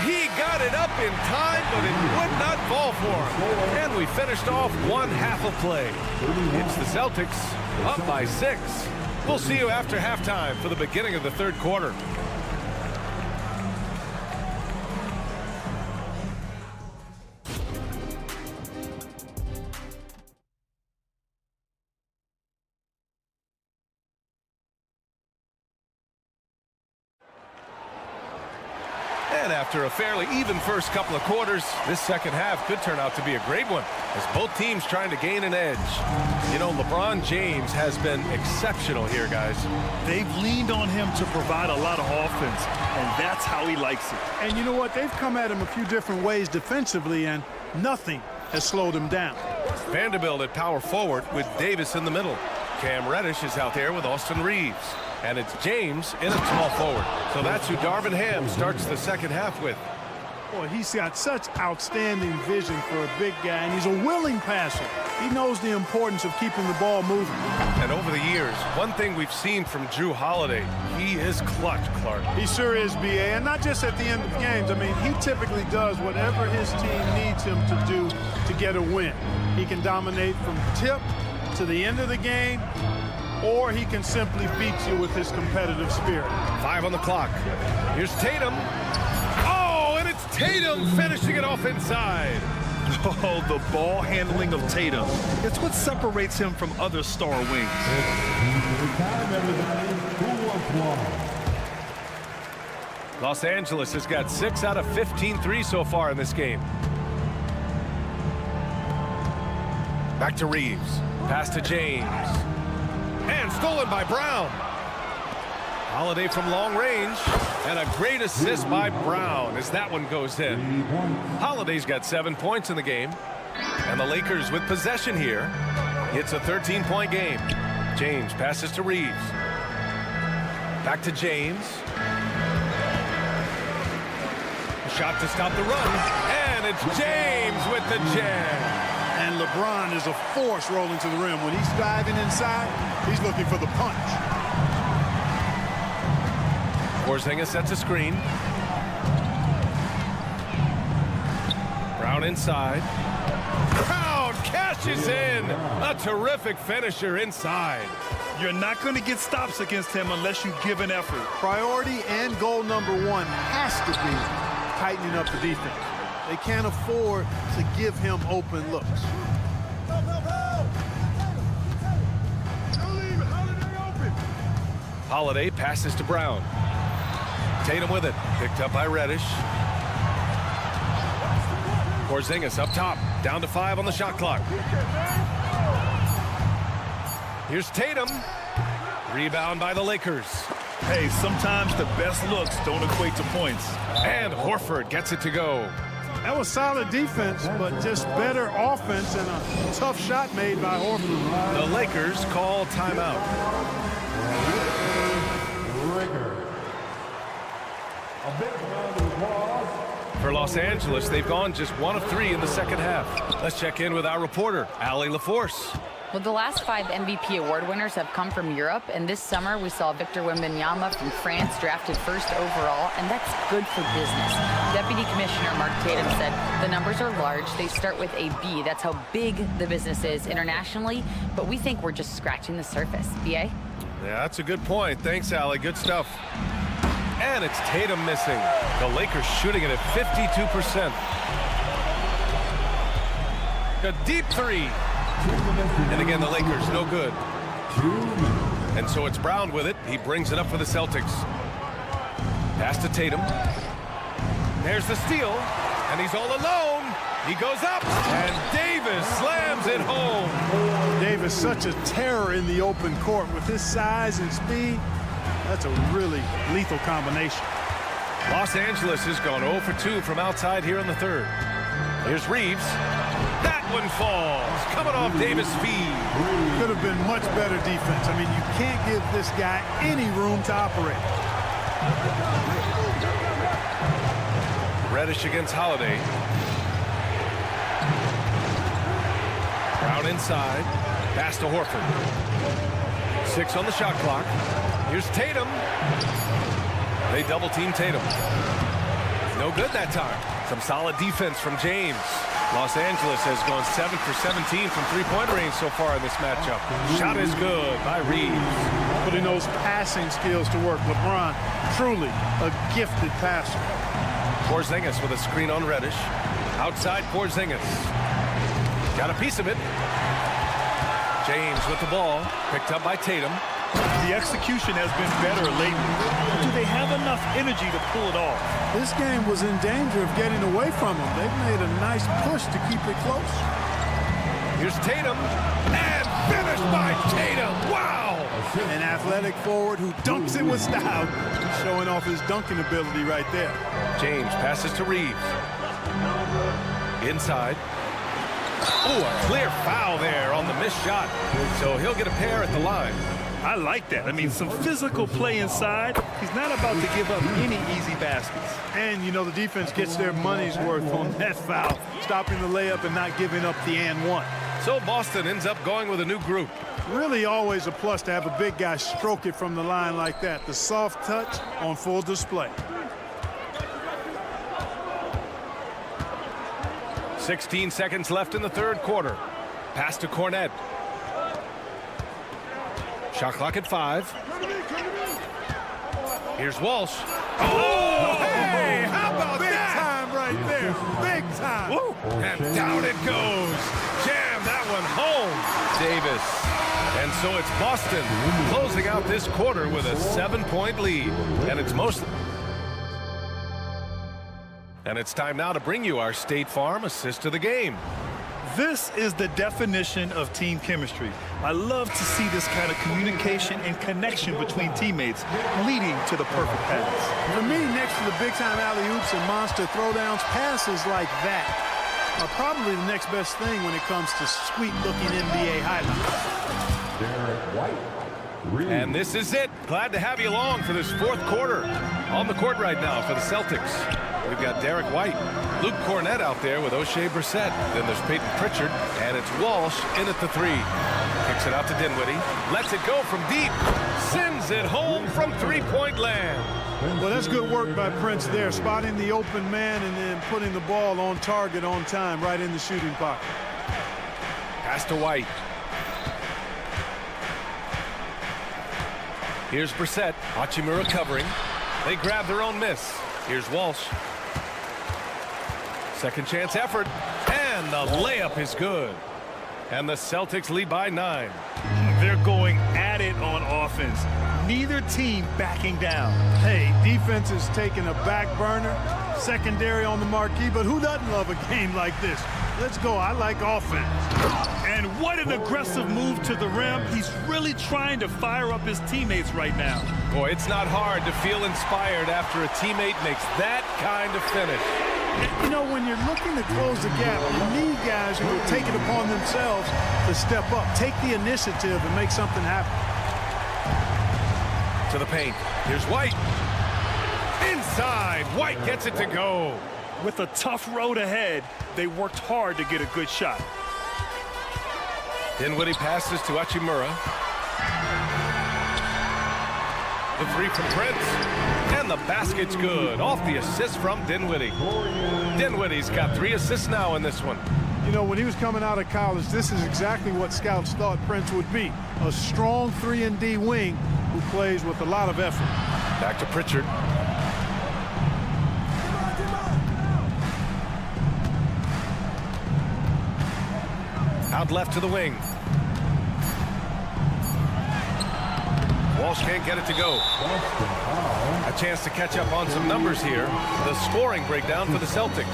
A: He got it up in time, but it would not fall for him. And we finished off one half of play. It's the Celtics up by 6. We'll see you after halftime for the beginning of the third quarter. And after a fairly even first couple of quarters, this second half could turn out to be a great one as both teams trying to gain an edge. You know, LeBron James has been exceptional here, guys.
B: They've leaned on him to provide a lot of offense, and that's how he likes it.
N: And you know what? They've come at him a few different ways defensively, and nothing has slowed him down.
A: Vanderbilt at power forward with Davis in the middle. Cam Reddish is out there with Austin Reeves. And it's James in at small forward. So that's who Darvin Ham starts the second half with.
N: Boy, he's got such outstanding vision for a big guy, and he's a willing passer. He knows the importance of keeping the ball moving.
A: And over the years, one thing we've seen from Drew Holiday, he is clutch, Clark.
N: He sure is, B.A., and not just at the end of games. I mean, he typically does whatever his team needs him to do to get a win. He can dominate from tip to the end of the game, or he can simply beat you with his competitive spirit.
A: 5 on the clock. Here's Tatum. Oh, and it's Tatum finishing it off inside.
B: Oh, the ball handling of Tatum. It's what separates him from other star wings.
A: Los Angeles has got 6 out of 15 threes so far in this game. Back to Reeves. Pass to James. And stolen by Brown. Holiday from long range. And a great assist by Brown as that one goes in. Holiday's got 7 points in the game. And the Lakers with possession here. It's a 13-point game. James passes to Reeves. Back to James. Shot to stop the run. And it's James with the jam.
N: And LeBron is a force rolling to the rim. When he's diving inside, he's looking for the punch.
A: Porzingis sets a screen. Brown inside. Brown cashes in. A terrific finisher inside.
B: You're not going to get stops against him unless you give an effort.
N: Priority and goal number 1 has to be tightening up the defense. They can't afford to give him open looks.
A: Holiday passes to Brown. Tatum with it. Picked up by Reddish. Porzingis up top. Down to 5 on the shot clock. Here's Tatum. Rebound by the Lakers.
B: Hey, sometimes the best looks don't equate to points.
A: And Horford gets it to go.
N: That was solid defense, but just better offense and a tough shot made by Horford.
A: The Lakers call timeout. For Los Angeles, they've gone just 1 of 3 in the second half. Let's check in with our reporter, Allie LaForce.
G: Well, the last 5 MVP award winners have come from Europe, and this summer we saw Victor Wembanyama from France drafted 1st overall, and that's good for business. Deputy Commissioner Mark Tatum said the numbers are large. They start with a B. That's how big the business is internationally, but we think we're just scratching the surface. B.A.?
A: Yeah, that's a good point. Thanks, Allie. Good stuff. And it's Tatum missing. The Lakers shooting it at 52%. A deep 3. And again, the Lakers, no good. And so it's Brown with it. He brings it up for the Celtics. Pass to Tatum. There's the steal. And he's all alone. He goes up. And Davis slams it home.
N: Davis, such a terror in the open court. With his size and speed, that's a really lethal combination.
A: Los Angeles has gone 0 for 2 from outside here in the 3rd. Here's Reeves. That one falls. Coming off Davis' feed.
N: Could have been much better defense. I mean, you can't give this guy any room to operate.
A: Reddish against Holiday. Brown inside. Pass to Horford. 6 on the shot clock. Here's Tatum. They double team Tatum. No good that time. Some solid defense from James. Los Angeles has gone 7 for 17 from 3-point range so far in this matchup. Shot is good by Reeves.
N: Putting those passing skills to work. LeBron, truly a gifted passer.
A: Porzingis with a screen on Reddish. Outside Porzingis. Got a piece of it. James with the ball. Picked up by Tatum.
B: The execution has been better lately. Do they have enough energy to pull it off?
N: This game was in danger of getting away from them. They've made a nice push to keep it close.
A: Here's Tatum. And finished by Tatum. Wow!
N: An athletic forward who dunks it with style. He's showing off his dunking ability right there.
A: James passes to Reeves. Inside. Oh, a clear foul there on the missed shot. So he'll get a pair at the line.
B: I like that. I mean, some physical play inside. He's not about to give up any easy baskets.
N: And, you know, the defense gets their money's worth on that foul, stopping the layup and not giving up the and one.
A: So Boston ends up going with a new group.
N: Really always a plus to have a big guy stroke it from the line like that. The soft touch on full display.
A: 16 seconds left in the third quarter. Pass to Cornet. Shot clock at 5. Here's Walsh. Oh, hey, how about
N: big
A: that?
N: Time right there. Big time.
A: Woo. And down it goes. Jam that one home. Davis. And so it's Boston closing out this quarter with a 7-point lead. And it's time now to bring you our State Farm assist of the game.
B: This is the definition of team chemistry. I love to see this kind of communication and connection between teammates leading to the perfect pass.
N: For me, next to the big-time alley-oops and monster throwdowns, passes like that are probably the next best thing when it comes to sweet-looking NBA highlights.
D: Derek White.
A: And this is it. Glad to have you along for this fourth quarter. On the court right now for the Celtics, we've got Derek White, Luke Cornet out there with O'Shea Brissett. Then there's Peyton Pritchard, and it's Walsh in at the 3. Kicks it out to Dinwiddie. Lets it go from deep. Sends it home from three-point land.
N: Well, that's good work by Prince there, spotting the open man and then putting the ball on target on time right in the shooting pocket.
A: Pass to White. Here's Brissett. Hachimura covering. They grab their own miss. Here's Walsh. Second chance effort. And the layup is good. And the Celtics lead by 9.
B: They're going at it on offense. Neither team backing down.
N: Hey, defense is taking a back burner. Secondary on the marquee, but who doesn't love a game like this? Let's go. I like offense.
B: And what an aggressive move to the rim. He's really trying to fire up his teammates right now.
A: Boy, it's not hard to feel inspired after a teammate makes that kind of finish.
N: You know, when you're looking to close the gap, you need guys who will take it upon themselves to step up, take the initiative, and make something happen.
A: To the paint. Here's White. Inside. White gets it to go.
B: With a tough road ahead, they worked hard to get a good shot.
A: Dinwiddie passes to Hachimura. The 3 from Prince. And the basket's good. Off the assist from Dinwiddie. Dinwiddie's got 3 assists now in this one.
N: You know, when he was coming out of college, this is exactly what scouts thought Prince would be. A strong 3-and-D wing who plays with a lot of effort.
A: Back to Pritchard. Out left to the wing. Walsh can't get it to go. A chance to catch up on some numbers here. The scoring breakdown for the Celtics.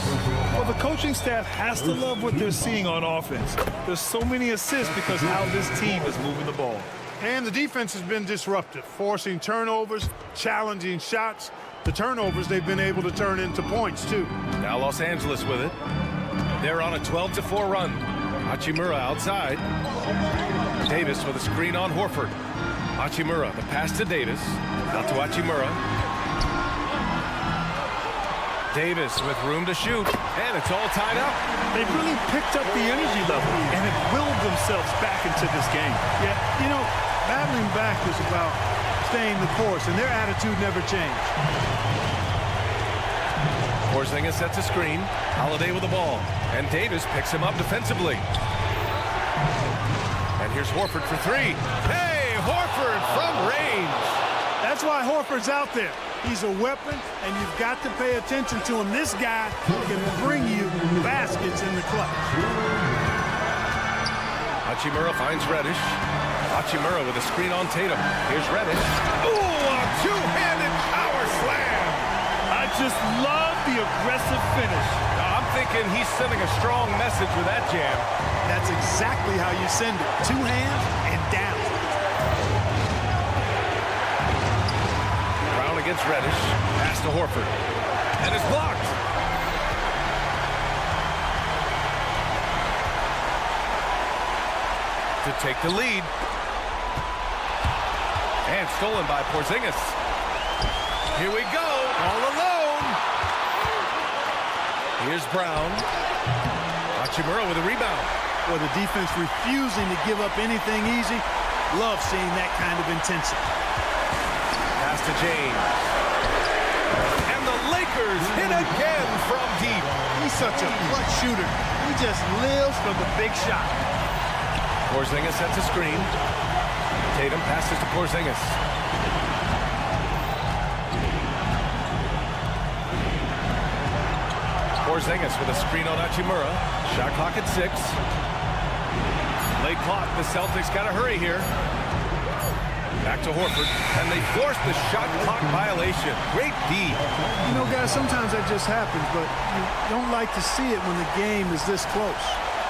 B: Well, the coaching staff has to love what they're seeing on offense. There's so many assists because how this team is moving the ball.
N: And the defense has been disruptive, forcing turnovers, challenging shots. The turnovers they've been able to turn into points, too.
A: Now Los Angeles with it. They're on a 12-4 run. Hachimura outside. Davis with a screen on Horford. Hachimura, the pass to Davis. Out to Hachimura. Davis with room to shoot. And it's all tied up.
B: They really picked up the energy level and have willed themselves back into this game.
N: Yeah, you know, battling back is about staying the course, and their attitude never changed.
A: Porzingis sets a screen. Holiday with the ball. And Davis picks him up defensively. And here's Horford for 3. Hey, Horford from range.
N: That's why Horford's out there. He's a weapon, and you've got to pay attention to him. This guy can bring you baskets in the clutch.
A: Hachimura finds Reddish. Hachimura with a screen on Tatum. Here's Reddish. Ooh, a two-handed power slam.
B: I just love the aggressive finish.
A: I'm thinking he's sending a strong message with that jam.
N: That's exactly how you send it. 2 hands and down.
A: Brown against Reddish. Pass to Horford. And it's blocked. To take the lead. And stolen by Porzingis. Here we go, all alone. Here's Brown. Hachimura with a rebound.
N: Well, the defense refusing to give up anything easy. Love seeing that kind of intensity.
A: Pass to James. And the Lakers hit again from deep.
N: He's such a clutch shooter. He just lives for the big shot.
A: Porzingis sets a screen. Tatum passes to Porzingis. Porzingis with a screen on Hachimura. Shot clock at 6. Late clock. The Celtics got to hurry here. Back to Horford, and they force the shot clock violation. Great D.
N: You know, guys, sometimes that just happens, but you don't like to see it when the game is this close.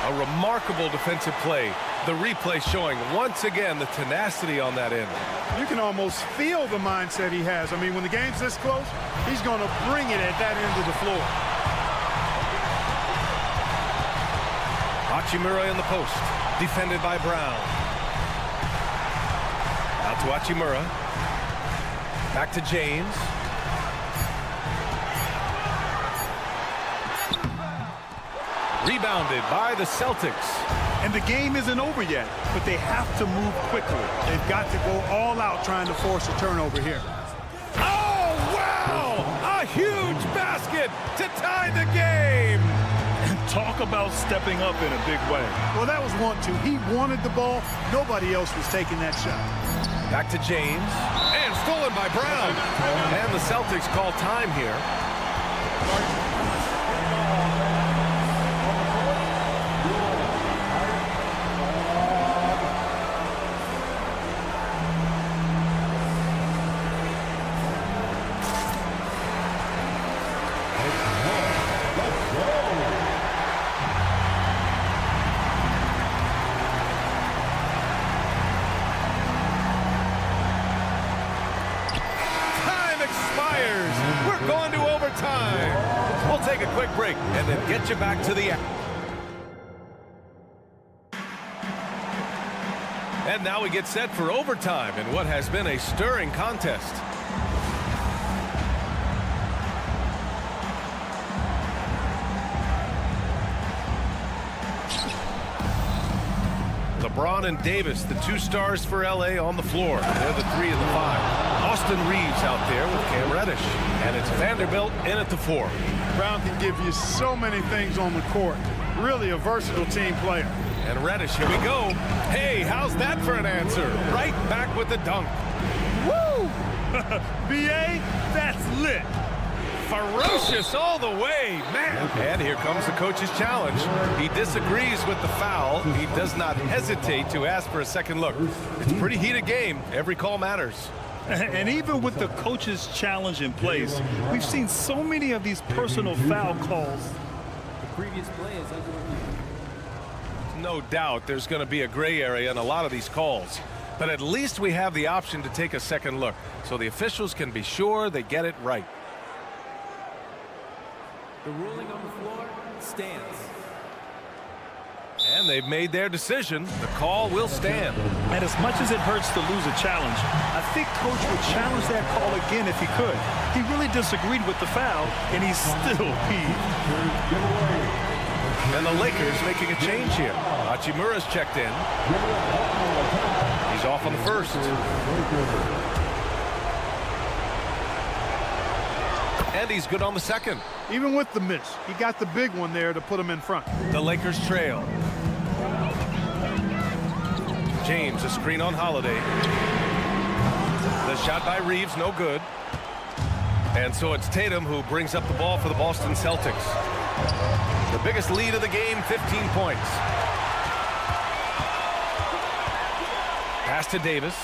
A: A remarkable defensive play. The replay showing once again the tenacity on that end.
N: You can almost feel the mindset he has. I mean, when the game's this close, he's going to bring it at that end of the floor.
A: Hachimura in the post, defended by Brown. Out to Hachimura. Back to James. Rebounded by the Celtics.
N: And the game isn't over yet, but they have to move quickly. They've got to go all out trying to force a turnover here.
A: Oh, wow! A huge basket to tie the game.
B: And talk about stepping up in a big way.
N: Well, that was 1-2. He wanted the ball. Nobody else was taking that shot.
A: Back to James. And stolen by Brown. And the Celtics call time here. We're going to overtime. We'll take a quick break and then get you back to the action. And now we get set for overtime in what has been a stirring contest. LeBron and Davis, the 2 stars for LA on the floor. They're the 3 and the 5. Austin Reeves out there with Cam Reddish. And it's Vanderbilt in at the 4.
N: Brown can give you so many things on the court. Really a versatile team player.
A: And Reddish, here we go. Hey, how's that for an answer? Right back with the dunk.
N: Woo! BA, that's lit.
A: Ferocious all the way, man. And here comes the coach's challenge. He disagrees with the foul. He does not hesitate to ask for a second look. It's a pretty heated game. Every call matters.
B: And even with the coach's challenge in place, we've seen so many of these personal foul calls.
L: The previous play is under review.
A: No doubt there's going to be a gray area in a lot of these calls. But at least we have the option to take a second look, so the officials can be sure they get it right.
L: The ruling on the floor stands.
A: And they've made their decision. The call will stand.
B: And as much as it hurts to lose a challenge, I think Coach would challenge that call again if he could. He really disagreed with the foul, and he's still peeved.
A: And the Lakers making a change here. Hachimura's checked in. He's off on the first. And he's good on the second.
N: Even with the miss, he got the big one there to put him in front.
A: The Lakers trail. James, a screen on Holiday. The shot by Reeves, no good. And so it's Tatum who brings up the ball for the Boston Celtics. The biggest lead of the game, 15 points. Pass to Davis.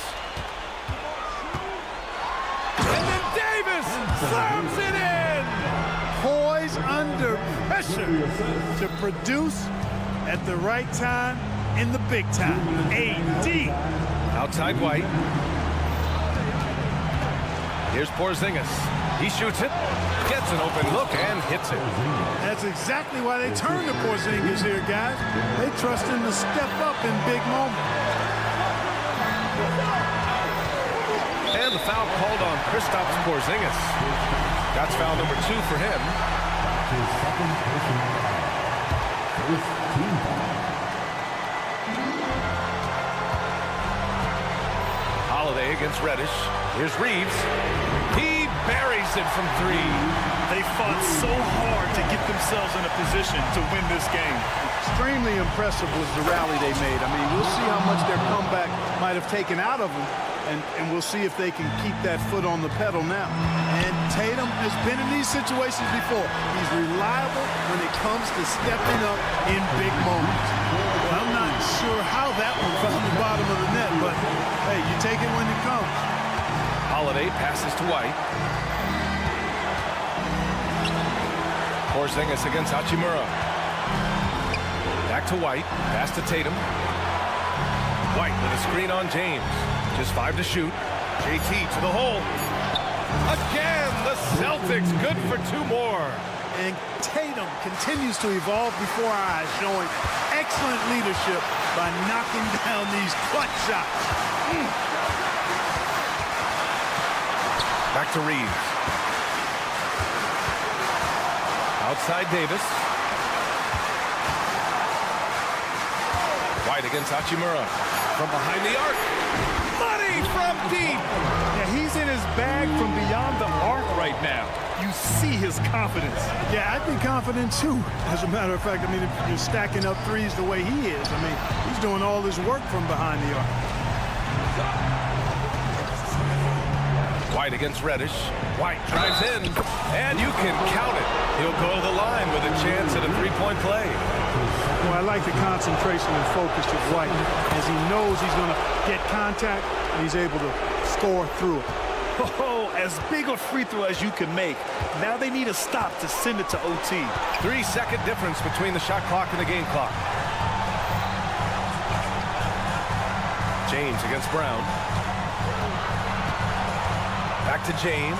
A: And then Davis slams it in!
N: Poised under pressure to produce at the right time in the big time. AD.
A: Outside White. Here's Porzingis. He shoots it, gets an open look, and hits it.
N: That's exactly why they turn to Porzingis here, guys. They trust him to step up in big moments.
A: And the foul called on Kristaps Porzingis. That's foul number 2 for him.
D: His second personal foul. First team foul.
A: Holiday against Reddish. Here's Reeves. He buries it from 3.
B: They fought so hard to get themselves in a position to win this game.
N: Extremely impressive was the rally they made. I mean, we'll see how much their comeback might have taken out of them, and we'll see if they can keep that foot on the pedal now. And Tatum has been in these situations before. He's reliable when it comes to stepping up in big moments. Well, I'm not sure how that one found the bottom of the net, but hey, you take it when it comes.
A: Holiday passes to White. Porzingis against Hachimura. Back to White. Pass to Tatum. White with a screen on James. Just 5 to shoot. JT to the hole. Again, the Celtics good for 2 more.
N: And Tatum continues to evolve before our eyes, showing excellent leadership by knocking down these clutch shots.
A: Back to Reeves. Outside Davis. White against Hachimura. From behind the arc. Money from deep.
B: Yeah, he's in his bag from beyond the arc right now. You see his confidence.
N: Yeah, I'd be confident too. As a matter of fact, I mean, if you're stacking up threes the way he is, I mean, he's doing all his work from behind the arc.
A: White against Reddish. White drives in, and you can count it. He'll go to the line with a chance at a 3-point play.
N: Well, I like the concentration and focus of White, as he knows he's going to get contact, and he's able to score through it.
B: Oh, as big a free throw as you can make. Now they need a stop to send it to OT.
A: 3-second difference between the shot clock and the game clock. James against Brown. Back to James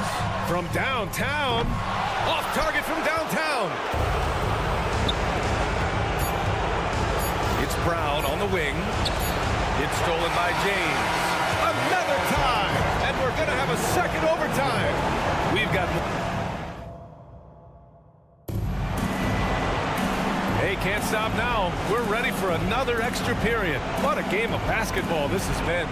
A: from downtown. Off target from downtown. It's Brown on the wing. It's stolen by James. Another time. And we're going to have a second overtime. We've got... Hey, can't stop now. We're ready for another extra period. What a game of basketball this has been.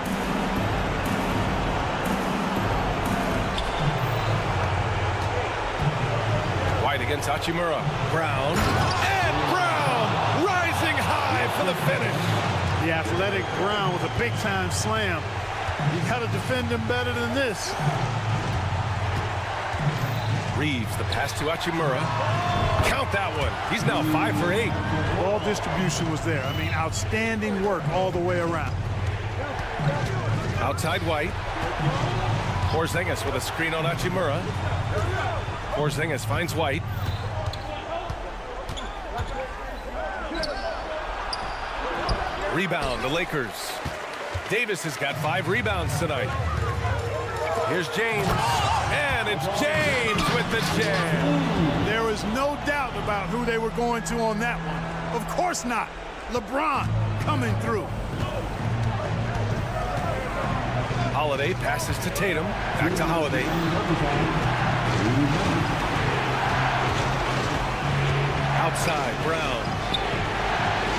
A: White against Hachimura. Brown. And Brown rising high for the finish.
N: The athletic Brown with a big-time slam. You got to defend him better than this.
A: Reeves, the pass to Hachimura. Count that one. He's now 5 for 8.
N: Ball distribution was there. I mean, outstanding work all the way around.
A: Outside White. Porzingis with a screen on Hachimura. Porzingis finds White. Rebound, the Lakers. Davis has got 5 rebounds tonight. Here's James. And it's James with the jam.
N: There was no doubt about who they were going to on that one. Of course not. LeBron coming through.
A: Holiday passes to Tatum. Back to Holiday. Outside, Brown.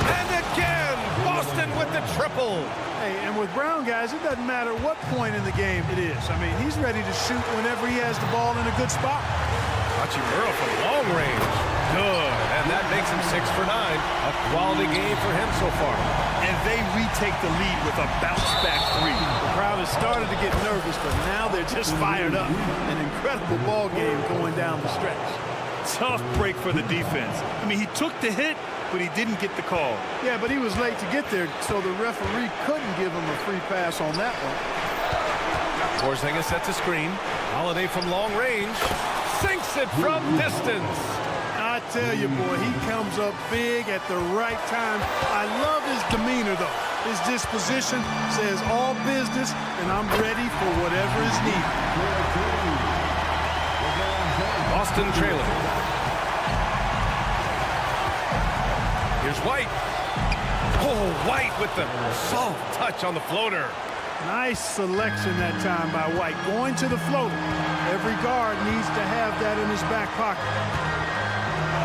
A: And again, Boston with the triple.
N: Hey, and with Brown, guys, it doesn't matter what point in the game it is. I mean, he's ready to shoot whenever he has the ball in a good spot.
A: Hachimura from long range. Good. And that makes him 6 for 9. A quality game for him so far.
B: And they retake the lead with a bounce-back 3.
N: The crowd has started to get nervous, but now they're just fired up. An incredible ball game going down the stretch.
B: Tough break for the defense. I mean, he took the hit, but he didn't get the call.
N: Yeah, but he was late to get there, so the referee couldn't give him a free pass on that one.
A: Porzingis sets a screen. Holiday from long range. Sinks it from distance.
N: I tell you, boy, he comes up big at the right time. I love his demeanor, though. His disposition says all business, and I'm ready for whatever is needed.
A: Boston trailing. Here's White. Oh, White with the soft touch on the floater.
N: Nice selection that time by White. Going to the floater. Every guard needs to have that in his back pocket.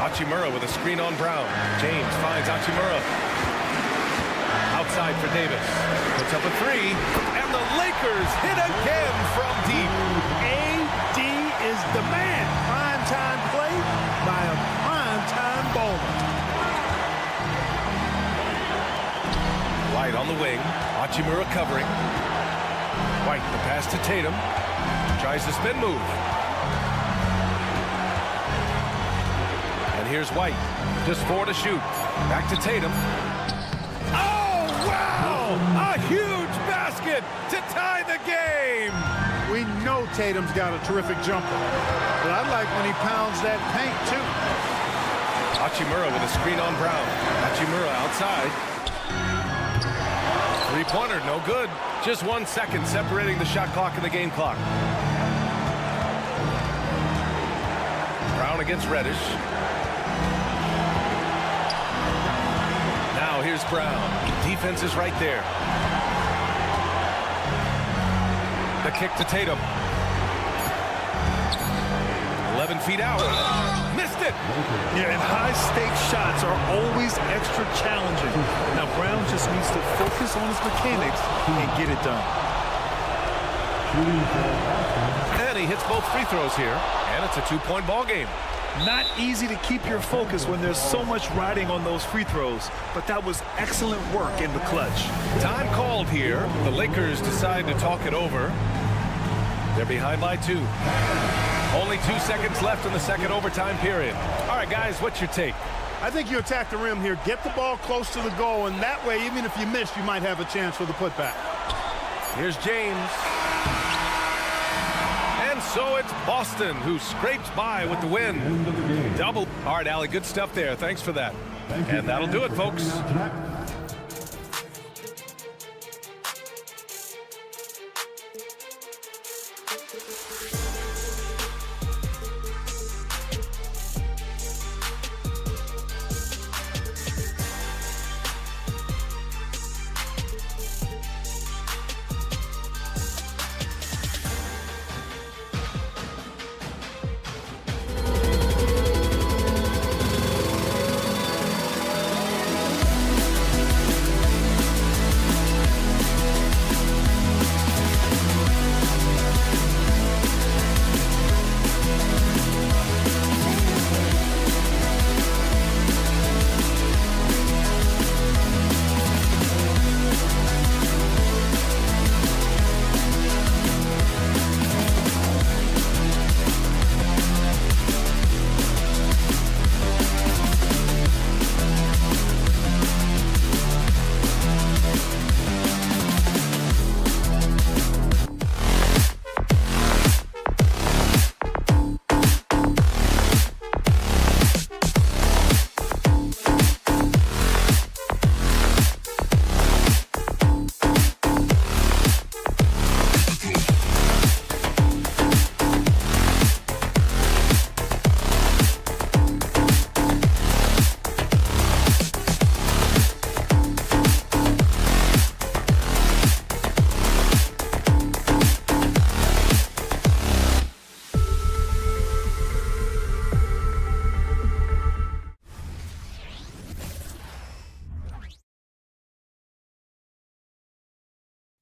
A: Hachimura with a screen on Brown. James finds Hachimura. Outside for Davis. Puts up a three. And the Lakers hit again from deep.
N: AD is the man. Prime-time play by a prime-time baller.
A: White on the wing. Hachimura covering. White, the pass to Tatum. Tries the spin move. And here's White. Just 4 to shoot. Back to Tatum. Oh, wow! A huge basket to tie the game!
N: We know Tatum's got a terrific jumper. But I like when he pounds that paint, too.
A: Hachimura with a screen on Brown. Hachimura outside. Three-pointer, no good. Just 1 second separating the shot clock and the game clock. Brown against Reddish. Now here's Brown. Defense is right there. The kick to Tatum. 11 feet out. Missed it.
B: Yeah, and high-stakes shots are always extra challenging. Now, Brown just needs to focus on his mechanics and get it done.
A: And he hits both free throws here, and it's a 2-point ball game.
B: Not easy to keep your focus when there's so much riding on those free throws, but that was excellent work in the clutch.
A: Time called here. The Lakers decide to talk it over. They're behind by 2. Only 2 seconds left in the second overtime period. All right, guys, what's your take?
N: I think you attack the rim here, get the ball close to the goal, and that way, even if you miss, you might have a chance for the putback.
A: Here's James. And so it's Boston who scrapes by with the win. Double. All right, Allie, good stuff there. Thanks for that. And that'll do it, folks.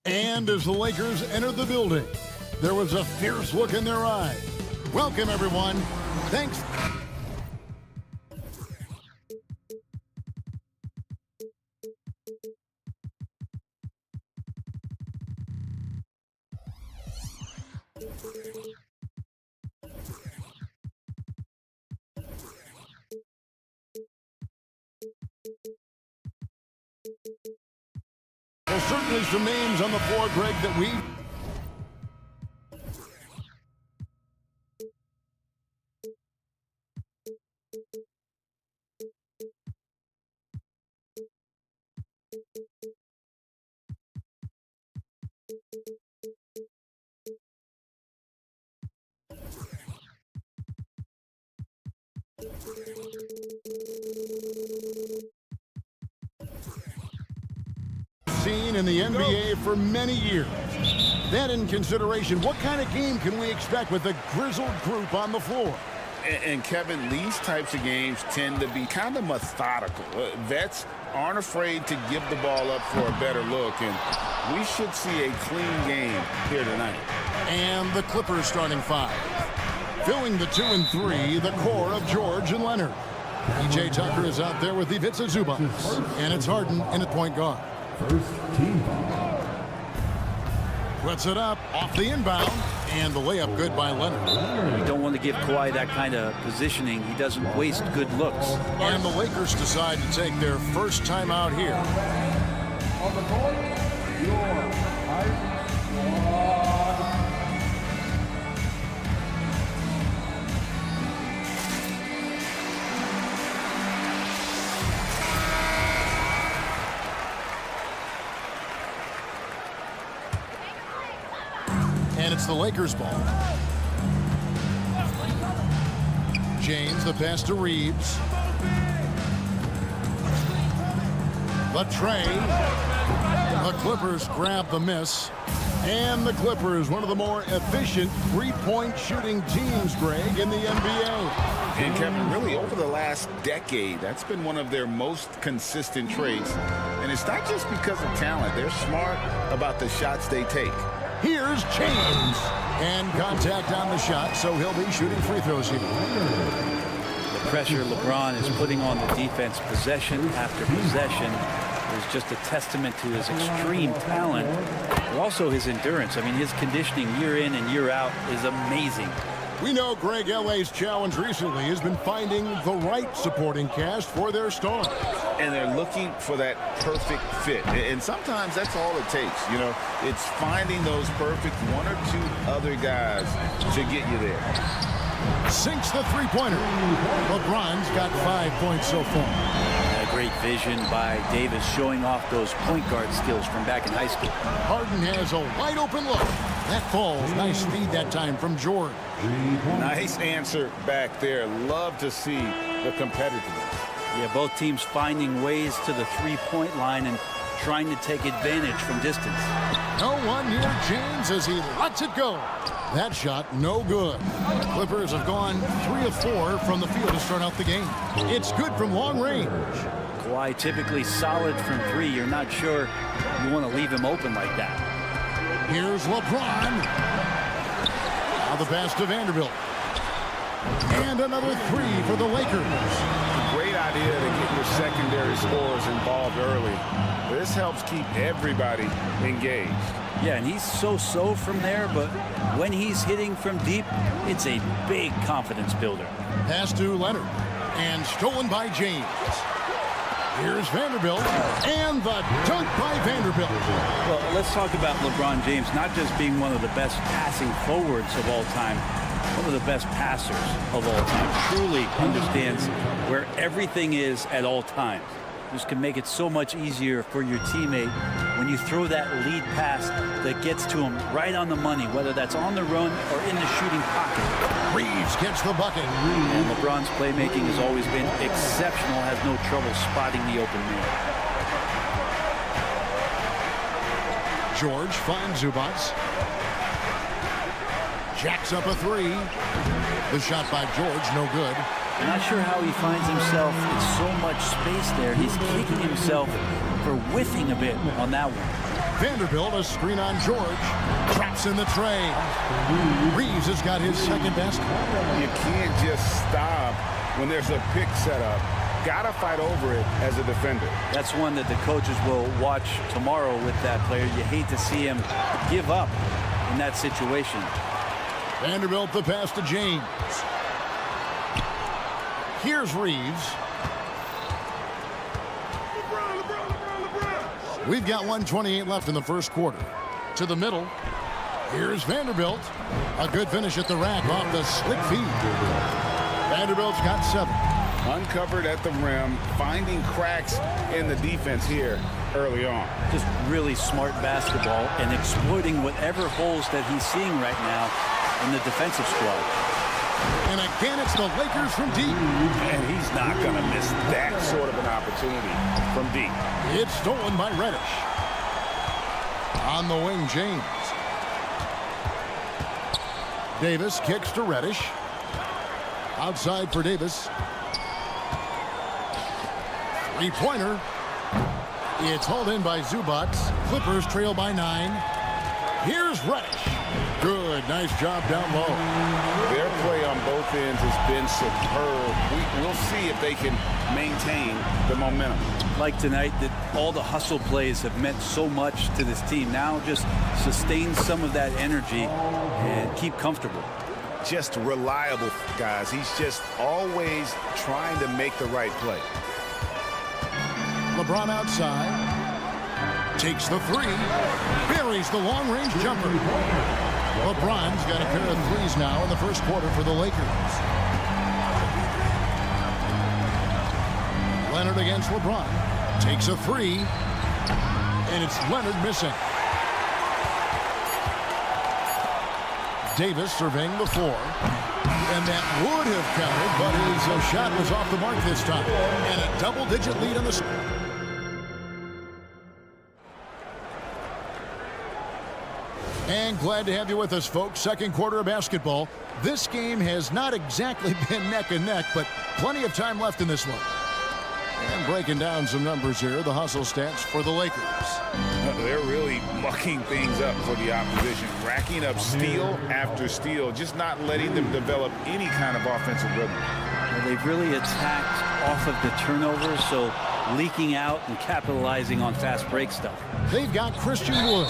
H: And as the Lakers entered the building, there was a fierce look in their eyes. Welcome, everyone. Thanks. There's certainly some names on the floor, Greg, that we... seen in in the NBA for many years. That in consideration, what kind of game can we expect with the grizzled group on the floor?
I: And Kevin, these types of games tend to be kind of methodical. Vets aren't afraid to give the ball up for a better look, and we should see a clean game here tonight.
H: And the Clippers starting five. Filling the 2 and 3, the core of George and Leonard. PJ Tucker is out there with Ivica Zubac, and it's Harden in at point guard.
D: First team foul.
H: Puts it up off the inbound, and the layup good by Leonard.
C: You don't want to give Kawhi that kind of positioning. He doesn't waste good looks.
H: And the Lakers decide to take their first time out here.
D: On the court, your height.
H: And it's the Lakers ball. James, the pass to Reeves. The tray. The Clippers grab the miss. And the Clippers, one of the more efficient three-point shooting teams, Greg, in the NBA.
I: And Kevin, really over the last decade, that's been one of their most consistent traits. And it's not just because of talent. They're smart about the shots they take.
H: Here's James. And contact on the shot, so he'll be shooting free throws here.
C: The pressure LeBron is putting on the defense possession after possession is just a testament to his extreme talent, but also his endurance. I mean, his conditioning year in and year out is amazing.
H: We know Greg LA's challenge recently has been finding the right supporting cast for their stars.
I: And they're looking for that perfect fit. And sometimes that's all it takes. You know, it's finding those perfect one or two other guys to get you there.
H: Sinks the three-pointer. LeBron's got 5 points so far.
C: A great vision by Davis showing off those point guard skills from back in high school.
H: Harden has a wide open look. That falls. Nice speed that time from George.
I: Nice answer back there. Love to see the competitiveness.
C: Yeah, both teams finding ways to the three-point line and trying to take advantage from distance.
H: No one near James as he lets it go. That shot no good. Clippers have gone 3 of 4 from the field to start out the game. It's good from long range.
C: Kawhi typically solid from 3. You're not sure you want to leave him open like that.
H: Here's LeBron. Now the pass to Vanderbilt. And another 3 for the Lakers.
I: Great idea to get your secondary scorers involved early. This helps keep everybody engaged.
C: Yeah, and he's so-so from there, but when he's hitting from deep, it's a big confidence builder.
H: Pass to Leonard, and stolen by James. Here's Vanderbilt, and the dunk by Vanderbilt.
C: Well, let's talk about LeBron James not just being one of the best passing forwards of all time, one of the best passers of all time. Truly understands where everything is at all times. This can make it so much easier for your teammate when you throw that lead pass that gets to him right on the money, whether that's on the run or in the shooting pocket.
H: Reeves gets the bucket.
C: And LeBron's playmaking has always been exceptional, has no trouble spotting the open man.
H: George finds Zubac. Jacks up a 3. The shot by George, no good.
C: I'm not sure how he finds himself in so much space there. He's kicking himself for whiffing a bit on that one.
H: Vanderbilt, a screen on George. Traps in the tray. Reeves has got his second basket.
I: You can't just stop when there's a pick set up. Gotta fight over it as a defender.
C: That's one that the coaches will watch tomorrow with that player. You hate to see him give up in that situation.
H: Vanderbilt, the pass to James. Here's Reeves. We've got 1:28 left in the first quarter. To the middle. Here's Vanderbilt. A good finish at the rack off the slick feed. Vanderbilt's got 7.
I: Uncovered at the rim, finding cracks in the defense here early on.
C: Just really smart basketball and exploiting whatever holes that he's seeing right now in the defensive squad.
H: And again, it's the Lakers from deep.
I: And he's not going to miss that sort of an opportunity from deep.
H: It's stolen by Reddish. On the wing, James. Davis kicks to Reddish. Outside for Davis. Three-pointer. It's hauled in by Zubac. Clippers trail by 9. Here's Reddish. Good, nice job down low.
I: Their play on both ends has been superb. We'll see if they can maintain the momentum.
C: Like tonight, that all the hustle plays have meant so much to this team. Now just sustain some of that energy and keep comfortable.
I: Just reliable, guys. He's just always trying to make the right play.
H: LeBron outside. Takes the three. Buries the long-range jumper. LeBron's got a pair of threes now in the first quarter for the Lakers. Leonard against LeBron. Takes a three. And it's Leonard missing. Davis surveying the floor. And that would have counted, but his shot was off the mark this time. And a double-digit lead on the score. And glad to have you with us, folks. Second quarter of basketball. This game has not exactly been neck and neck, but plenty of time left in this one. And breaking down some numbers here, the hustle stats for the Lakers.
I: They're really mucking things up for the opposition, racking up steal after steal, just not letting them develop any kind of offensive rhythm.
C: Well, they've really attacked off of the turnovers, so leaking out and capitalizing on fast break stuff.
H: They've got Christian Wood.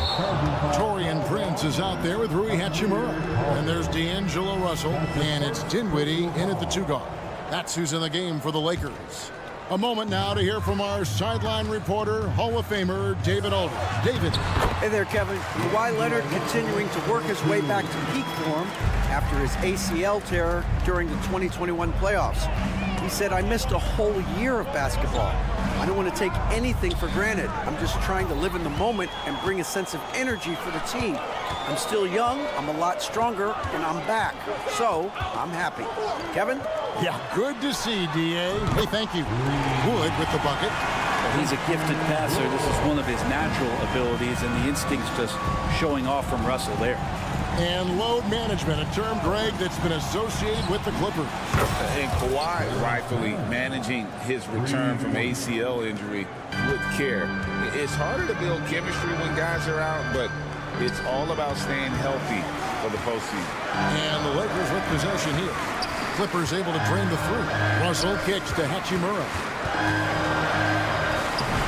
H: Torian Prince is out there with Rui Hachimura. And there's D'Angelo Russell. And it's Dinwiddie in at the 2-guard. That's who's in the game for the Lakers. A moment now to hear from our sideline reporter, Hall of Famer David Alder. David.
K: Hey there, Kevin. Kawhi Leonard continuing to work his way back to peak form after his ACL tear during the 2021 playoffs. He said, "I missed a whole year of basketball. I don't want to take anything for granted. I'm just trying to live in the moment and bring a sense of energy for the team. I'm still young, I'm a lot stronger, and I'm back. So, I'm happy." Kevin?
H: Yeah, good to see, D.A. Hey, thank you. Wood with the bucket.
C: He's a gifted passer. This is one of his natural abilities, and the instincts just showing off from Russell there.
H: And load management, a term, Greg, that's been associated with the Clippers.
I: And Kawhi rightfully managing his return from ACL injury with care. It's harder to build chemistry when guys are out, but it's all about staying healthy for the postseason.
H: And the Lakers with possession here. Clippers able to drain the three. Russell kicks to Hachimura.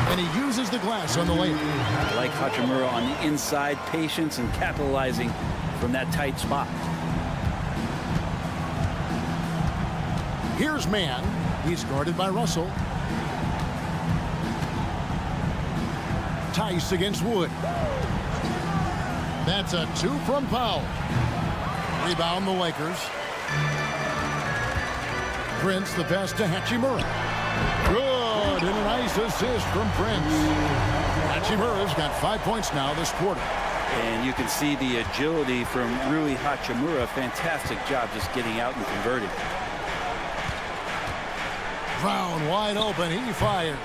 H: And he uses the glass on the layup.
C: I like Hachimura on the inside, patience and capitalizing from that tight spot.
H: Here's Mann. He's guarded by Russell. Tice against Wood. That's a 2 from Powell. Rebound the Lakers. Prince the pass to Hachimura. Good, and a nice assist from Prince. Hachimura's got 5 points now this quarter.
C: And you can see the agility from Rui Hachimura. Fantastic job just getting out and converting.
H: Brown wide open, he fires.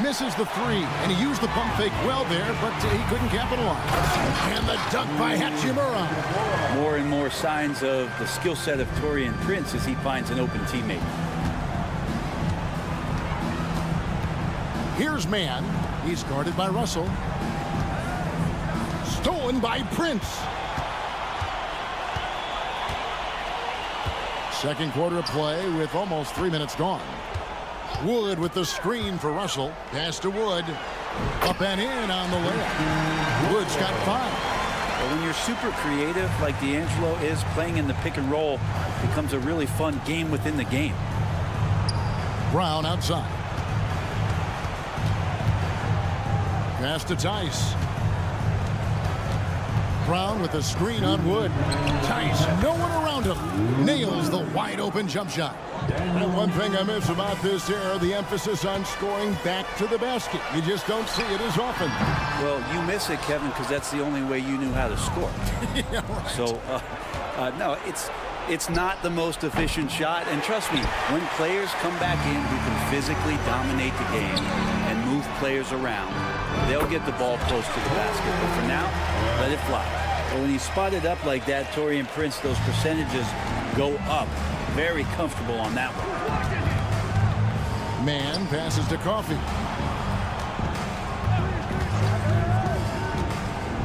H: Misses the three, and he used the pump fake well there, but he couldn't capitalize. And the dunk by Hachimura.
C: More and more signs of the skill set of Torian Prince as he finds an open teammate.
H: Here's Mann. He's guarded by Russell. Stolen by Prince. Second quarter of play with almost 3 minutes gone. Wood with the screen for Russell. Pass to Wood. Up and in on the layup. Wood's got 5.
C: But when you're super creative like D'Angelo is, playing in the pick and roll becomes a really fun game within the game.
H: Brown outside. Pass to Tice. Brown with the screen on Wood. Tice, no one around him. Nails the wide open jump shot. And one thing I miss about this era, the emphasis on scoring back to the basket. You just don't see it as often.
C: Well, you miss it, Kevin, because that's the only way you knew how to score.
H: Yeah, right.
C: So, no, it's not the most efficient shot. And trust me, when players come back in who can physically dominate the game and move players around, they'll get the ball close to the basket. But for now, let it fly. But when he's spotted up like that, Taurean Prince, those percentages go up. Very comfortable on that one.
H: Man passes to Coffee.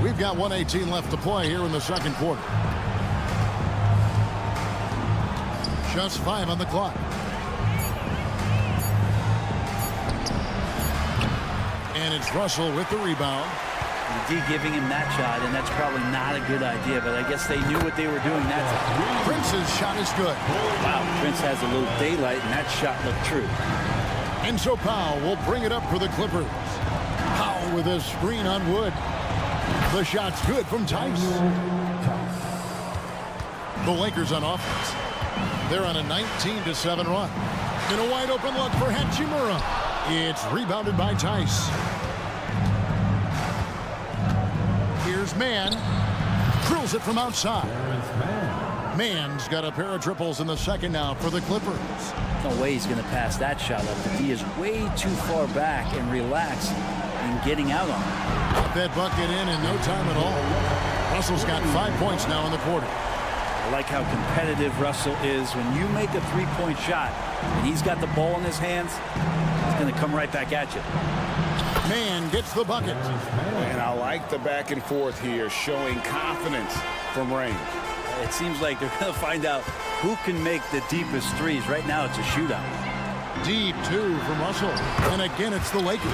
H: We've got 1:18 left to play here in the second quarter. Just 5 on the clock. And it's Russell with the rebound.
C: The D giving him that shot, and that's probably not a good idea, but I guess they knew what they were doing that time.
H: Prince's shot is good.
C: Wow, Prince has a little daylight, and that shot looked true.
H: And so Powell will bring it up for the Clippers. Powell with a screen on Wood. The shot's good from Tice. The Lakers on offense. They're on a 19-7 run. In a wide open look for Hachimura. It's rebounded by Tice. Here's Mann. Drills it from outside. Mann's got a pair of triples in the second now for the Clippers.
C: No way he's going to pass that shot up. The D is way too far back and relaxed in getting out on it.
H: Got that bucket in no time at all. Russell's got 5 points now in the quarter.
C: I like how competitive Russell is. When you make a three-point shot and he's got the ball in his hands, he's going to come right back at you.
H: Mann gets the bucket.
I: And I like the back and forth here, showing confidence from range.
C: It seems like they're going to find out who can make the deepest threes. Right now, it's a shootout.
H: Deep two from Russell. And again, it's the Lakers.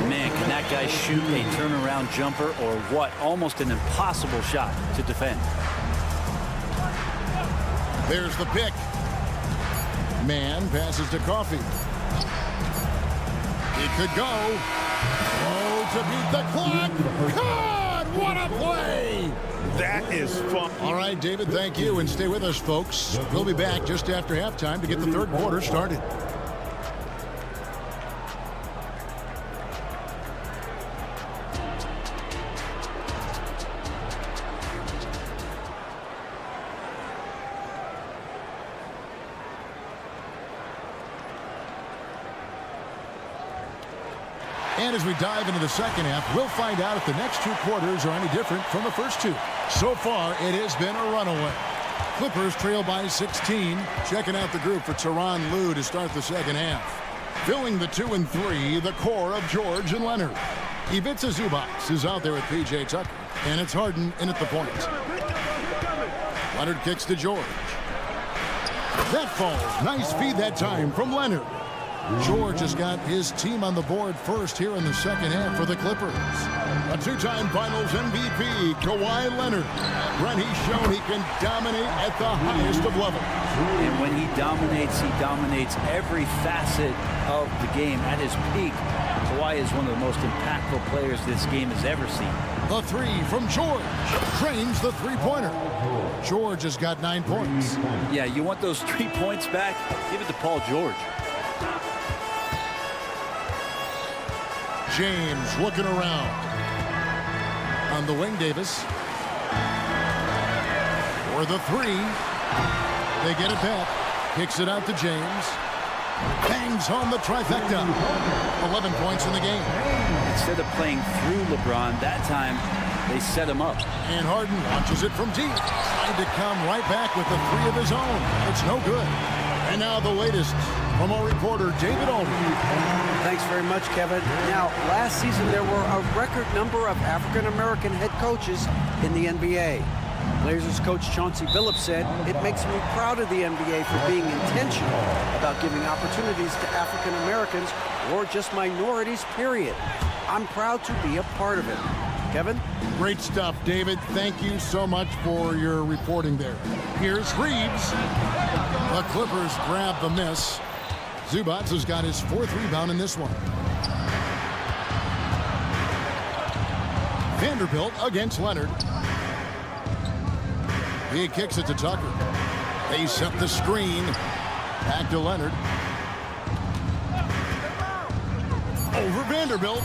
C: Man, can that guy shoot a turnaround jumper or what? Almost an impossible shot to defend.
H: There's the pick. Mann passes to Coffee. It could go. Oh, to beat the clock. God, what a play!
B: That is fun.
H: All right, David, thank you. And stay with us, folks. We'll be back just after halftime to get the third quarter started. And as we dive into the second half, we'll find out if the next two quarters are any different from the first two. So far, it has been a runaway. Clippers trail by 16. Checking out the group for Tyronn Lue to start the second half. Filling the 2 and 3, the core of George and Leonard. Ivica Zubac is out there with P.J. Tucker. And it's Harden in at the point. Leonard kicks to George. That falls. Nice feed that time from Leonard. George has got his team on the board first here in the second half for the Clippers. A two-time Finals MVP, Kawhi Leonard. Brent, he's shown he can dominate at the highest of levels.
C: And when he dominates every facet of the game at his peak. Kawhi is one of the most impactful players this game has ever seen.
H: A three from George. Drains the three-pointer. George has got 9 points.
C: Yeah, you want those 3 points back? Give it to Paul George.
H: James looking around. On the wing, Davis. For the three. They get it back. Kicks it out to James. Bangs home the trifecta. 11 points in the game.
C: Instead of playing through LeBron, that time they set him up.
H: And Harden launches it from deep. Trying to come right back with the three of his own. It's no good. And now the latest from our reporter, David Aldridge.
K: Thanks very much, Kevin. Now, last season there were a record number of African-American head coaches in the NBA. Blazers coach Chauncey Billups said, "It makes me proud of the NBA for being intentional about giving opportunities to African-Americans or just minorities, period. I'm proud to be a part of it." Kevin?
H: Great stuff, David. Thank you so much for your reporting there. Here's Reeves. The Clippers grab the miss. Zubac has got his 4th rebound in this one. Vanderbilt against Leonard. He kicks it to Tucker. They set the screen. Back to Leonard. Over Vanderbilt.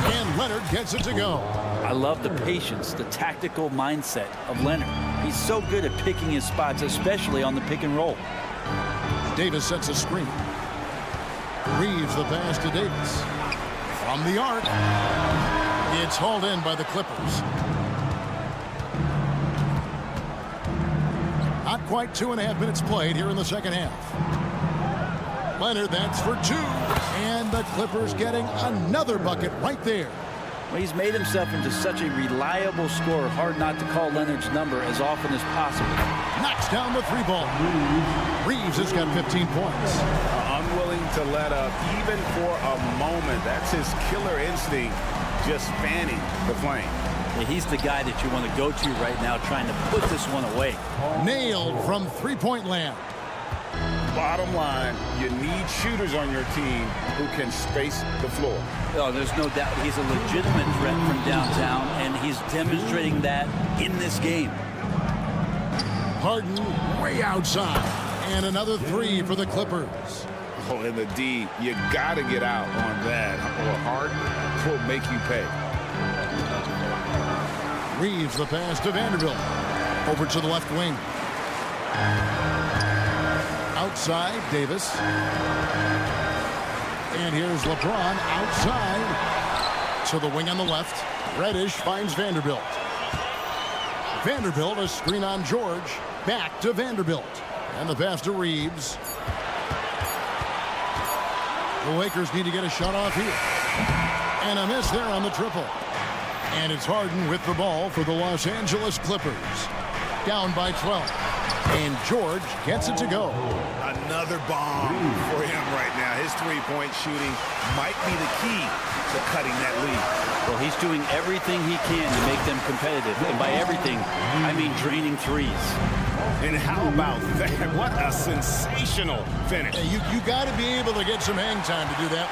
H: And Leonard gets it to go.
C: I love the patience, the tactical mindset of Leonard. He's so good at picking his spots, especially on the pick and roll.
H: Davis sets a screen. Reeves the pass to Davis. From the arc. It's hauled in by the Clippers. Not quite 2.5 minutes played here in the second half. Leonard, that's for 2. And the Clippers getting another bucket right there.
C: Well, he's made himself into such a reliable scorer. Hard not to call Leonard's number as often as possible.
H: Knocks down the 3-ball. Reeves has got 15 points.
I: Unwilling to let up even for a moment. That's his killer instinct, just fanning the flame.
C: Yeah, he's the guy that you want to go to right now, trying to put this one away.
H: Nailed from 3-point land.
I: Bottom line, you need shooters on your team who can space the floor.
C: Oh, there's no doubt he's a legitimate threat from downtown, and he's demonstrating that in this game.
H: Harden way outside. And another 3 for the Clippers.
I: Oh, and the D, you got to get out on that, or Harden will make you pay.
H: Reeves the pass to Vanderbilt. Over to the left wing. Outside, Davis. And here's LeBron outside to the wing on the left. Reddish finds Vanderbilt. Vanderbilt, a screen on George. Back to Vanderbilt. And the pass to Reeves. The Lakers need to get a shot off here. And a miss there on the triple. And it's Harden with the ball for the Los Angeles Clippers. Down by 12. And George gets it to go.
M: Another bomb for him right now. His three-point shooting might be the key to cutting that lead.
C: Well, he's doing everything he can to make them competitive. And by everything, I mean draining threes.
M: And how about that? What a sensational finish.
H: Yeah, you got to be able to get some hang time to do that.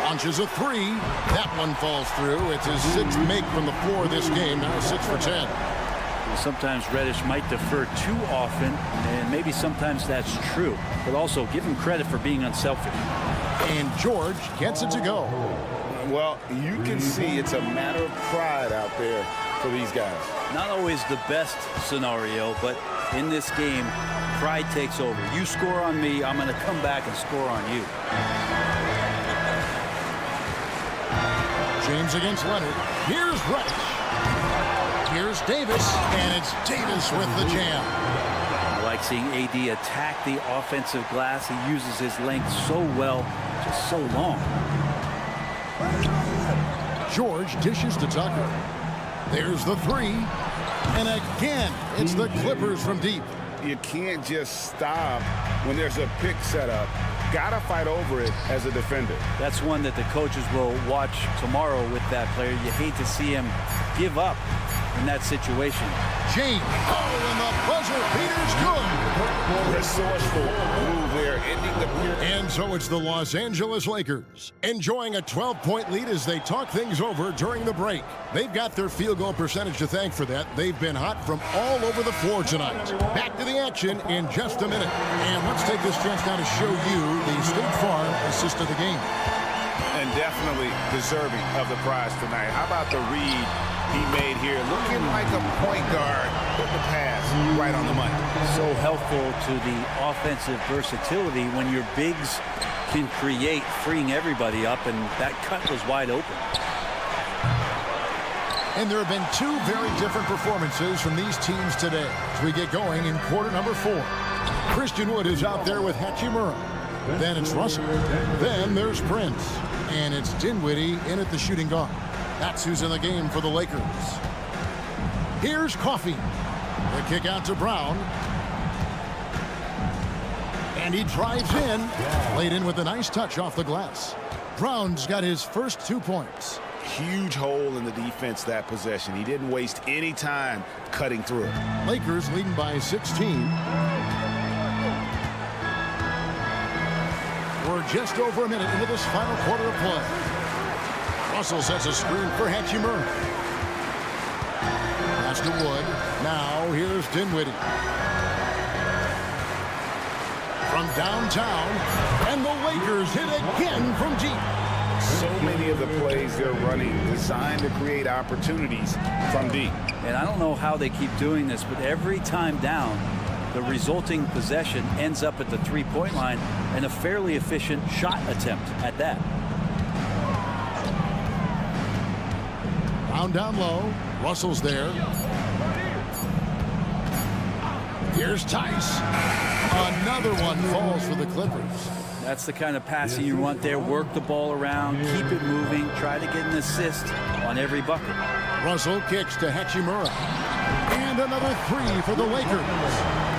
H: Launches a 3. That one falls through. It's his 6th make from the floor this game. Now 6 for 10.
C: Sometimes Reddish might defer too often, and maybe sometimes that's true. But also give him credit for being unselfish.
H: And George gets it to go.
I: Well, you can see it's a matter of pride out there for these guys.
C: Not always the best scenario, but in this game, pride takes over. You score on me, I'm going to come back and score on you.
H: James against Leonard. Here's Reddish. Here's Davis, and it's Davis with the jam.
C: I like seeing AD attack the offensive glass. He uses his length so well, just so long.
H: George dishes to Tucker. There's the 3. And again, it's the Clippers from deep.
I: You can't just stop when there's a pick set up. Gotta fight over it as a defender.
C: That's one that the coaches will watch tomorrow with that player. You hate to see him give up in that situation.
H: James. Oh, and the buzzer beater's good.
I: Resourceful move there, ending the period.
H: And so it's the Los Angeles Lakers enjoying a 12-point lead as they talk things over during the break. They've got their field goal percentage to thank for that. They've been hot from all over the floor tonight. Back to the action in just a minute. And let's take this chance now to show you the State Farm assist of the game.
I: And definitely deserving of the prize tonight. How about the read he made here? Looking like a point guard with the pass right on the money.
C: So helpful to the offensive versatility when your bigs can create, freeing everybody up, and that cut was wide open.
H: And there have been 2 very different performances from these teams today as we get going in quarter number 4. Christian Wood is out there with Hachimura. Then it's Russell. Then there's Prince. And it's Dinwiddie in at the shooting guard. That's who's in the game for the Lakers. Here's Coffey. The kick out to Brown. And he drives in. Laid in with a nice touch off the glass. Brown's got his first 2 points.
I: Huge hole in the defense that possession. He didn't waste any time cutting through it.
H: Lakers leading by 16. We're just over a minute into this final quarter of play. Russell sets a screen for Hachimura. Pass to Wood. Now here's Dinwiddie. From downtown. And the Lakers hit again from deep.
I: So many of the plays they're running designed to create opportunities from deep.
C: And I don't know how they keep doing this, but every time down, the resulting possession ends up at the 3-point line and a fairly efficient shot attempt at that.
H: Brown down low. Russell's there. Here's Tice. Another one falls for the Clippers.
C: That's the kind of passing you want there. Work the ball around, keep it moving, try to get an assist on every bucket.
H: Russell kicks to Hachimura. And another three for the Lakers.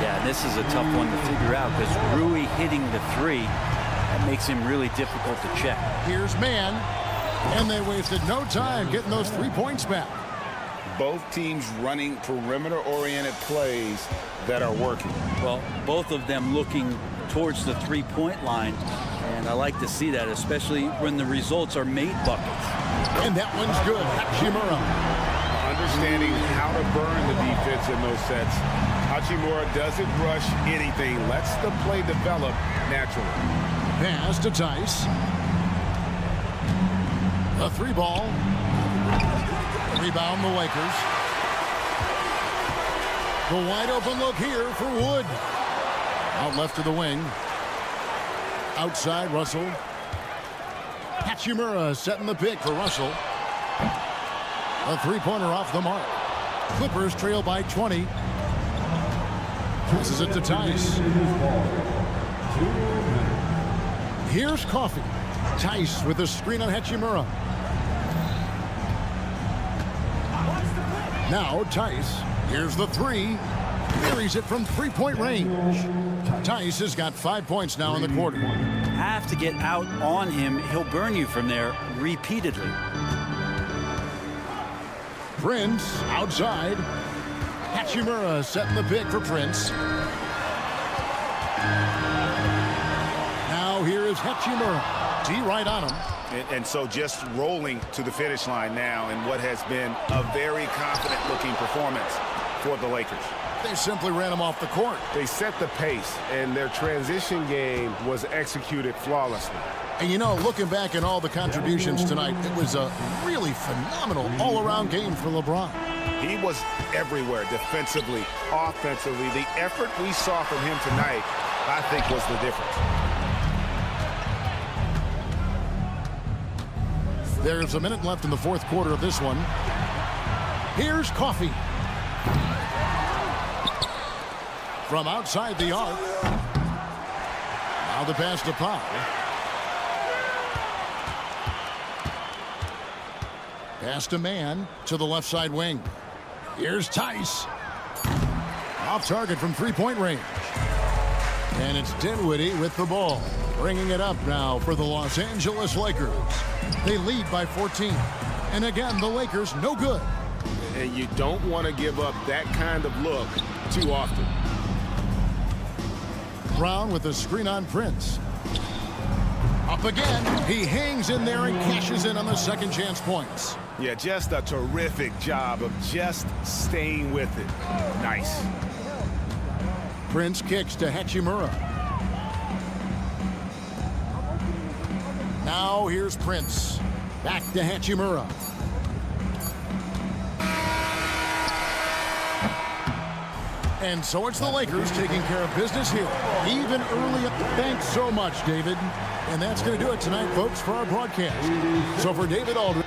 C: Yeah, this is a tough one to figure out because Rui hitting the three, that makes him really difficult to check.
H: Here's Mann. And they wasted no time getting those 3 points back.
I: Both teams running perimeter-oriented plays that are working.
C: Well, both of them looking towards the three-point line, and I like to see that, especially when the results are made buckets.
H: And that one's good. Hachimura.
I: Understanding how to burn the defense in those sets. Hachimura doesn't rush anything. Lets the play develop naturally.
H: Pass to Tice. A three ball. Rebound the Lakers. The wide open look here for Wood. Out left to the wing. Outside Russell. Hachimura setting the pick for Russell. A three-pointer off the mark. Clippers trail by 20. Passes it to Tice. Here's Coffey. Tice with a screen on Hachimura. Now Tice. Here's the three. Buries it from three-point range. Tice has got 5 points now in the quarter.
C: Have to get out on him. He'll burn you from there repeatedly.
H: Prince outside. Hachimura setting the pick for Prince. Now here is Hachimura. D right on him.
I: And so just rolling to the finish line now in what has been a very confident-looking performance for the Lakers.
H: They simply ran him off the court.
M: They set the pace, and their transition game was executed flawlessly.
H: And, you know, looking back at all the contributions tonight, it was a really phenomenal all-around game for LeBron.
M: He was everywhere defensively, offensively. The effort we saw from him tonight, I think, was the difference.
H: There's a minute left in the fourth quarter of this one. Here's Coffey. From outside the arc. Now the pass to Pau. Pass to Mann to the left side wing. Here's Tice. Off target from three-point range. And it's Dinwiddie with the ball. Bringing it up now for the Los Angeles Lakers. They lead by 14. And again, the Lakers no good.
M: And you don't want to give up that kind of look too often.
H: Brown with a screen on Prince. Up again. He hangs in there and cashes in on the second chance points.
M: Yeah, just a terrific job of just staying with it. Nice.
H: Prince kicks to Hachimura. Now here's Prince. Back to Hachimura. And so it's the Lakers taking care of business here, even early. Thanks so much, David. And that's going to do it tonight, folks, for our broadcast. So for David Aldridge.